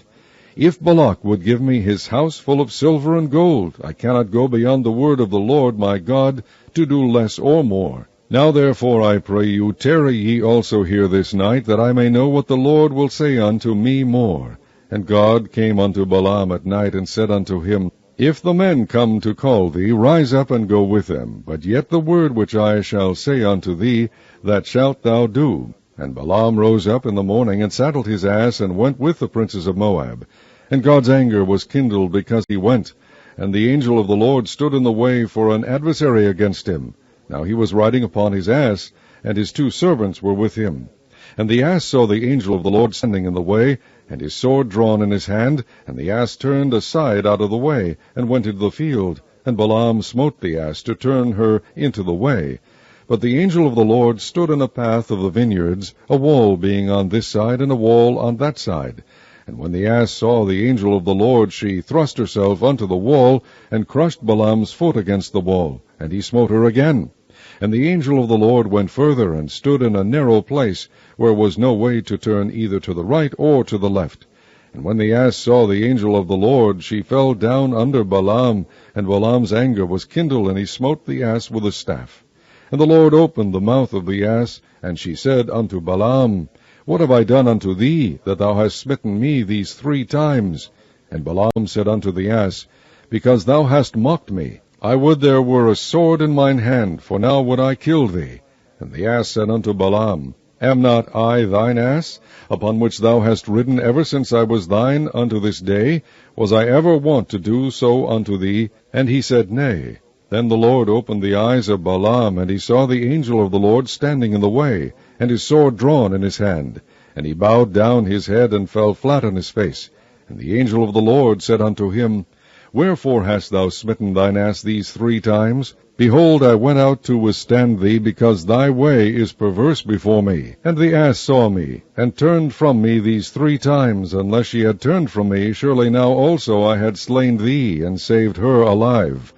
If Balak would give me his house full of silver and gold, I cannot go beyond the word of the Lord my God, to do less or more. Now therefore, I pray you, tarry ye also here this night, that I may know what the Lord will say unto me more. And God came unto Balaam at night, and said unto him, If the men come to call thee, rise up and go with them. But yet the word which I shall say unto thee, that shalt thou do. And Balaam rose up in the morning, and saddled his ass, and went with the princes of Moab. And God's anger was kindled because he went. And the angel of the Lord stood in the way for an adversary against him. Now he was riding upon his ass, and his 2 servants were with him. And the ass saw the angel of the Lord standing in the way, and his sword drawn in his hand, and the ass turned aside out of the way, and went into the field. And Balaam smote the ass to turn her into the way. But the angel of the Lord stood in a path of the vineyards, a wall being on this side, and a wall on that side. And when the ass saw the angel of the Lord, she thrust herself unto the wall, and crushed Balaam's foot against the wall, and he smote her again. And the angel of the Lord went further, and stood in a narrow place, where was no way to turn either to the right or to the left. And when the ass saw the angel of the Lord, she fell down under Balaam, and Balaam's anger was kindled, and he smote the ass with a staff. And the Lord opened the mouth of the ass, and she said unto Balaam, What have I done unto thee, that thou hast smitten me these 3 times? And Balaam said unto the ass, Because thou hast mocked me. I would there were a sword in mine hand, for now would I kill thee. And the ass said unto Balaam, Am not I thine ass, upon which thou hast ridden ever since I was thine unto this day? Was I ever wont to do so unto thee? And he said, Nay. Then the Lord opened the eyes of Balaam, and he saw the angel of the Lord standing in the way, and his sword drawn in his hand. And he bowed down his head, and fell flat on his face. And the angel of the Lord said unto him, Wherefore hast thou smitten thine ass these 3 times? Behold, I went out to withstand thee, because thy way is perverse before me. And the ass saw me, and turned from me these 3 times. Unless she had turned from me, surely now also I had slain thee, and saved her alive.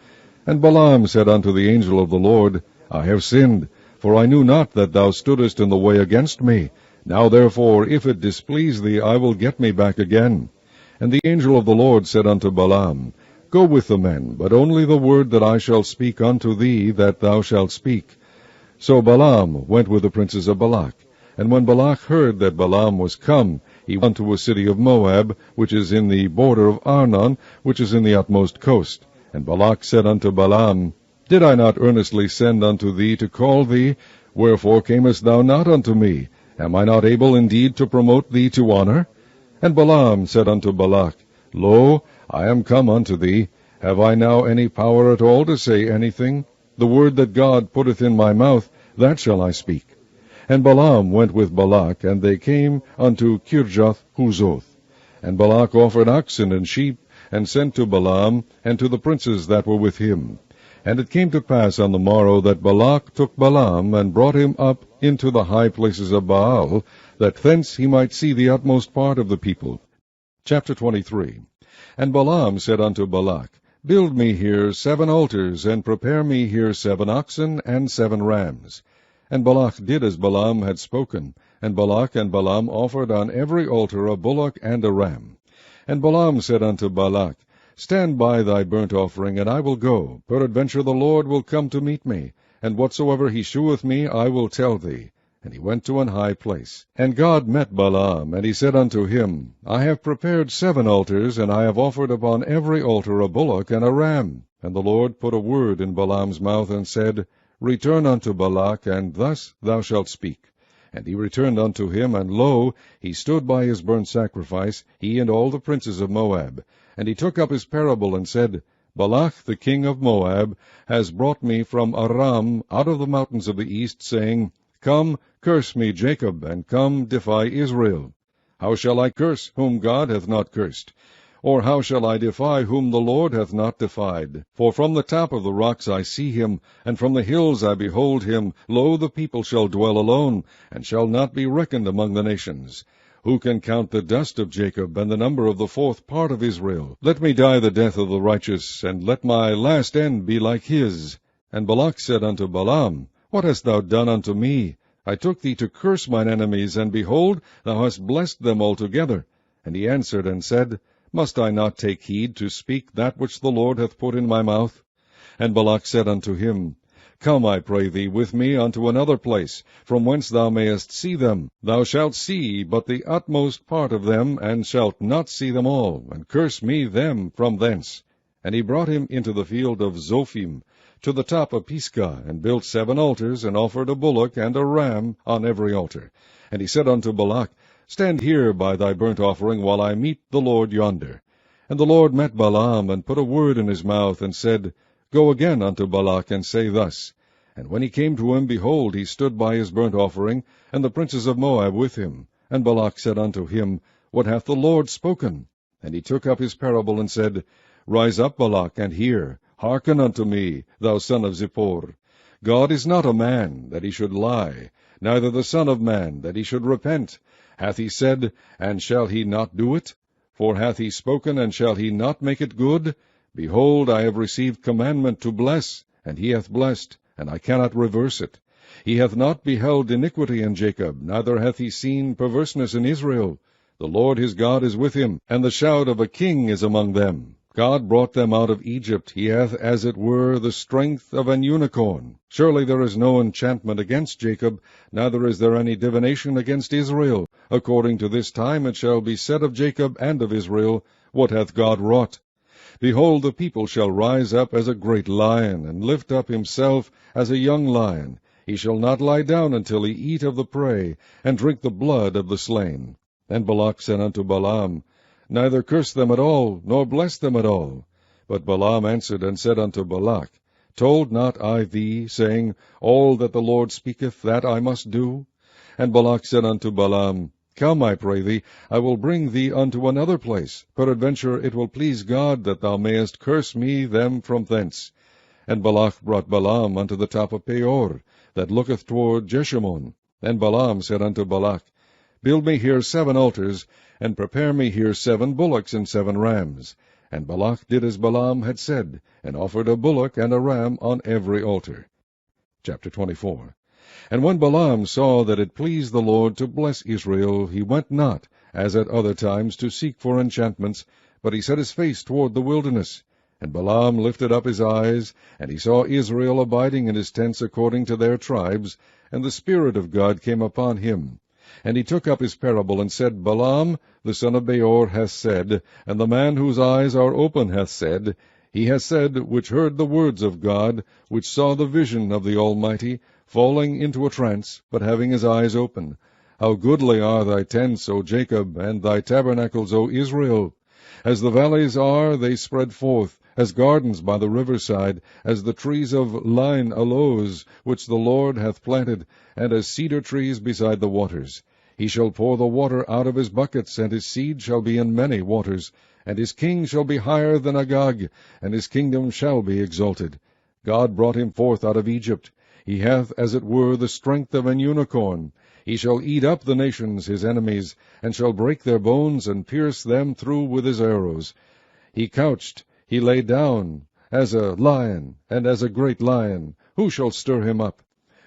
And Balaam said unto the angel of the Lord, I have sinned, for I knew not that thou stoodest in the way against me. Now therefore, if it displease thee, I will get me back again. And the angel of the Lord said unto Balaam, Go with the men, but only the word that I shall speak unto thee, that thou shalt speak. So Balaam went with the princes of Balak. And when Balak heard that Balaam was come, he went to a city of Moab, which is in the border of Arnon, which is in the utmost coast. And Balak said unto Balaam, Did I not earnestly send unto thee to call thee? Wherefore camest thou not unto me? Am I not able indeed to promote thee to honor? And Balaam said unto Balak, Lo, I am come unto thee. Have I now any power at all to say anything? The word that God putteth in my mouth, that shall I speak. And Balaam went with Balak, and they came unto Kirjath-Huzoth. And Balak offered oxen and sheep, and sent to Balaam, and to the princes that were with him. And it came to pass on the morrow that Balak took Balaam, and brought him up into the high places of Baal, that thence he might see the utmost part of the people. Chapter 23. And Balaam said unto Balak, Build me here 7 altars, and prepare me here 7 oxen and 7 rams. And Balak did as Balaam had spoken, and Balak and Balaam offered on every altar a bullock and a ram. And Balaam said unto Balak, Stand by thy burnt offering, and I will go. Peradventure the Lord will come to meet me, and whatsoever he sheweth me I will tell thee. And he went to an high place. And God met Balaam, and he said unto him, I have prepared 7 altars, and I have offered upon every altar a bullock and a ram. And the Lord put a word in Balaam's mouth, and said, Return unto Balak, and thus thou shalt speak. And he returned unto him, and lo, he stood by his burnt sacrifice, he and all the princes of Moab. And he took up his parable, and said, Balak the king of Moab has brought me from Aram out of the mountains of the east, saying, Come, curse me, Jacob, and come, defy Israel. How shall I curse whom God hath not cursed? Or how shall I defy whom the Lord hath not defied? For from the top of the rocks I see him, and from the hills I behold him. Lo, the people shall dwell alone, and shall not be reckoned among the nations. Who can count the dust of Jacob, and the number of the fourth part of Israel? Let me die the death of the righteous, and let my last end be like his. And Balak said unto Balaam, What hast thou done unto me? I took thee to curse mine enemies, and behold, thou hast blessed them altogether. And he answered and said, Must I not take heed to speak that which the Lord hath put in my mouth? And Balak said unto him, Come, I pray thee, with me unto another place, from whence thou mayest see them. Thou shalt see but the utmost part of them, and shalt not see them all, and curse me them from thence. And he brought him into the field of Zophim, to the top of Pisgah, and built 7 altars, and offered a bullock and a ram on every altar. And he said unto Balak, Stand here by thy burnt offering, while I meet the Lord yonder. And the Lord met Balaam, and put a word in his mouth, and said, Go again unto Balak, and say thus. And when he came to him, behold, he stood by his burnt offering, and the princes of Moab with him. And Balak said unto him, What hath the Lord spoken? And he took up his parable, and said, Rise up, Balak, and hear. Hearken unto me, thou son of Zippor. God is not a man, that he should lie, neither the Son of man, that he should repent. Hath he said, and shall he not do it? For hath he spoken, and shall he not make it good? Behold, I have received commandment to bless, and he hath blessed, and I cannot reverse it. He hath not beheld iniquity in Jacob, neither hath he seen perverseness in Israel. The Lord his God is with him, and the shout of a king is among them. God brought them out of Egypt. He hath, as it were, the strength of an unicorn. Surely there is no enchantment against Jacob, neither is there any divination against Israel. According to this time it shall be said of Jacob and of Israel, What hath God wrought? Behold, the people shall rise up as a great lion, and lift up himself as a young lion. He shall not lie down until he eat of the prey, and drink the blood of the slain. And Balak said unto Balaam, Neither curse them at all, nor bless them at all. But Balaam answered and said unto Balak, Told not I thee, saying, All that the Lord speaketh, that I must do? And Balak said unto Balaam, Come, I pray thee, I will bring thee unto another place. Peradventure it will please God that thou mayest curse me them from thence. And Balak brought Balaam unto the top of Peor, that looketh toward Jeshimon. And Balaam said unto Balak, Build me here 7 altars, and prepare me here 7 bullocks and 7 rams. And Balak did as Balaam had said, and offered a bullock and a ram on every altar. Chapter 24. And when Balaam saw that it pleased the Lord to bless Israel, he went not, as at other times, to seek for enchantments, but he set his face toward the wilderness. And Balaam lifted up his eyes, and he saw Israel abiding in his tents according to their tribes, and the Spirit of God came upon him. And he took up his parable, and said, Balaam the son of Beor hath said, and the man whose eyes are open hath said, He hath said, which heard the words of God, which saw the vision of the Almighty, falling into a trance, but having his eyes open. How goodly are thy tents, O Jacob, and thy tabernacles, O Israel! As the valleys are, they spread forth, as gardens by the riverside, as the trees of line aloes, which the Lord hath planted, and as cedar trees beside the waters. He shall pour the water out of his buckets, and his seed shall be in many waters. And his king shall be higher than Agag, and his kingdom shall be exalted. God brought him forth out of Egypt. He hath, as it were, the strength of an unicorn. He shall eat up the nations, his enemies, and shall break their bones, and pierce them through with his arrows. He couched, he lay down, as a lion, and as a great lion. Who shall stir him up?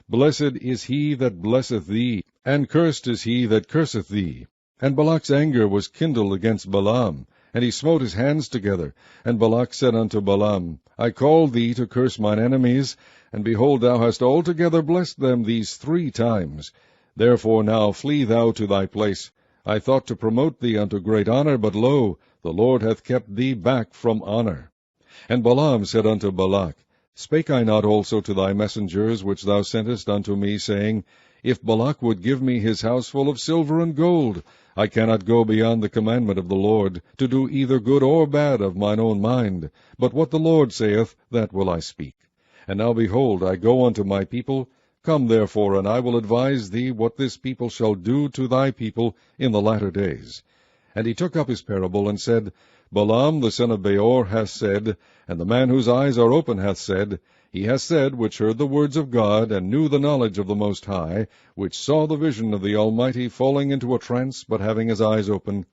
Blessed is he that blesseth thee, and cursed is he that curseth thee. And Balak's anger was kindled against Balaam, and he smote his hands together. And Balak said unto Balaam, I called thee to curse mine enemies, and behold, thou hast altogether blessed them these 3 times. Therefore now flee thou to thy place. I thought to promote thee unto great honor, but lo, the Lord hath kept thee back from honor. And Balaam said unto Balak, Spake I not also to thy messengers which thou sentest unto me, saying, If Balak would give me his house full of silver and gold, I cannot go beyond the commandment of the Lord, to do either good or bad of mine own mind. But what the Lord saith, that will I speak. And now, behold, I go unto my people. Come therefore, and I will advise thee what this people shall do to thy people in the latter days. And he took up his parable, and said, Balaam the son of Beor hath said, and the man whose eyes are open hath said, he hath said, which heard the words of God, and knew the knowledge of the Most High, which saw the vision of the Almighty, falling into a trance, but having his eyes open,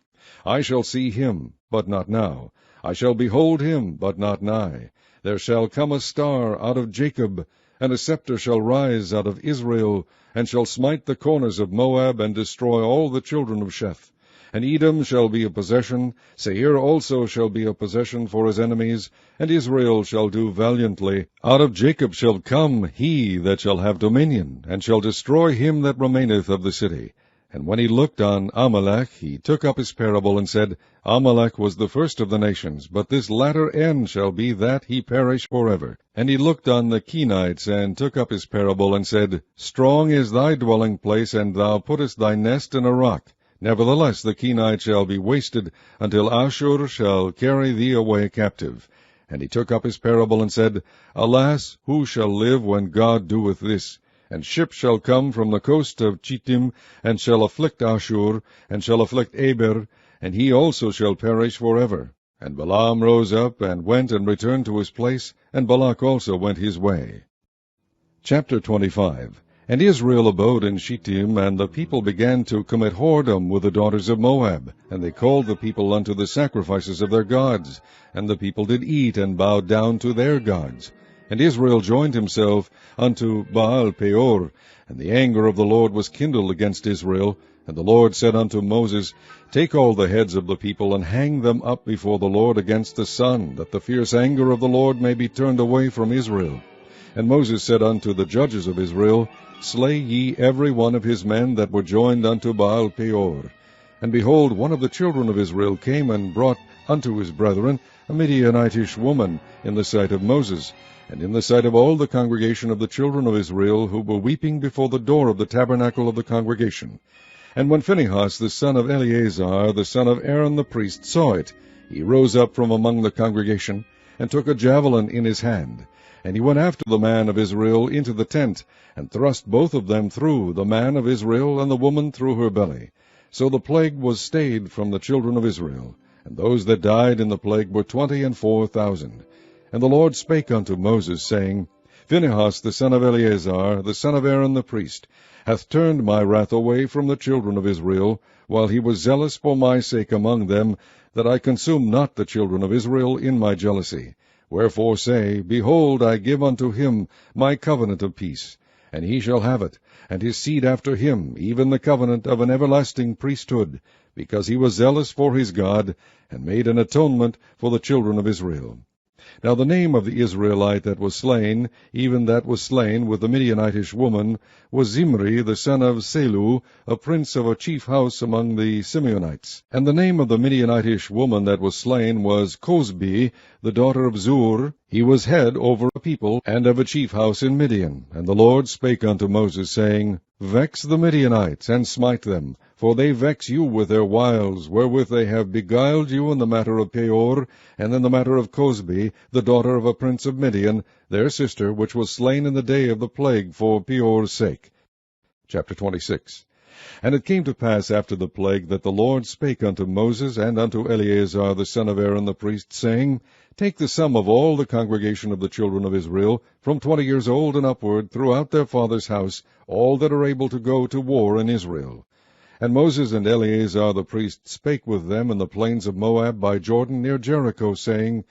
I shall see him, but not now. I shall behold him, but not nigh. There shall come a star out of Jacob, and a scepter shall rise out of Israel, and shall smite the corners of Moab, and destroy all the children of Sheth. And Edom shall be a possession, Seir also shall be a possession for his enemies, and Israel shall do valiantly. Out of Jacob shall come he that shall have dominion, and shall destroy him that remaineth of the city. And when he looked on Amalek, he took up his parable, and said, Amalek was the first of the nations, but this latter end shall be that he perish forever. And he looked on the Kenites, and took up his parable, and said, Strong is thy dwelling place, and thou puttest thy nest in a rock. Nevertheless the Kenites shall be wasted, until Ashur shall carry thee away captive. And he took up his parable, and said, Alas, who shall live when God doeth this? And ships shall come from the coast of Chittim, and shall afflict Ashur, and shall afflict Eber, and he also shall perish forever. And Balaam rose up, and went and returned to his place, and Balak also went his way. Chapter 25. And Israel abode in Shittim, and the people began to commit whoredom with the daughters of Moab. And they called the people unto the sacrifices of their gods. And the people did eat, and bowed down to their gods. And Israel joined himself unto Baal Peor. And the anger of the Lord was kindled against Israel. And the Lord said unto Moses, Take all the heads of the people, and hang them up before the Lord against the sun, that the fierce anger of the Lord may be turned away from Israel. And Moses said unto the judges of Israel, Slay ye every one of his men that were joined unto Baal Peor. And behold, one of the children of Israel came and brought unto his brethren a Midianitish woman in the sight of Moses, and in the sight of all the congregation of the children of Israel, who were weeping before the door of the tabernacle of the congregation. And when Phinehas the son of Eleazar, the son of Aaron the priest, saw it, he rose up from among the congregation, and took a javelin in his hand. And he went after the man of Israel into the tent, and thrust both of them through, the man of Israel and the woman through her belly. So the plague was stayed from the children of Israel. And those that died in the plague were 24,000. And the Lord spake unto Moses, saying, Phinehas the son of Eleazar, the son of Aaron the priest, hath turned my wrath away from the children of Israel, while he was zealous for my sake among them, that I consume not the children of Israel in my jealousy. Wherefore say, Behold, I give unto him my covenant of peace, and he shall have it, and his seed after him, even the covenant of an everlasting priesthood, because he was zealous for his God, and made an atonement for the children of Israel. Now the name of the Israelite that was slain, even that was slain with the Midianitish woman, was Zimri the son of Selu, a prince of a chief house among the Simeonites. And the name of the Midianitish woman that was slain was Cosbi, the daughter of Zur. He was head over a people, and of a chief house in Midian. And the Lord spake unto Moses, saying, Vex the Midianites, and smite them, for they vex you with their wiles, wherewith they have beguiled you in the matter of Peor, and in the matter of Cosbi, the daughter of a prince of Midian, their sister, which was slain in the day of the plague for Peor's sake. Chapter 26. And it came to pass after the plague, that the Lord spake unto Moses and unto Eleazar the son of Aaron the priest, saying, Take the sum of all the congregation of the children of Israel, from 20 years old and upward, throughout their father's house, all that are able to go to war in Israel. And Moses and Eleazar the priest spake with them in the plains of Moab by Jordan near Jericho, saying,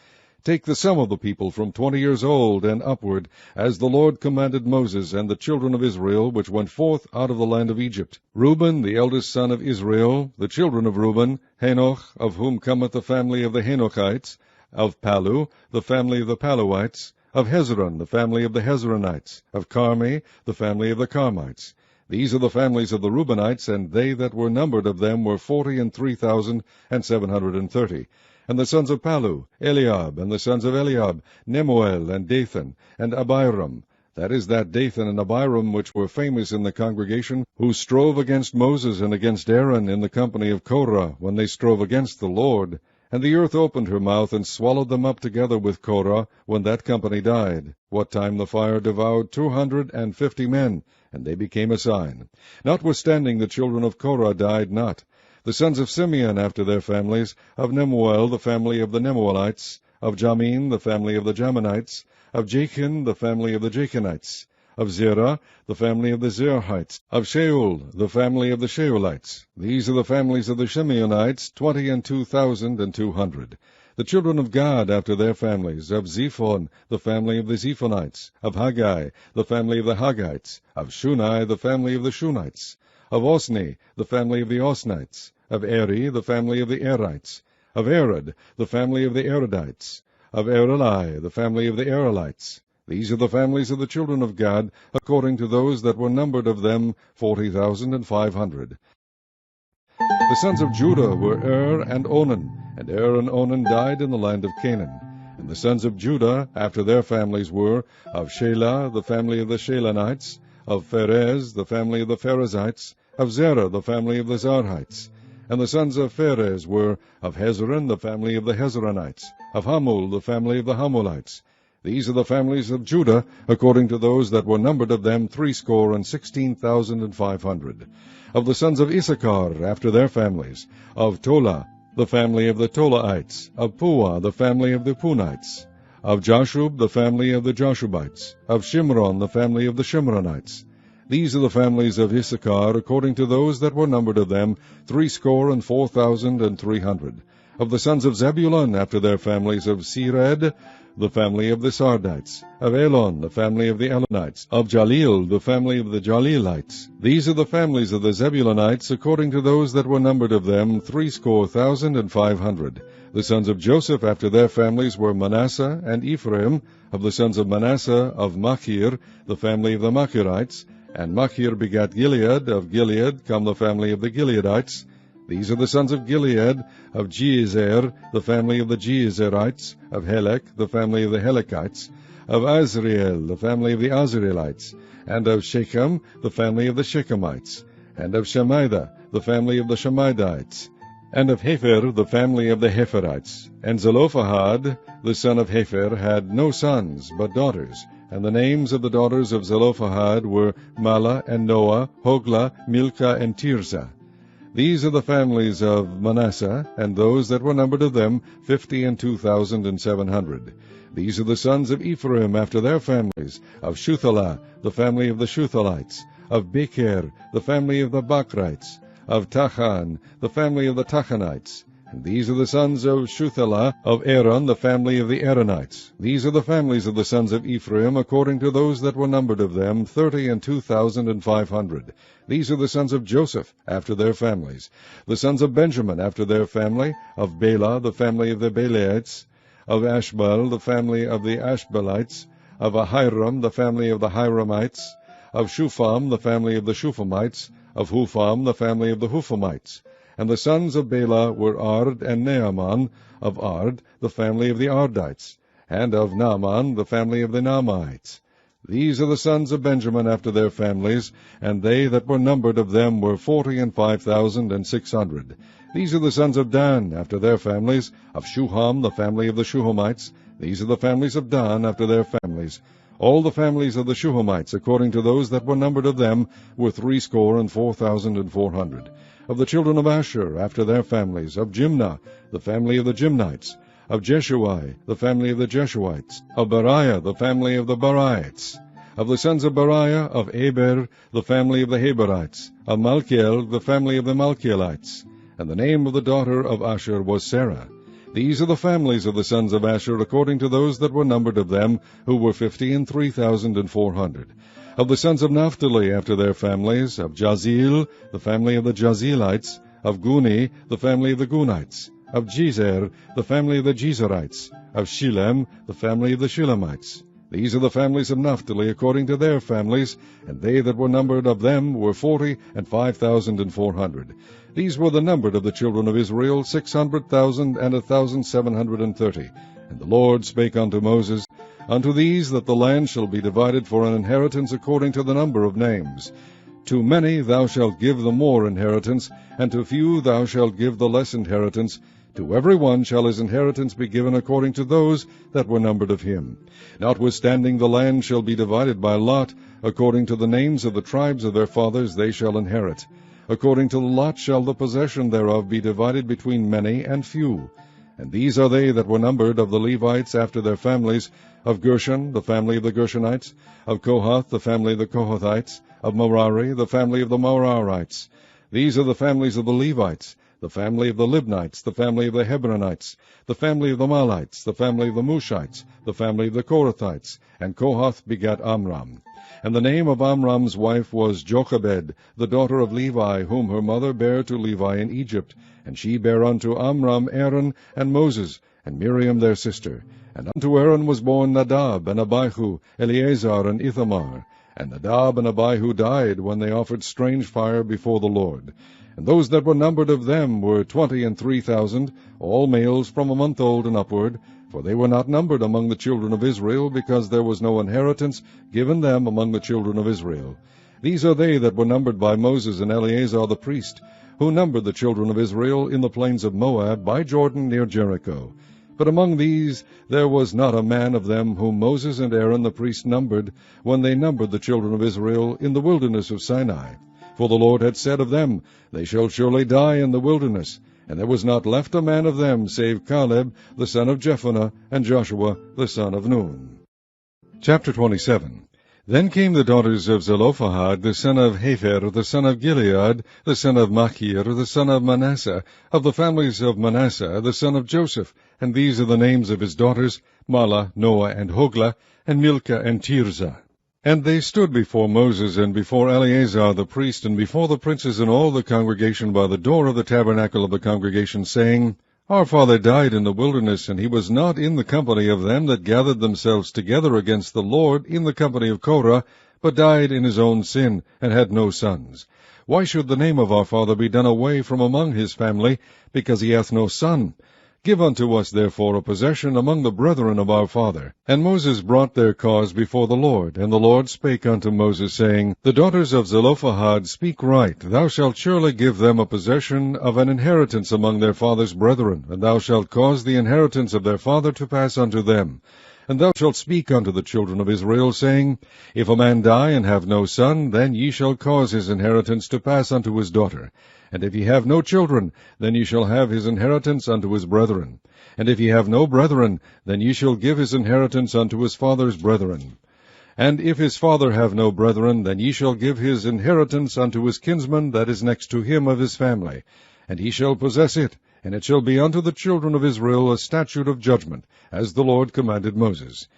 Take the sum of the people from 20 years old and upward, as the Lord commanded Moses and the children of Israel, which went forth out of the land of Egypt. Reuben, the eldest son of Israel, the children of Reuben, Hanoch, of whom cometh the family of the Hanochites, of Palu, the family of the Paluites, of Hezron, the family of the Hezronites, of Carmi, the family of the Carmites. These are the families of the Reubenites, and they that were numbered of them were 43,730. And the sons of Palu, Eliab, and the sons of Eliab, Nemuel, and Dathan, and Abiram. that is, that Dathan and Abiram which were famous in the congregation, who strove against Moses and against Aaron in the company of Korah, when they strove against the Lord. And the earth opened her mouth, and swallowed them up together with Korah, when that company died, what time the fire devoured 250 men, and they became a sign. Notwithstanding the children of Korah died not. The sons of Simeon after their families, of Nemuel the family of the Nemuelites, of Jamin the family of the Jaminites, of Jachin the family of the Jachinites, of Zerah the family of the Zerahites, of Shaul the family of the Shaulites. These are the families of the Simeonites, 22,200. The children of Gad after their families, of Zephon the family of the Zephonites, of Haggai the family of the Haggites, of Shunai the family of the Shunites, of Osni the family of the Osnites, of Eri the family of the Erites, of Arad the family of the Aradites, of Areli the family of the Arelites. These are the families of the children of Gad, according to those that were numbered of them, 40,500. The sons of Judah were and Onan, and and Onan died in the land of Canaan. And the sons of Judah after their families were, of Shelah the family of the Shelanites, of Pharez the family of the Pharezites, of Zerah the family of the Zarhites. And the sons of Pharez were, of Hezron the family of the Hezronites, of Hamul the family of the Hamulites. These are the families of Judah, according to those that were numbered of them, 16,500. Of the sons of Issachar after their families, of Tola the family of the Tolaites, of Puah the family of the Punites, of Jashub the family of the Jashubites, of Shimron the family of the Shimronites. These are the families of Issachar, according to those that were numbered of them, 64,300. Of the sons of Zebulun after their families, of Sered the family of the Sardites, of Elon the family of the Elonites, of Jalil the family of the Jalilites. These are the families of the Zebulunites, according to those that were numbered of them, 70,500. The sons of Joseph after their families were Manasseh and Ephraim. Of the sons of Manasseh, of Machir the family of the Machirites, and Machir begat Gilead. Of Gilead come the family of the Gileadites. These are the sons of Gilead, of Jeezer the family of the Jeezerites, of Helek the family of the Helekites, of Azriel the family of the Azrielites, and of Shechem the family of the Shechemites, and of Shemida the family of the Shemidites, and of Hepher the family of the Hepherites. And Zelophehad the son of Hepher had no sons, but daughters. And the names of the daughters of Zelophehad were Mala and Noah, Hoglah, Milcah, and Tirzah. These are the families of Manasseh, and those that were numbered of them, 52,700. These are the sons of Ephraim after their families, of Shuthelah, the family of the Shuthalites, of Becher, the family of the Bakrites, of Tachan, the family of the Tachanites. And these are the sons of Shuthelah, of Aaron, the family of the Aaronites. These are the families of the sons of Ephraim, according to those that were numbered of them, 32,500. These are the sons of Joseph, after their families. The sons of Benjamin, after their family, of Bela, the family of the Belaites, of Ashbel, the family of the Ashbelites, of Ahiram, the family of the Hiramites, of Shupham, the family of the Shuphamites, of Hupham, the family of the Huphamites. And the sons of Bela were Ard and Naaman, of Ard, the family of the Ardites, and of Naaman, the family of the Naamites. These are the sons of Benjamin after their families, and they that were numbered of them were 45,600. These are the sons of Dan after their families, of Shuham, the family of the Shuhamites. These are the families of Dan after their families. All the families of the Shuhamites, according to those that were numbered of them, were 64,400. Of the children of Asher, after their families, of Jimnah, the family of the Jimnites, of Jeshuai, the family of the Jeshuites, of Beriah, the family of the Beriites, of the sons of Beriah, of Eber, the family of the Heberites, of Malchiel, the family of the Malchielites. And the name of the daughter of Asher was Sarah. These are the families of the sons of Asher, according to those that were numbered of them, who were 53,400. Of the sons of Naphtali after their families, of Jazeel, the family of the Jazelites, of Guni, the family of the Gunites, of Jezer, the family of the Jezerites, of Shilem, the family of the Shilemites. These are the families of Naphtali according to their families, and they that were numbered of them were 45,400. These were the numbered of the children of Israel, 600,000 and 1,730. And the Lord spake unto Moses, unto these that the land shall be divided for an inheritance according to the number of names. To many thou shalt give the more inheritance, and to few thou shalt give the less inheritance. To every one shall his inheritance be given according to those that were numbered of him. Notwithstanding the land shall be divided by lot, according to the names of the tribes of their fathers they shall inherit. According to the lot shall the possession thereof be divided between many and few. And these are they that were numbered of the Levites after their families, of Gershon, the family of the Gershonites, of Kohath, the family of the Kohathites, of Merari, the family of the Merarites. These are the families of the Levites, the family of the Libnites, the family of the Hebronites, the family of the Malites, the family of the Mushites, the family of the Korathites. And Kohath begat Amram. And the name of Amram's wife was Jochebed, the daughter of Levi, whom her mother bare to Levi in Egypt. And she bare unto Amram Aaron and Moses, and Miriam their sister. And unto Aaron was born Nadab, and Abihu, Eleazar, and Ithamar. And Nadab and Abihu died when they offered strange fire before the Lord. And those that were numbered of them were 23,000, all males from a month old and upward, for they were not numbered among the children of Israel, because there was no inheritance given them among the children of Israel. These are they that were numbered by Moses and Eleazar the priest, who numbered the children of Israel in the plains of Moab by Jordan near Jericho. But among these there was not a man of them whom Moses and Aaron the priest numbered, when they numbered the children of Israel in the wilderness of Sinai. For the Lord had said of them, They shall surely die in the wilderness. And there was not left a man of them, save Caleb the son of Jephunneh, and Joshua the son of Nun. Chapter 27. Then came the daughters of Zelophehad, the son of Hepher, the son of Gilead, the son of Machir, the son of Manasseh, of the families of Manasseh, the son of Joseph. And these are the names of his daughters, Mahlah, Noah, and Hoglah, and Milcah, and Tirzah. And they stood before Moses, and before Eleazar the priest, and before the princes and all the congregation by the door of the tabernacle of the congregation, saying, Our father died in the wilderness, and he was not in the company of them that gathered themselves together against the Lord in the company of Korah, but died in his own sin, and had no sons. Why should the name of our father be done away from among his family, because he hath no son? Give unto us therefore a possession among the brethren of our father. And Moses brought their cause before the Lord. And the Lord spake unto Moses, saying, The daughters of Zelophehad speak right. Thou shalt surely give them a possession of an inheritance among their father's brethren, and thou shalt cause the inheritance of their father to pass unto them. And thou shalt speak unto the children of Israel, saying, If a man die and have no son, then ye shall cause his inheritance to pass unto his daughter. And if he have no children, then ye shall have his inheritance unto his brethren. And if he have no brethren, then ye shall give his inheritance unto his father's brethren. And if his father have no brethren, then ye shall give his inheritance unto his kinsman that is next to him of his family. And he shall possess it, and it shall be unto the children of Israel a statute of judgment, as the Lord commanded Moses.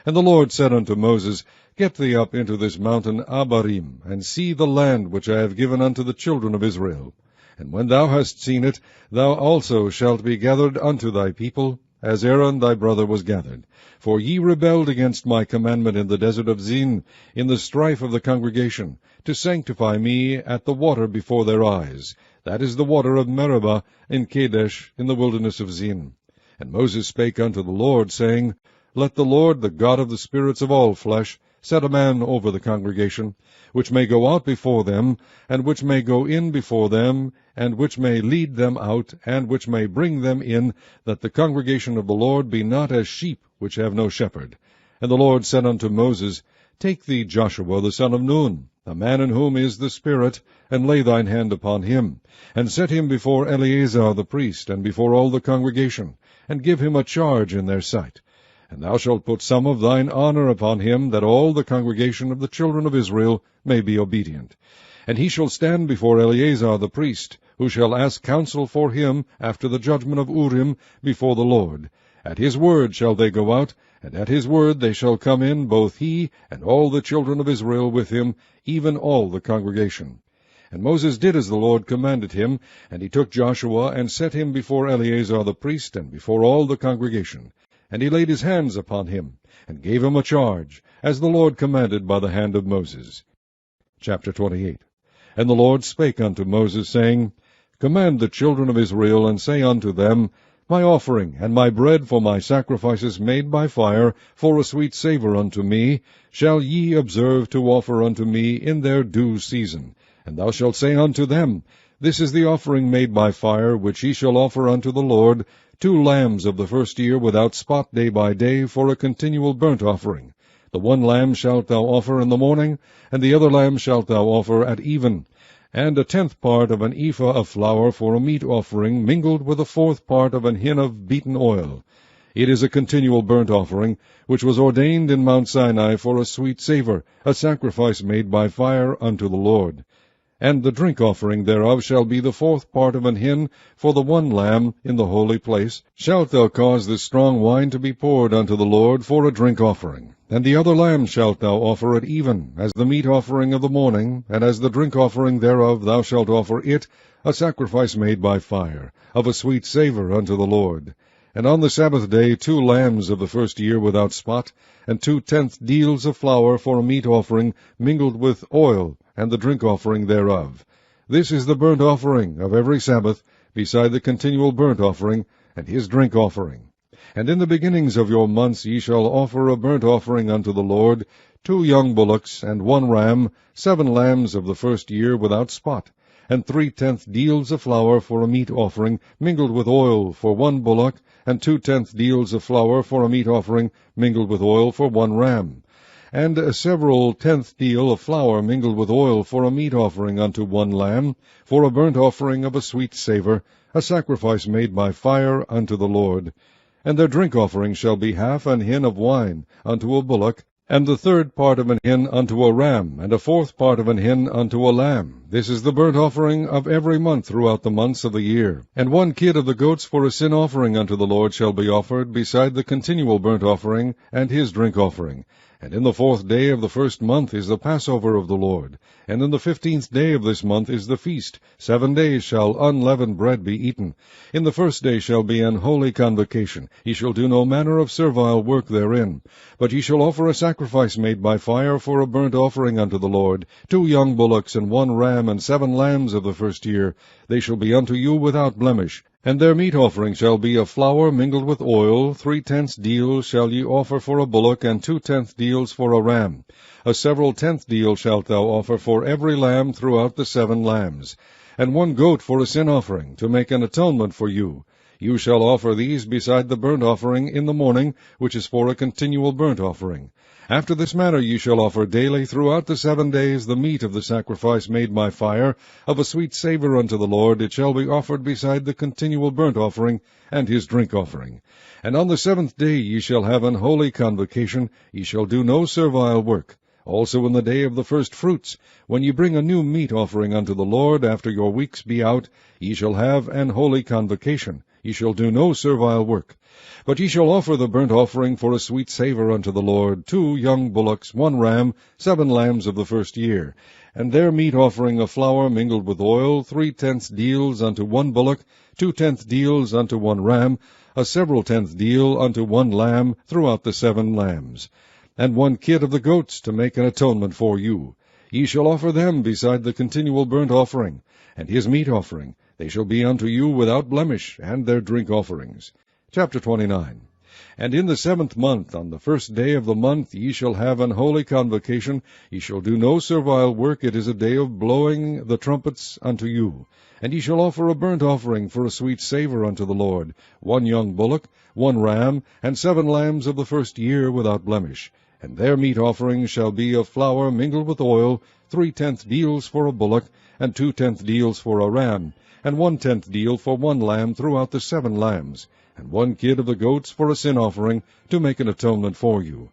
And the Lord said unto Moses, Get thee up into this mountain Abarim, and see the land which I have given unto the children of Israel. And when thou hast seen it, thou also shalt be gathered unto thy people, as Aaron thy brother was gathered. For ye rebelled against my commandment in the desert of Zin, in the strife of the congregation, to sanctify me at the water before their eyes. That is the water of Meribah in Kadesh, in the wilderness of Zin. And Moses spake unto the Lord, saying, Let the Lord, the God of the spirits of all flesh, set a man over the congregation, which may go out before them, and which may go in before them, and which may lead them out, and which may bring them in, that the congregation of the Lord be not as sheep which have no shepherd. And the Lord said unto Moses, Take thee Joshua the son of Nun, a man in whom is the Spirit, and lay thine hand upon him, and set him before Eleazar the priest, and before all the congregation, and give him a charge in their sight. And thou shalt put some of thine honor upon him, that all the congregation of the children of Israel may be obedient. And he shall stand before Eleazar the priest, who shall ask counsel for him after the judgment of Urim before the Lord. At his word shall they go out, and at his word they shall come in, both he and all the children of Israel with him, even all the congregation. And Moses did as the Lord commanded him, and he took Joshua, and set him before Eleazar the priest, and before all the congregation. And he laid his hands upon him, and gave him a charge, as the Lord commanded by the hand of Moses. Chapter 28. And the Lord spake unto Moses, saying, Command the children of Israel, and say unto them, My offering and my bread for my sacrifices made by fire, for a sweet savour unto me, shall ye observe to offer unto me in their due season. And thou shalt say unto them, This is the offering made by fire, which ye shall offer unto the Lord, 2 lambs of the first year without spot day by day, for a continual burnt offering. The one lamb shalt thou offer in the morning, and the other lamb shalt thou offer at even. And 1/10 part of an ephah of flour for a meat offering, mingled with 1/4 part of an hin of beaten oil. It is a continual burnt offering, which was ordained in Mount Sinai for a sweet savour, a sacrifice made by fire unto the Lord. And the drink offering thereof shall be 1/4 part of an hin for the one lamb in the holy place. Shalt thou cause this strong wine to be poured unto the Lord for a drink offering. And the other lamb shalt thou offer at even, as the meat offering of the morning, and as the drink offering thereof thou shalt offer it, a sacrifice made by fire, of a sweet savour unto the Lord. And on the Sabbath day 2 lambs of the first year without spot, and 2/10 deals of flour for a meat offering, mingled with oil, and the drink offering thereof. This is the burnt offering of every Sabbath, beside the continual burnt offering, and his drink offering. And in the beginnings of your months ye shall offer a burnt offering unto the Lord, 2 young bullocks, and 1 ram, 7 lambs of the first year without spot, and 3/10 deals of flour for a meat offering, mingled with oil for 1 bullock, and 2/10 deals of flour for a meat offering, mingled with oil for 1 ram. And a several 10th deal of flour mingled with oil for a meat offering unto 1 lamb, for a burnt offering of a sweet savour, a sacrifice made by fire unto the Lord. And their drink offering shall be 1/2 an hin of wine unto a bullock, and the 1/3 part of an hin unto a ram, and a 1/4 part of an hin unto a lamb. This is the burnt offering of every month throughout the months of the year. And 1 kid of the goats for a sin offering unto the Lord shall be offered, beside the continual burnt offering, and his drink offering. And in the 4th day of the first month is the Passover of the Lord. And in the 15th day of this month is the feast. 7 days shall unleavened bread be eaten. In the first day shall be an holy convocation. Ye shall do no manner of servile work therein. But ye shall offer a sacrifice made by fire for a burnt offering unto the Lord, 2 young bullocks, and 1 ram, and 7 lambs of the first year. They shall be unto you without blemish. And their meat offering shall be of flour mingled with oil. 3/10 deals shall ye offer for a bullock, and 2/10 deals for a ram. A several 10th deal shalt thou offer for every lamb throughout the 7 lambs. And 1 goat for a sin offering, to make an atonement for you. You shall offer these beside the burnt offering in the morning, which is for a continual burnt offering. After this manner ye shall offer daily throughout the 7 days the meat of the sacrifice made by fire, of a sweet savour unto the Lord. It shall be offered beside the continual burnt offering, and his drink offering. And on the 7th day ye shall have an holy convocation. Ye shall do no servile work. Also in the day of the first fruits, when ye bring a new meat offering unto the Lord, after your weeks be out, ye shall have an holy convocation. Ye shall do no servile work. But ye shall offer the burnt offering for a sweet savour unto the Lord, 2 young bullocks, 1 ram, 7 lambs of the first year. And their meat offering of flour mingled with oil, 3/10 deals unto 1 bullock, 2/10 deals unto 1 ram, a several 10th deal unto 1 lamb throughout the 7 lambs. And 1 kid of the goats, to make an atonement for you. Ye shall offer them beside the continual burnt offering, and his meat offering. They shall be unto you without blemish, and their drink offerings. Chapter 29. And in the 7th month, on the first day of the month, ye shall have an holy convocation. Ye shall do no servile work. It is a day of blowing the trumpets unto you. And ye shall offer a burnt offering for a sweet savour unto the Lord, 1 young bullock, 1 ram, and 7 lambs of the first year without blemish. And their meat offering shall be of flour mingled with oil, 3/10 deals for a bullock, and 2/10 deals for a ram, and 1/10 deal for 1 lamb throughout the 7 lambs, and 1 kid of the goats for a sin offering, to make an atonement for you.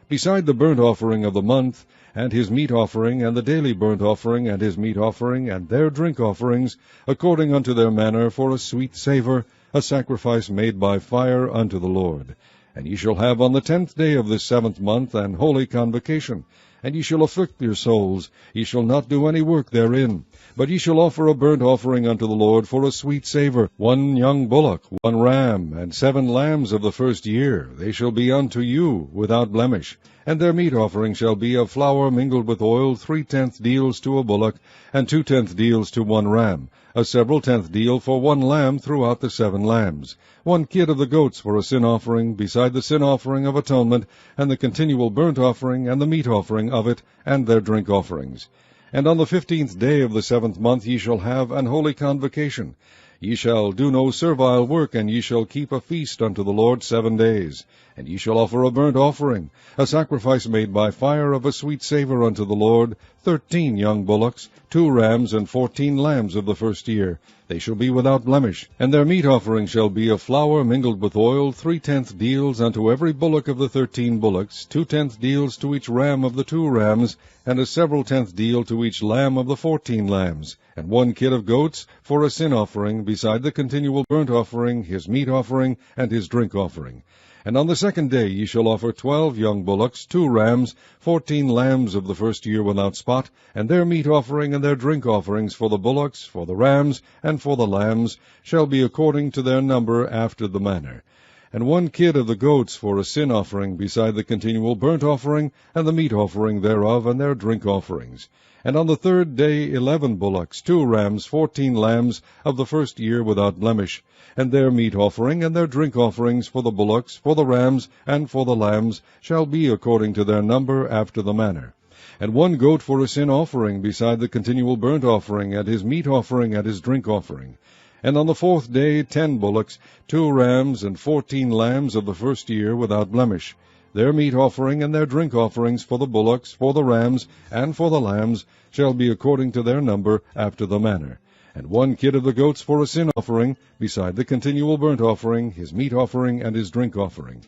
Beside the burnt offering of the month, and his meat offering, and the daily burnt offering, and his meat offering, and their drink offerings, according unto their manner, for a sweet savour, a sacrifice made by fire unto the Lord. And ye shall have on the 10th day of this 7th month an holy convocation, and ye shall afflict your souls. Ye shall not do any work therein. But ye shall offer a burnt offering unto the Lord for a sweet savour, 1 young bullock, 1 ram, and 7 lambs of the first year. They shall be unto you without blemish. And their meat offering shall be of flour mingled with oil, 3/10 deals to a bullock, and 2/10 deals to 1 ram, a several tenth deal for 1 lamb throughout the 7 lambs, 1 kid of the goats for a sin offering, beside the sin offering of atonement, and the continual burnt offering, and the meat offering of it, and their drink offerings. And on the 15th day of the 7th month ye shall have an holy convocation. Ye shall do no servile work, and ye shall keep a feast unto the Lord 7 days. And ye shall offer a burnt offering, a sacrifice made by fire of a sweet savour unto the Lord, 13 young bullocks, 2 rams, and 14 lambs of the first year. They shall be without blemish. And their meat offering shall be of flour mingled with oil, 3/10 deals unto every bullock of the 13 bullocks, 2/10 deals to each ram of the 2 rams, and a several tenth deal to each lamb of the 14 lambs, and 1 kid of goats for a sin offering, beside the continual burnt offering, his meat offering, and his drink offering. And on the 2nd day ye shall offer 12 young bullocks, 2 rams, 14 lambs of the first year without spot, and their meat offering and their drink offerings for the bullocks, for the rams, and for the lambs, shall be according to their number after the manner. And 1 kid of the goats for a sin offering, beside the continual burnt offering, and the meat offering thereof, and their drink offerings. And on the 3rd day 11 bullocks, 2 rams, 14 lambs of the first year without blemish, and their meat offering and their drink offerings for the bullocks, for the rams, and for the lambs, shall be according to their number after the manner. And 1 goat for a sin offering, beside the continual burnt offering, and his meat offering, and his drink offering. And on the 4th day 10 bullocks, 2 rams, and 14 lambs of the first year without blemish. Their meat offering and their drink offerings for the bullocks, for the rams, and for the lambs, shall be according to their number after the manner. And 1 kid of the goats for a sin offering, beside the continual burnt offering, his meat offering, and his drink offering.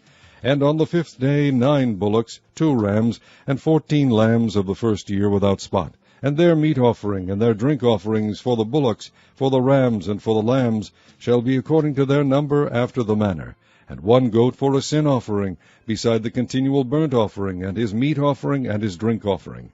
And on the 5th day 9 bullocks, 2 rams, and 14 lambs of the first year without spot, and their meat offering and their drink offerings for the bullocks, for the rams, and for the lambs, shall be according to their number after the manner. And 1 goat for a sin offering, beside the continual burnt offering, and his meat offering, and his drink offering.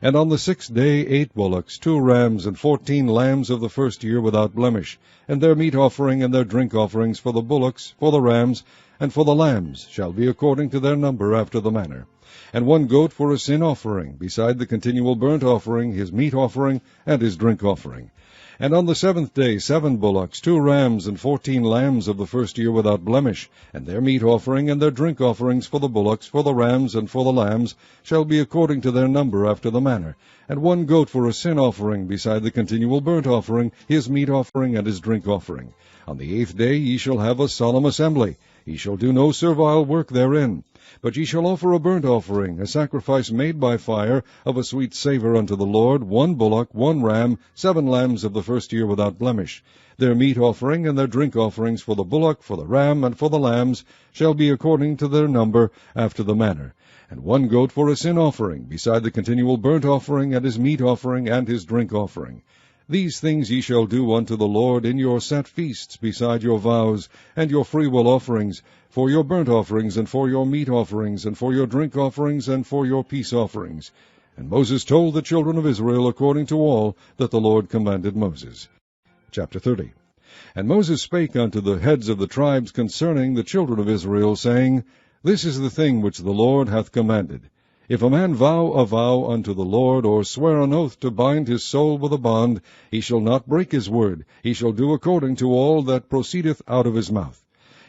And on the 6th day 8 bullocks, 2 rams, and 14 lambs of the first year without blemish, and their meat offering and their drink offerings for the bullocks, for the rams, and for the lambs, shall be according to their number after the manner. And 1 goat for a sin offering, beside the continual burnt offering, his meat offering, and his drink offering. And on the 7th day 7 bullocks, 2 rams, and 14 lambs of the first year without blemish, and their meat offering and their drink offerings for the bullocks, for the rams, and for the lambs, shall be according to their number after the manner. And 1 goat for a sin offering, beside the continual burnt offering, his meat offering, and his drink offering. On the 8th day ye shall have a solemn assembly. Ye shall do no servile work therein. But ye shall offer a burnt offering, a sacrifice made by fire, of a sweet savour unto the Lord, 1 bullock, 1 ram, 7 lambs of the first year without blemish. Their meat offering and their drink offerings for the bullock, for the ram, and for the lambs, shall be according to their number after the manner. And 1 goat for a sin offering, beside the continual burnt offering, and his meat offering, and his drink offering. These things ye shall do unto the Lord in your set feasts, beside your vows, and your freewill offerings, for your burnt offerings, and for your meat offerings, and for your drink offerings, and for your peace offerings. And Moses told the children of Israel according to all that the Lord commanded Moses. Chapter 30. And Moses spake unto the heads of the tribes concerning the children of Israel, saying, This is the thing which the Lord hath commanded. If a man vow a vow unto the Lord, or swear an oath to bind his soul with a bond, he shall not break his word. He shall do according to all that proceedeth out of his mouth.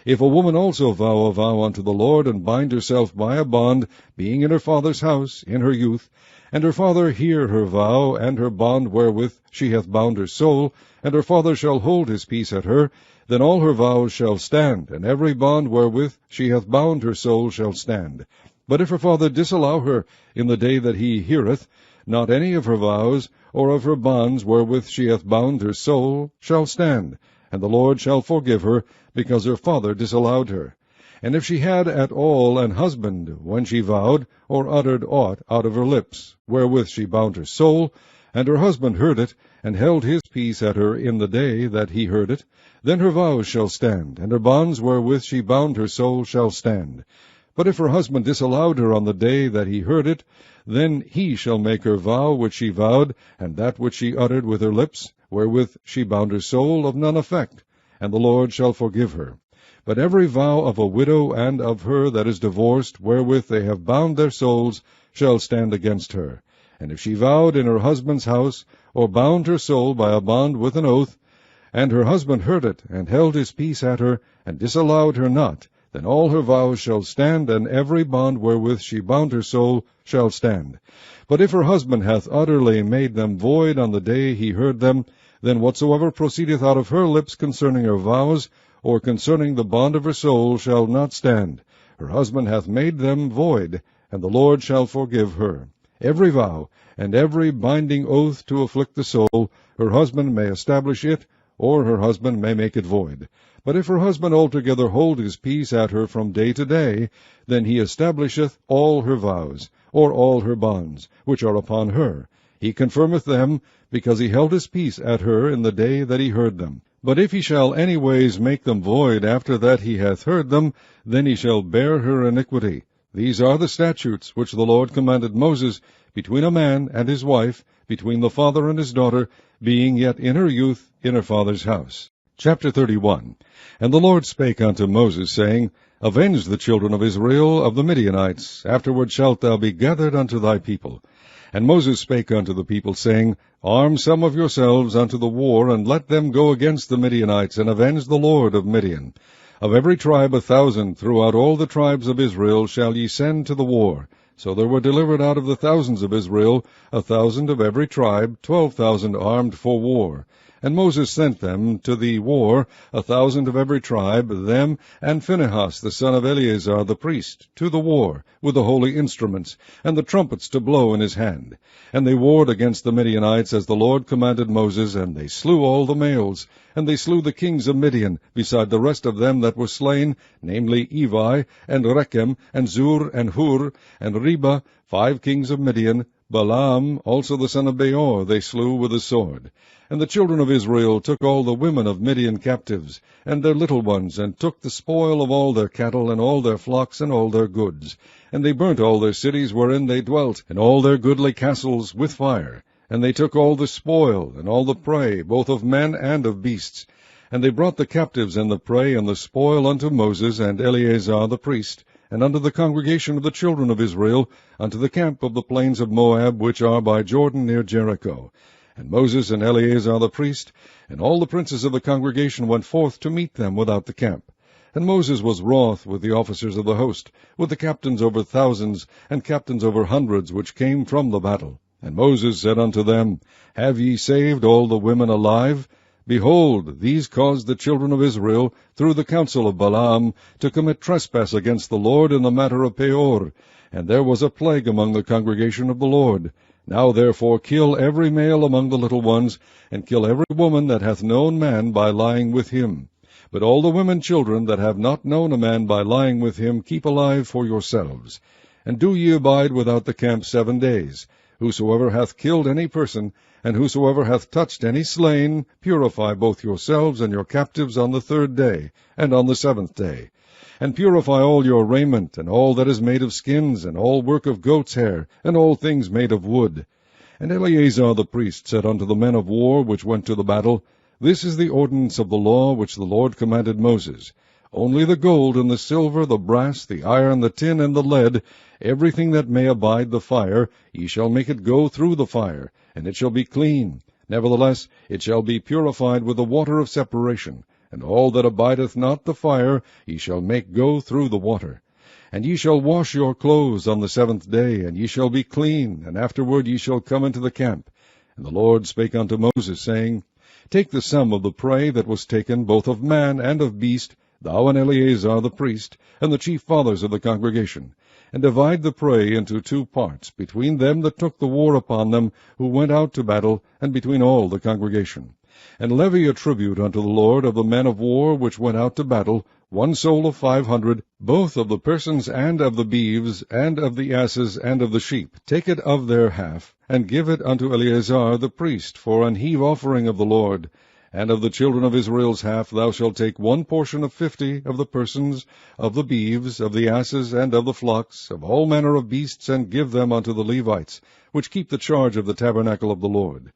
If a woman also vow a vow unto the Lord, and bind herself by a bond, being in her father's house, in her youth, and her father hear her vow, and her bond wherewith she hath bound her soul, and her father shall hold his peace at her, then all her vows shall stand, and every bond wherewith she hath bound her soul shall stand. But if her father disallow her in the day that he heareth, not any of her vows, or of her bonds wherewith she hath bound her soul, shall stand, and the Lord shall forgive her, because her father disallowed her. And if she had at all an husband when she vowed, or uttered aught out of her lips, wherewith she bound her soul, and her husband heard it, and held his peace at her in the day that he heard it, then her vows shall stand, and her bonds wherewith she bound her soul shall stand. But if her husband disallowed her on the day that he heard it, then he shall make her vow which she vowed, and that which she uttered with her lips, wherewith she bound her soul, of none effect, and the Lord shall forgive her. But every vow of a widow and of her that is divorced, wherewith they have bound their souls, shall stand against her. And if she vowed in her husband's house, or bound her soul by a bond with an oath, and her husband heard it, and held his peace at her, and disallowed her not, then all her vows shall stand, and every bond wherewith she bound her soul shall stand. But if her husband hath utterly made them void on the day he heard them, then whatsoever proceedeth out of her lips concerning her vows, or concerning the bond of her soul, shall not stand. Her husband hath made them void, and the Lord shall forgive her. Every vow, and every binding oath to afflict the soul, her husband may establish it, or her husband may make it void. But if her husband altogether hold his peace at her from day to day, then he establisheth all her vows, or all her bonds, which are upon her. He confirmeth them, because he held his peace at her in the day that he heard them. But if he shall any ways make them void after that he hath heard them, then he shall bear her iniquity. These are the statutes which the Lord commanded Moses between a man and his wife, between the father and his daughter, being yet in her youth in her father's house. Chapter 31. And the Lord spake unto Moses, saying, Avenge the children of Israel of the Midianites, afterward shalt thou be gathered unto thy people. And Moses spake unto the people, saying, Arm some of yourselves unto the war, and let them go against the Midianites, and avenge the Lord of Midian. Of every tribe 1,000 throughout all the tribes of Israel shall ye send to the war. So there were delivered out of the thousands of Israel 1,000 of every tribe, 12,000 armed for war. And Moses sent them to the war, 1,000 of every tribe, them and Phinehas the son of Eleazar the priest, to the war, with the holy instruments, and the trumpets to blow in his hand. And they warred against the Midianites, as the Lord commanded Moses, and they slew all the males. And they slew the kings of Midian, beside the rest of them that were slain, namely Evi, and Rechem, and Zur, and Hur, and Reba, 5 kings of Midian. Balaam also the son of Beor they slew with the sword. And the children of Israel took all the women of Midian captives, and their little ones, and took the spoil of all their cattle, and all their flocks, and all their goods. And they burnt all their cities wherein they dwelt, and all their goodly castles with fire. And they took all the spoil, and all the prey, both of men and of beasts. And they brought the captives and the prey and the spoil unto Moses and Eleazar the priest, and unto the congregation of the children of Israel, unto the camp of the plains of Moab, which are by Jordan near Jericho. And Moses and Eleazar the priest, and all the princes of the congregation went forth to meet them without the camp. And Moses was wroth with the officers of the host, with the captains over thousands, and captains over hundreds, which came from the battle. And Moses said unto them, Have ye saved all the women alive? Behold, these caused the children of Israel, through the counsel of Balaam, to commit trespass against the Lord in the matter of Peor. And there was a plague among the congregation of the Lord. Now therefore kill every male among the little ones, and kill every woman that hath known man by lying with him. But all the women children that have not known a man by lying with him keep alive for yourselves. And do ye abide without the camp 7 days. Whosoever hath killed any person, and whosoever hath touched any slain, purify both yourselves and your captives on the 3rd day, and on the 7th day. And purify all your raiment, and all that is made of skins, and all work of goat's hair, and all things made of wood. And Eleazar the priest said unto the men of war which went to the battle, This is the ordinance of the law which the Lord commanded Moses. Only the gold, and the silver, the brass, the iron, the tin, and the lead, everything that may abide the fire, ye shall make it go through the fire, and it shall be clean. Nevertheless, it shall be purified with the water of separation. And all that abideth not the fire ye shall make go through the water. And ye shall wash your clothes on the 7th day, and ye shall be clean, and afterward ye shall come into the camp. And the Lord spake unto Moses, saying, Take the sum of the prey that was taken, both of man and of beast, thou and Eleazar the priest, and the chief fathers of the congregation, and divide the prey into 2 parts, between them that took the war upon them, who went out to battle, and between all the congregation. And levy a tribute unto the Lord of the men of war which went out to battle, 1 soul of 500, both of the persons and of the beeves, and of the asses, and of the sheep. Take it of their half, and give it unto Eleazar the priest for an heave offering of the Lord. And of the children of Israel's half thou shalt take 1 portion of 50 of the persons, of the beeves, of the asses, and of the flocks, of all manner of beasts, and give them unto the Levites, which keep the charge of the tabernacle of the Lord.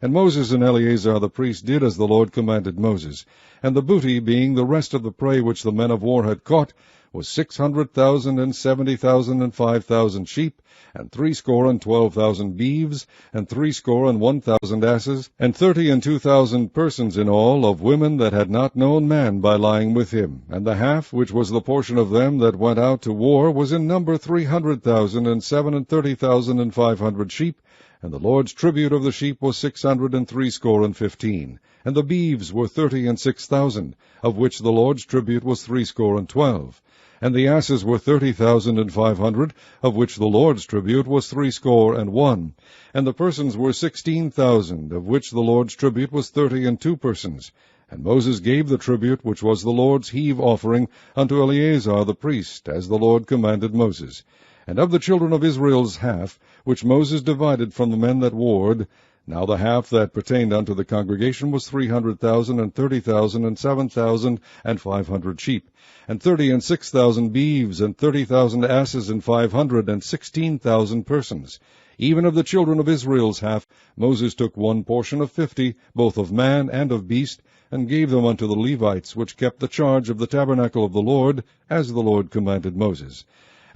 And Moses and Eleazar the priest did as the Lord commanded Moses. And the booty, being the rest of the prey which the men of war had caught, was 600,000 and 70,000 and 5,000 sheep, and 62,000 beeves, and 1,000 asses, and 32,000 persons in all, of women that had not known man by lying with him. And the half, which was the portion of them that went out to war, was in number 300,000 and 37,000 and 500 sheep, and the Lord's tribute of the sheep was 615. And the beeves were 36,000, of which the Lord's tribute was 12. And the asses were 30,500, of which the Lord's tribute was 61. And the persons were 16,000, of which the Lord's tribute was 32 persons. And Moses gave the tribute, which was the Lord's heave offering, unto Eleazar the priest, as the Lord commanded Moses. And of the children of Israel's half, which Moses divided from the men that warred, now the half that pertained unto the congregation was 300,000, and 30,000, and 7,000, and 500 sheep, and 36,000 beeves, and 30,000 asses, and 516,000 persons. Even of the children of Israel's half, Moses took one portion of 50, both of man and of beast, and gave them unto the Levites, which kept the charge of the tabernacle of the Lord, as the Lord commanded Moses.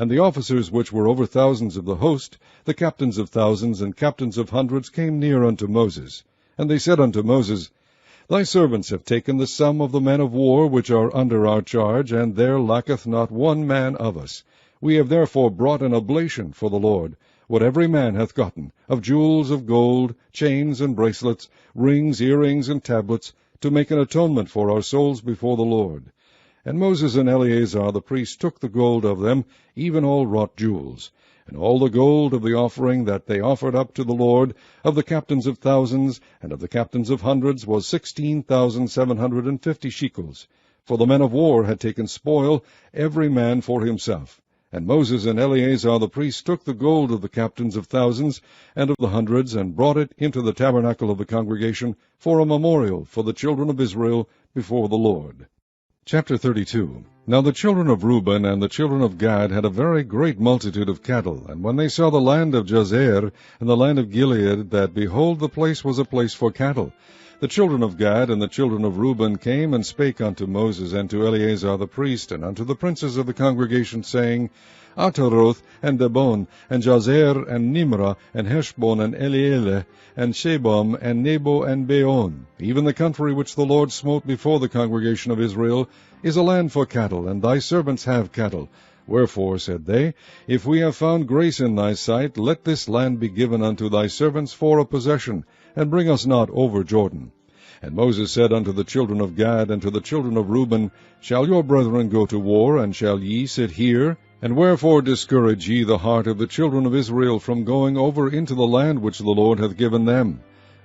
And the officers which were over thousands of the host, the captains of thousands and captains of hundreds, came near unto Moses. And they said unto Moses, Thy servants have taken the sum of the men of war which are under our charge, and there lacketh not one man of us. We have therefore brought an oblation for the Lord, what every man hath gotten, of jewels of gold, chains and bracelets, rings, earrings, and tablets, to make an atonement for our souls before the Lord. And Moses and Eleazar the priest took the gold of them, even all wrought jewels. And all the gold of the offering that they offered up to the Lord, of the captains of thousands, and of the captains of hundreds, was 16,750 shekels. For the men of war had taken spoil, every man for himself. And Moses and Eleazar the priest took the gold of the captains of thousands, and of the hundreds, and brought it into the tabernacle of the congregation, for a memorial for the children of Israel before the Lord. Chapter 32. Now the children of Reuben and the children of Gad had a very great multitude of cattle. And when they saw the land of Jazer and the land of Gilead, that, behold, the place was a place for cattle, the children of Gad and the children of Reuben came and spake unto Moses and to Eleazar the priest, and unto the princes of the congregation, saying, Ataroth, and Dibon, and Jazer, and Nimrah, and Heshbon, and Elealeh, and Shebam, and Nebo, and Beon, even the country which the Lord smote before the congregation of Israel, is a land for cattle, and thy servants have cattle. Wherefore, said they, if we have found grace in thy sight, let this land be given unto thy servants for a possession, and bring us not over Jordan. And Moses said unto the children of Gad and to the children of Reuben, Shall your brethren go to war, and shall ye sit here? And wherefore discourage ye the heart of the children of Israel from going over into the land which the Lord hath given them?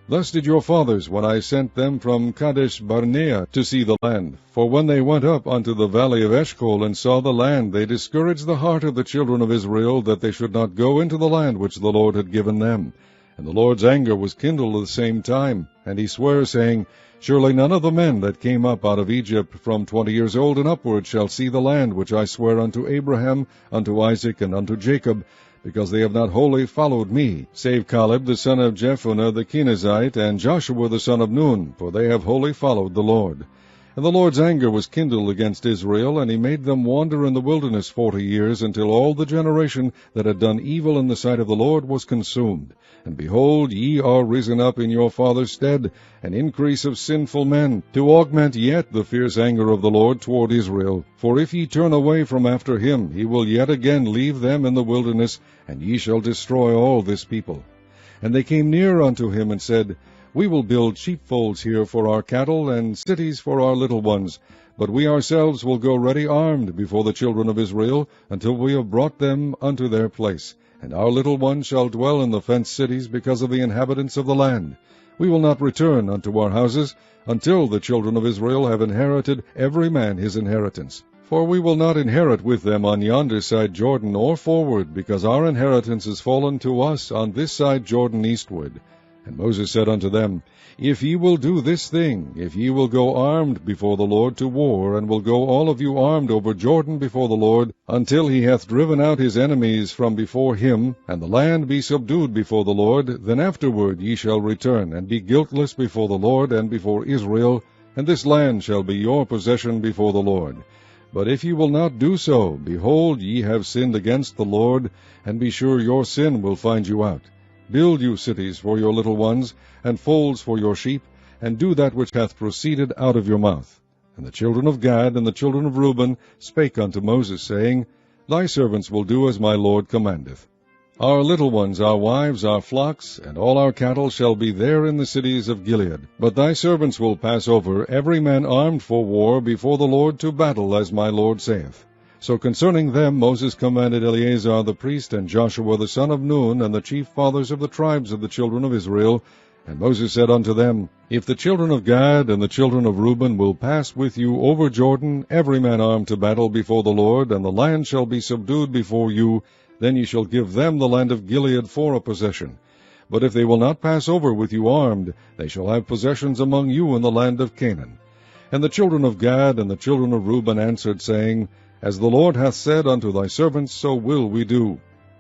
Thus did your fathers, when I sent them from Kadesh Barnea to see the land. For when they went up unto the valley of Eshcol, and saw the land, they discouraged the heart of the children of Israel, that they should not go into the land which the Lord had given them. And the Lord's anger was kindled at the same time, and he sware, saying, Surely none of the men that came up out of Egypt from 20 years old and upward shall see the land which I swear unto Abraham, unto Isaac, and unto Jacob, because they have not wholly followed me, save Caleb the son of Jephunneh the Kenizzite, and Joshua the son of Nun, for they have wholly followed the Lord. And the Lord's anger was kindled against Israel, and he made them wander in the wilderness 40 years, until all the generation that had done evil in the sight of the Lord was consumed. And behold, ye are risen up in your father's stead, an increase of sinful men, to augment yet the fierce anger of the Lord toward Israel. For if ye turn away from after him, he will yet again leave them in the wilderness, and ye shall destroy all this people. And they came near unto him, and said, We will build sheepfolds here for our cattle, and cities for our little ones. But we ourselves will go ready armed before the children of Israel, until we have brought them unto their place. And our little ones shall dwell in the fenced cities, because of the inhabitants of the land. We will not return unto our houses, until the children of Israel have inherited every man his inheritance. For we will not inherit with them on yonder side Jordan, or forward, because our inheritance is fallen to us on this side Jordan eastward. And Moses said unto them, If ye will do this thing, if ye will go armed before the Lord to war, and will go all of you armed over Jordan before the Lord, until he hath driven out his enemies from before him, and the land be subdued before the Lord, then afterward ye shall return, and be guiltless before the Lord and before Israel, and this land shall be your possession before the Lord. But if ye will not do so, behold, ye have sinned against the Lord, and be sure your sin will find you out. Build you cities for your little ones, and folds for your sheep, and do that which hath proceeded out of your mouth. And the children of Gad and the children of Reuben spake unto Moses, saying, Thy servants will do as my Lord commandeth. Our little ones, our wives, our flocks, and all our cattle shall be there in the cities of Gilead. But thy servants will pass over, every man armed for war, before the Lord to battle, as my Lord saith. So concerning them Moses commanded Eleazar the priest, and Joshua the son of Nun, and the chief fathers of the tribes of the children of Israel. And Moses said unto them, If the children of Gad and the children of Reuben will pass with you over Jordan, every man armed to battle before the Lord, and the land shall be subdued before you, then ye shall give them the land of Gilead for a possession. But if they will not pass over with you armed, they shall have possessions among you in the land of Canaan. And the children of Gad and the children of Reuben answered, saying, As the Lord hath said unto thy servants, so will we do.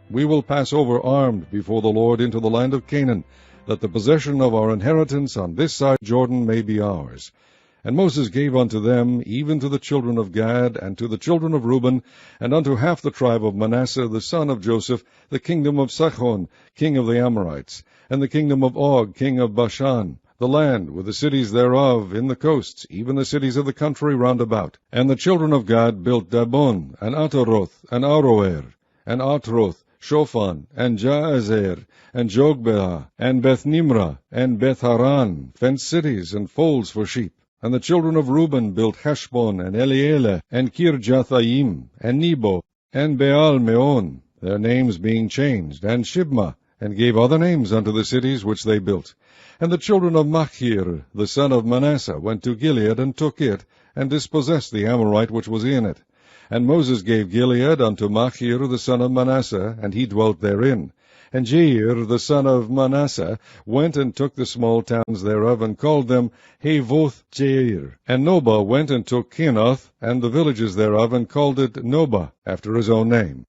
We will pass over armed before the Lord into the land of Canaan, that the possession of our inheritance on this side Jordan may be ours. And Moses gave unto them, even to the children of Gad, and to the children of Reuben, and unto half the tribe of Manasseh the son of Joseph, the kingdom of Sihon, king of the Amorites, and the kingdom of Og, king of Bashan, the land with the cities thereof in the coasts, even the cities of the country round about. And the children of Gad built Dabon, and Ataroth, and Aroer, and Atroth, Shophan, and Jaazer, and Jogbeah, and Beth-Nimrah, and Beth-Haran, fenced cities and folds for sheep. And the children of Reuben built Heshbon, and Elealeh, and Kirjathaim, and Nebo, and Baal-meon, their names being changed, and Shibmah, and gave other names unto the cities which they built. And the children of Machir, the son of Manasseh, went to Gilead, and took it, and dispossessed the Amorite which was in it. And Moses gave Gilead unto Machir the son of Manasseh, and he dwelt therein. And Jair the son of Manasseh went and took the small towns thereof, and called them Havoth Jair. And Nobah went and took Kenath, and the villages thereof, and called it Nobah, after his own name.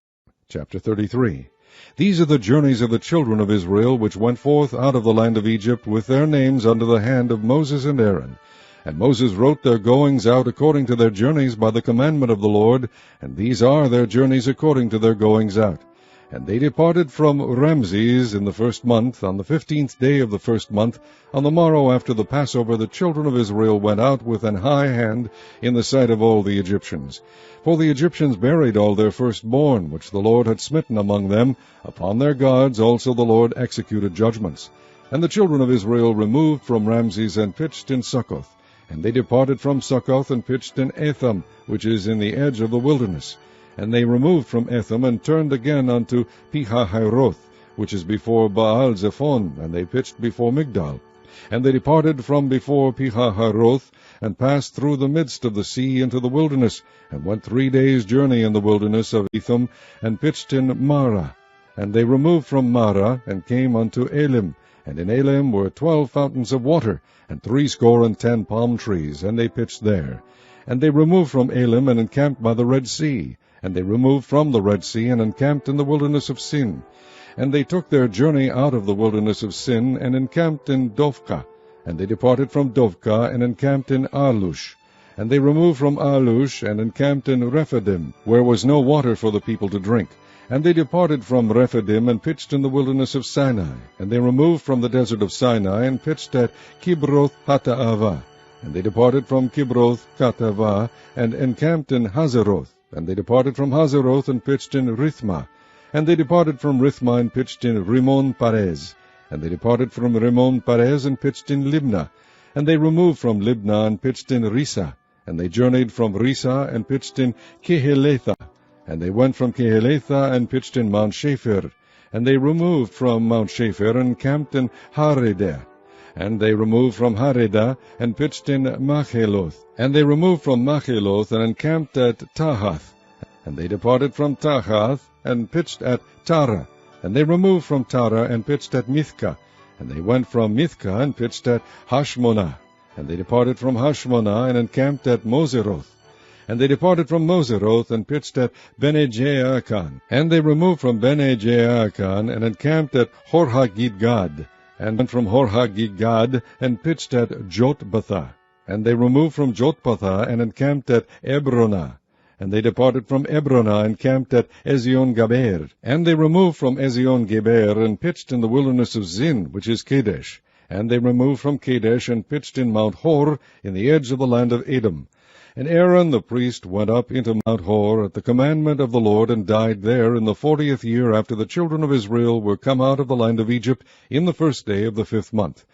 Chapter 33. These are the journeys of the children of Israel, which went forth out of the land of Egypt, with their names under the hand of Moses and Aaron. And Moses wrote their goings out according to their journeys by the commandment of the Lord, and these are their journeys according to their goings out. And they departed from Ramses in the 1st month, on the 15th day of the 1st month. On the morrow after the Passover the children of Israel went out with an high hand in the sight of all the Egyptians. For the Egyptians buried all their firstborn, which the Lord had smitten among them. Upon their gods also the Lord executed judgments. And the children of Israel removed from Ramses, and pitched in Succoth. And they departed from Succoth, and pitched in Etham, which is in the edge of the wilderness. And they removed from Etham, and turned again unto Pihahiroth, which is before Baal-zephon, and they pitched before Migdal. And they departed from before Pihahiroth, and passed through the midst of the sea into the wilderness, and went 3 days' journey in the wilderness of Etham, and pitched in Marah. And they removed from Marah, and came unto Elim. And in Elim were 12 fountains of water, and 60 palm trees, and they pitched there. And they removed from Elim, and encamped by the Red Sea. And they removed from the Red Sea, and encamped in the wilderness of Sin. And they took their journey out of the wilderness of Sin, and encamped in Dovka. And they departed from Dovka, and encamped in Alush. And they removed from Alush, and encamped in Rephidim, where was no water for the people to drink. And they departed from Rephidim, and pitched in the wilderness of Sinai. And they removed from the desert of Sinai, and pitched at Kibroth Hattaavah. And they departed from Kibroth Hattaavah, and encamped in Hazeroth. And they departed from Hazeroth, and pitched in Rithmah. And they departed from Rithmah, and pitched in Rimmon Perez. And they departed from Rimmon Perez, and pitched in Libnah. And they removed from Libnah, and pitched in Risa. And they journeyed from Risa, and pitched in Kehelatha. And they went from Kehelatha, and pitched in Mount Shapher. And they removed from Mount Shapher, and camped in Haredah. And they removed from Haredah, and pitched in Macheloth. And they removed from Macheloth, and encamped at Tahath. And they departed from Tahath, and pitched at Tara. And they removed from Tara, and pitched at Mithka. And they went from Mithka, and pitched at Hashmonah. And they departed from Hashmonah, and encamped at Moseroth. And they departed from Moseroth, and pitched at Bene-Jaakan. And they removed from Bene-Jaakan, and encamped at Horhagidgad. And went from Horhagidgad, and pitched at Jotbathah. And they removed from Jotbathah, and encamped at Ebronah. And they departed from Ebronah, and camped at Ezion-Gaber. And they removed from Ezion-Geber, and pitched in the wilderness of Zin, which is Kadesh. And they removed from Kadesh, and pitched in Mount Hor, in the edge of the land of Edom. And Aaron the priest went up into Mount Hor at the commandment of the Lord, and died there in the 40th year after the children of Israel were come out of the land of Egypt, in the 1st day of the 5th month.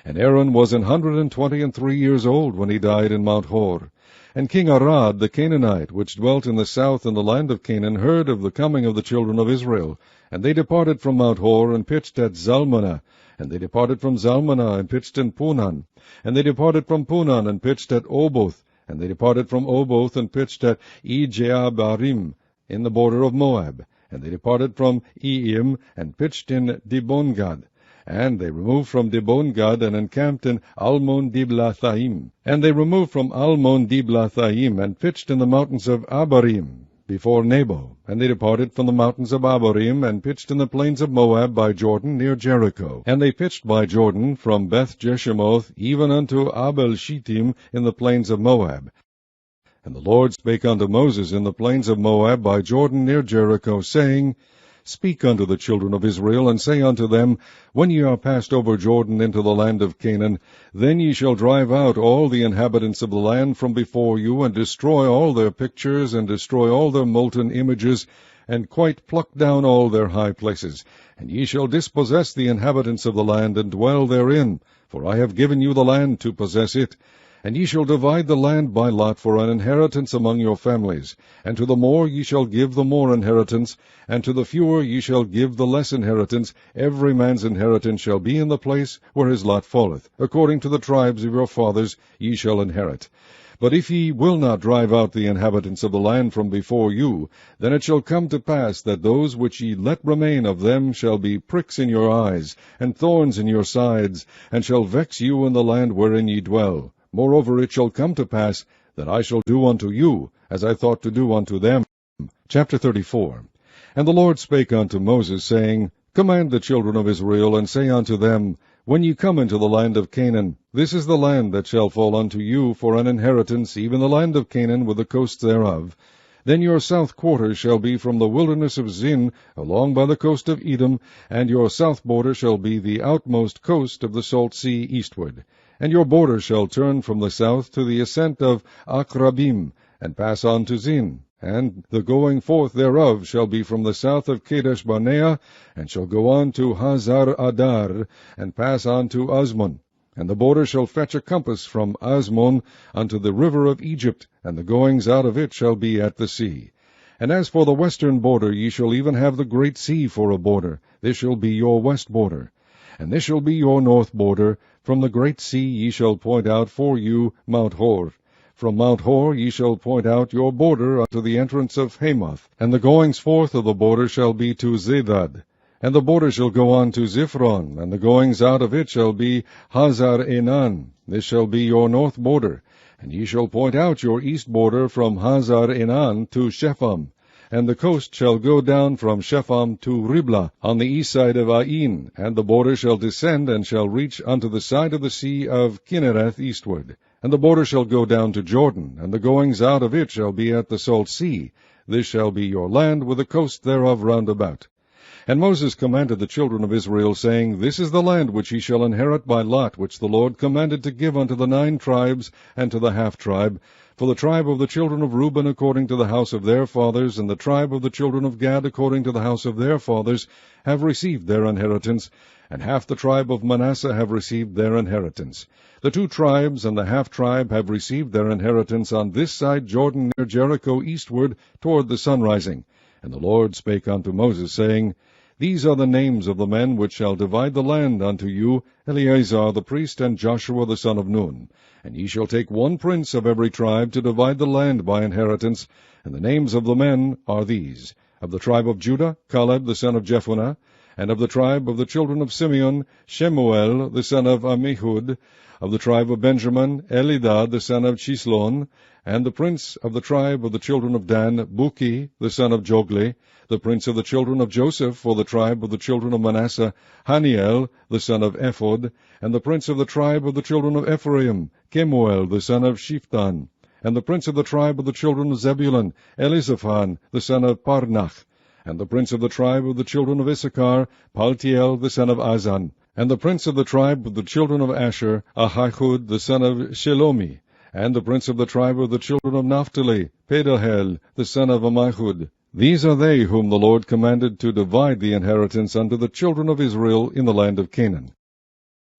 And Aaron was 123 years old when he died in Mount Hor. And King Arad the Canaanite, which dwelt in the south in the land of Canaan, heard of the coming of the children of Israel. And they departed from Mount Hor, and pitched at Zalmunna. And they departed from Zalmunna, and pitched in Punan. And they departed from Punan, and pitched at Oboth. And they departed from Oboth, and pitched at Ijeabarim, in the border of Moab. And they departed from Eim, and pitched in Dibongad. And they removed from Dibongad, and encamped in Almon-Diblathaim. And they removed from Almon-Diblathaim, and pitched in the mountains of Abarim, before Nebo. And they departed from the mountains of Abarim, and pitched in the plains of Moab by Jordan, near Jericho. And they pitched by Jordan, from Beth-Jeshimoth, even unto Abel-Shittim, in the plains of Moab. And the Lord spake unto Moses in the plains of Moab by Jordan, near Jericho, saying, Speak unto the children of Israel, and say unto them, When ye are passed over Jordan into the land of Canaan, then ye shall drive out all the inhabitants of the land from before you, and destroy all their pictures, and destroy all their molten images, and quite pluck down all their high places. And ye shall dispossess the inhabitants of the land, and dwell therein, for I have given you the land to possess it. And ye shall divide the land by lot for an inheritance among your families. And to the more ye shall give the more inheritance, and to the fewer ye shall give the less inheritance. Every man's inheritance shall be in the place where his lot falleth. According to the tribes of your fathers ye shall inherit. But if ye will not drive out the inhabitants of the land from before you, then it shall come to pass that those which ye let remain of them shall be pricks in your eyes, and thorns in your sides, and shall vex you in the land wherein ye dwell. Moreover, it shall come to pass that I shall do unto you as I thought to do unto them. Chapter 34. And the Lord spake unto Moses, saying, Command the children of Israel, and say unto them, When ye come into the land of Canaan, this is the land that shall fall unto you for an inheritance, even the land of Canaan with the coasts thereof. Then your south quarter shall be from the wilderness of Zin, along by the coast of Edom, and your south border shall be the outmost coast of the salt sea eastward. And your border shall turn from the south to the ascent of Akrabim, and pass on to Zin. And the going forth thereof shall be from the south of Kadesh-barnea, and shall go on to Hazar-Adar, and pass on to Azmon. And the border shall fetch a compass from Azmon unto the river of Egypt, and the goings out of it shall be at the sea. And as for the western border, ye shall even have the great sea for a border. This shall be your west border. And this shall be your north border. From the great sea ye shall point out for you Mount Hor. From Mount Hor ye shall point out your border unto the entrance of Hamath. And the goings forth of the border shall be to Zedad. And the border shall go on to Ziphron, and the goings out of it shall be Hazar-Enan. This shall be your north border. And ye shall point out your east border from Hazar-Enan to Shepham. And the coast shall go down from Shepham to Riblah, on the east side of Ain, and the border shall descend, and shall reach unto the side of the sea of Kinnereth eastward. And the border shall go down to Jordan, and the goings out of it shall be at the salt sea. This shall be your land, with the coast thereof round about. And Moses commanded the children of Israel, saying, This is the land which ye shall inherit by lot, which the Lord commanded to give unto the 9 tribes, and to the half-tribe. For the tribe of the children of Reuben according to the house of their fathers, and the tribe of the children of Gad according to the house of their fathers, have received their inheritance, and half the tribe of Manasseh have received their inheritance. The 2 tribes and the half-tribe have received their inheritance on this side Jordan near Jericho eastward toward the sunrising. And the Lord spake unto Moses, saying, These are the names of the men which shall divide the land unto you, Eleazar the priest, and Joshua the son of Nun. And ye shall take 1 prince of every tribe to divide the land by inheritance. And the names of the men are these: of the tribe of Judah, Caleb the son of Jephunneh; And of the tribe of the children of Simeon, Shemuel the son of Ammihud. Of the tribe of Benjamin, Elidad the son of Chislon. And the prince of the tribe of the children of Dan, Buki the son of Jogli. The prince of the children of Joseph for the tribe of the children of Manasseh, Haniel the son of Ephod. And the prince of the tribe of the children of Ephraim, Kemuel the son of Shiptan. And the prince of the tribe of the children of Zebulun, Elizaphan the son of Parnach. And the prince of the tribe of the children of Issachar, Paltiel the son of Azan. And the prince of the tribe of the children of Asher, Ahihud the son of Shelomi. And the prince of the tribe of the children of Naphtali, Pedahel the son of Ammihud. These are they whom the Lord commanded to divide the inheritance unto the children of Israel in the land of Canaan.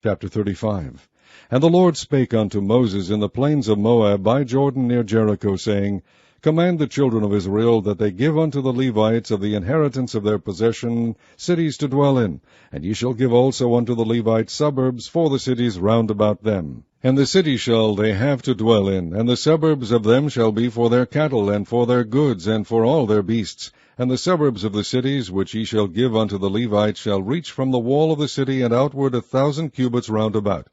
Chapter 35. And the Lord spake unto Moses in the plains of Moab by Jordan near Jericho, saying, Command the children of Israel that they give unto the Levites of the inheritance of their possession cities to dwell in, and ye shall give also unto the Levites suburbs for the cities round about them. And the city shall they have to dwell in, and the suburbs of them shall be for their cattle, and for their goods, and for all their beasts. And the suburbs of the cities which ye shall give unto the Levites shall reach from the wall of the city and outward 1,000 cubits round about.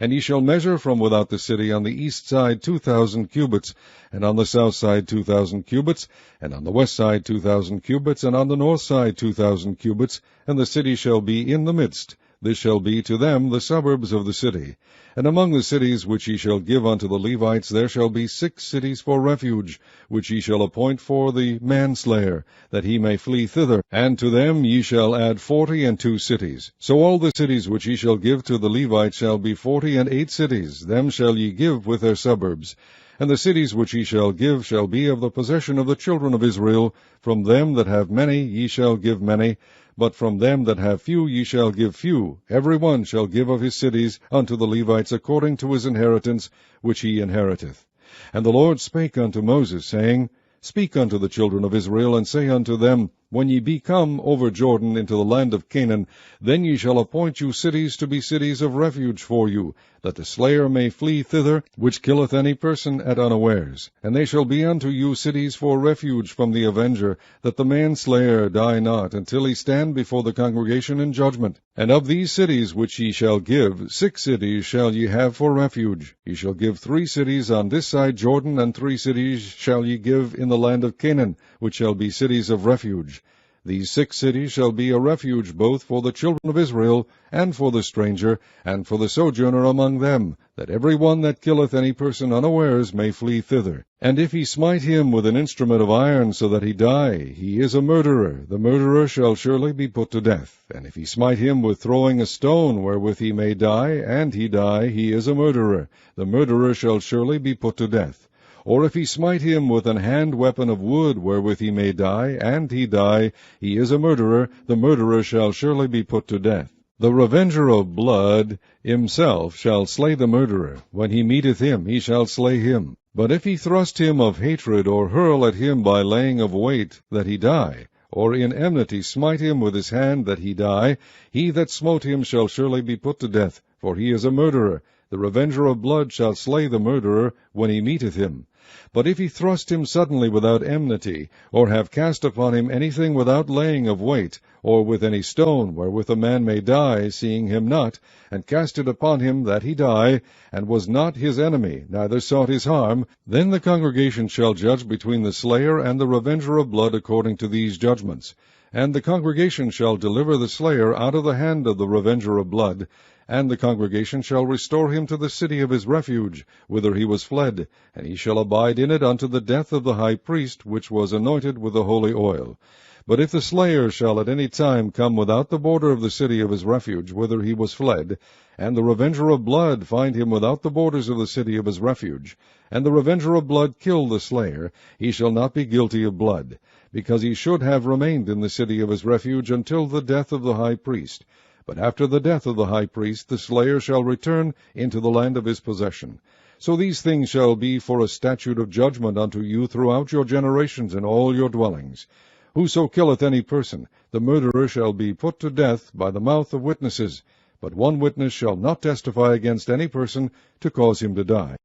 And ye shall measure from without the city on the east side 2,000 cubits, and on the south side 2,000 cubits, and on the west side 2,000 cubits, and on the north side 2,000 cubits, and the city shall be in the midst. This shall be to them the suburbs of the city. And among the cities which ye shall give unto the Levites there shall be 6 cities for refuge, which ye shall appoint for the manslayer, that he may flee thither. And to them ye shall add 42 cities. So all the cities which ye shall give to the Levites shall be 48 cities. Them shall ye give with their suburbs. And the cities which ye shall give shall be of the possession of the children of Israel. From them that have many ye shall give many, but from them that have few ye shall give few. Every one shall give of his cities unto the Levites according to his inheritance which he inheriteth. And the Lord spake unto Moses, saying, Speak unto the children of Israel, and say unto them, When ye be come over Jordan into the land of Canaan, then ye shall appoint you cities to be cities of refuge for you, that the slayer may flee thither, which killeth any person at unawares. And they shall be unto you cities for refuge from the avenger, that the manslayer die not, until he stand before the congregation in judgment. And of these cities which ye shall give, 6 cities shall ye have for refuge. Ye shall give 3 cities on this side Jordan, and 3 cities shall ye give in the land of Canaan, which shall be cities of refuge. These 6 cities shall be a refuge both for the children of Israel, and for the stranger, and for the sojourner among them, that every one that killeth any person unawares may flee thither. And if he smite him with an instrument of iron, so that he die, he is a murderer. The murderer shall surely be put to death. And if he smite him with throwing a stone, wherewith he may die, and he die, he is a murderer. The murderer shall surely be put to death. Or if he smite him with an hand weapon of wood, wherewith he may die, and he die, he is a murderer. The murderer shall surely be put to death. The revenger of blood himself shall slay the murderer. When he meeteth him, he shall slay him. But if he thrust him of hatred, or hurl at him by laying of weight, that he die, or in enmity smite him with his hand, that he die, he that smote him shall surely be put to death, for he is a murderer. The revenger of blood shall slay the murderer when he meeteth him. But if he thrust him suddenly without enmity, or have cast upon him anything without laying of weight, or with any stone wherewith a man may die, seeing him not, and cast it upon him that he die, and was not his enemy, neither sought his harm, then the congregation shall judge between the slayer and the revenger of blood according to these judgments. And the congregation shall deliver the slayer out of the hand of the revenger of blood, and the congregation shall restore him to the city of his refuge, whither he was fled, and he shall abide in it unto the death of the high priest, which was anointed with the holy oil. But if the slayer shall at any time come without the border of the city of his refuge, whither he was fled, and the revenger of blood find him without the borders of the city of his refuge, and the revenger of blood kill the slayer, he shall not be guilty of blood, because he should have remained in the city of his refuge until the death of the high priest. But after the death of the high priest, the slayer shall return into the land of his possession. So these things shall be for a statute of judgment unto you throughout your generations in all your dwellings. Whoso killeth any person, the murderer shall be put to death by the mouth of witnesses, but one witness shall not testify against any person to cause him to die.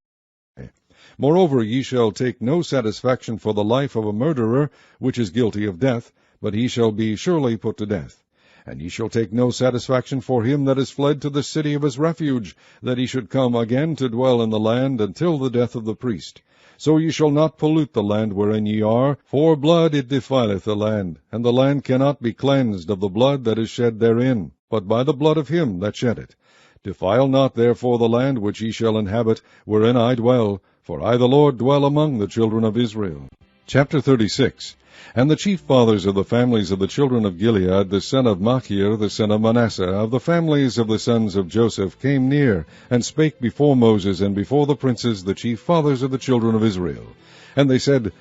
Moreover, ye shall take no satisfaction for the life of a murderer, which is guilty of death, but he shall be surely put to death. And ye shall take no satisfaction for him that is fled to the city of his refuge, that he should come again to dwell in the land until the death of the priest. So ye shall not pollute the land wherein ye are, for blood it defileth the land, and the land cannot be cleansed of the blood that is shed therein, but by the blood of him that shed it. Defile not therefore the land which ye shall inhabit, wherein I dwell, for I the Lord dwell among the children of Israel. Chapter 36. And the chief fathers of the families of the children of Gilead, the son of Machir, the son of Manasseh, of the families of the sons of Joseph, came near, and spake before Moses, and before the princes, the chief fathers of the children of Israel. And they said,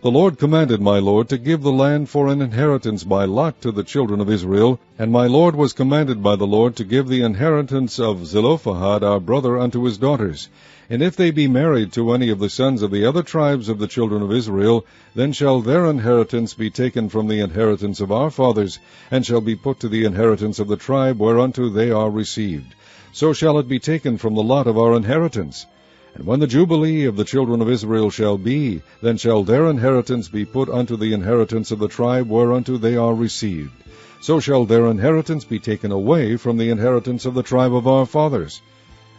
The Lord commanded my Lord to give the land for an inheritance by lot to the children of Israel, and my Lord was commanded by the Lord to give the inheritance of Zelophehad our brother unto his daughters. And if they be married to any of the sons of the other tribes of the children of Israel, then shall their inheritance be taken from the inheritance of our fathers, and shall be put to the inheritance of the tribe whereunto they are received. So shall it be taken from the lot of our inheritance. And when the Jubilee of the children of Israel shall be, then shall their inheritance be put unto the inheritance of the tribe whereunto they are received. So shall their inheritance be taken away from the inheritance of the tribe of our fathers.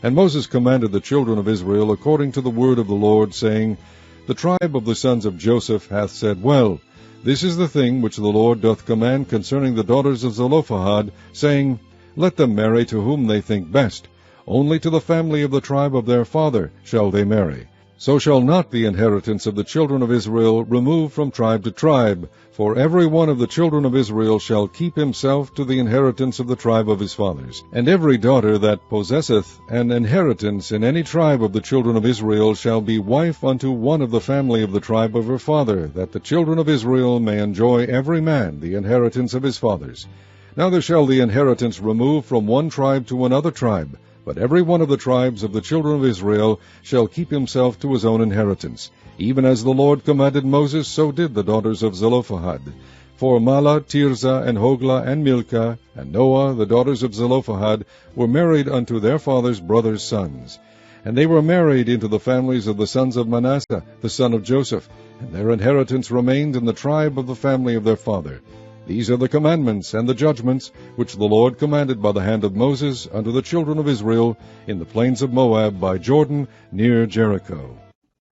And Moses commanded the children of Israel according to the word of the Lord, saying, The tribe of the sons of Joseph hath said, Well, this is the thing which the Lord doth command concerning the daughters of Zelophehad, saying, Let them marry to whom they think best. Only to the family of the tribe of their father shall they marry. So shall not the inheritance of the children of Israel remove from tribe to tribe, for every one of the children of Israel shall keep himself to the inheritance of the tribe of his fathers. And every daughter that possesseth an inheritance in any tribe of the children of Israel shall be wife unto one of the family of the tribe of her father, that the children of Israel may enjoy every man the inheritance of his fathers. Neither shall the inheritance remove from one tribe to another tribe, but every one of the tribes of the children of Israel shall keep himself to his own inheritance. Even as the Lord commanded Moses, so did the daughters of Zelophehad. For Mahlah, Tirzah, and Hoglah, and Milcah, and Noah, the daughters of Zelophehad, were married unto their father's brothers' sons. And they were married into the families of the sons of Manasseh, the son of Joseph, and their inheritance remained in the tribe of the family of their father. These are the commandments and the judgments which the Lord commanded by the hand of Moses unto the children of Israel in the plains of Moab by Jordan near Jericho.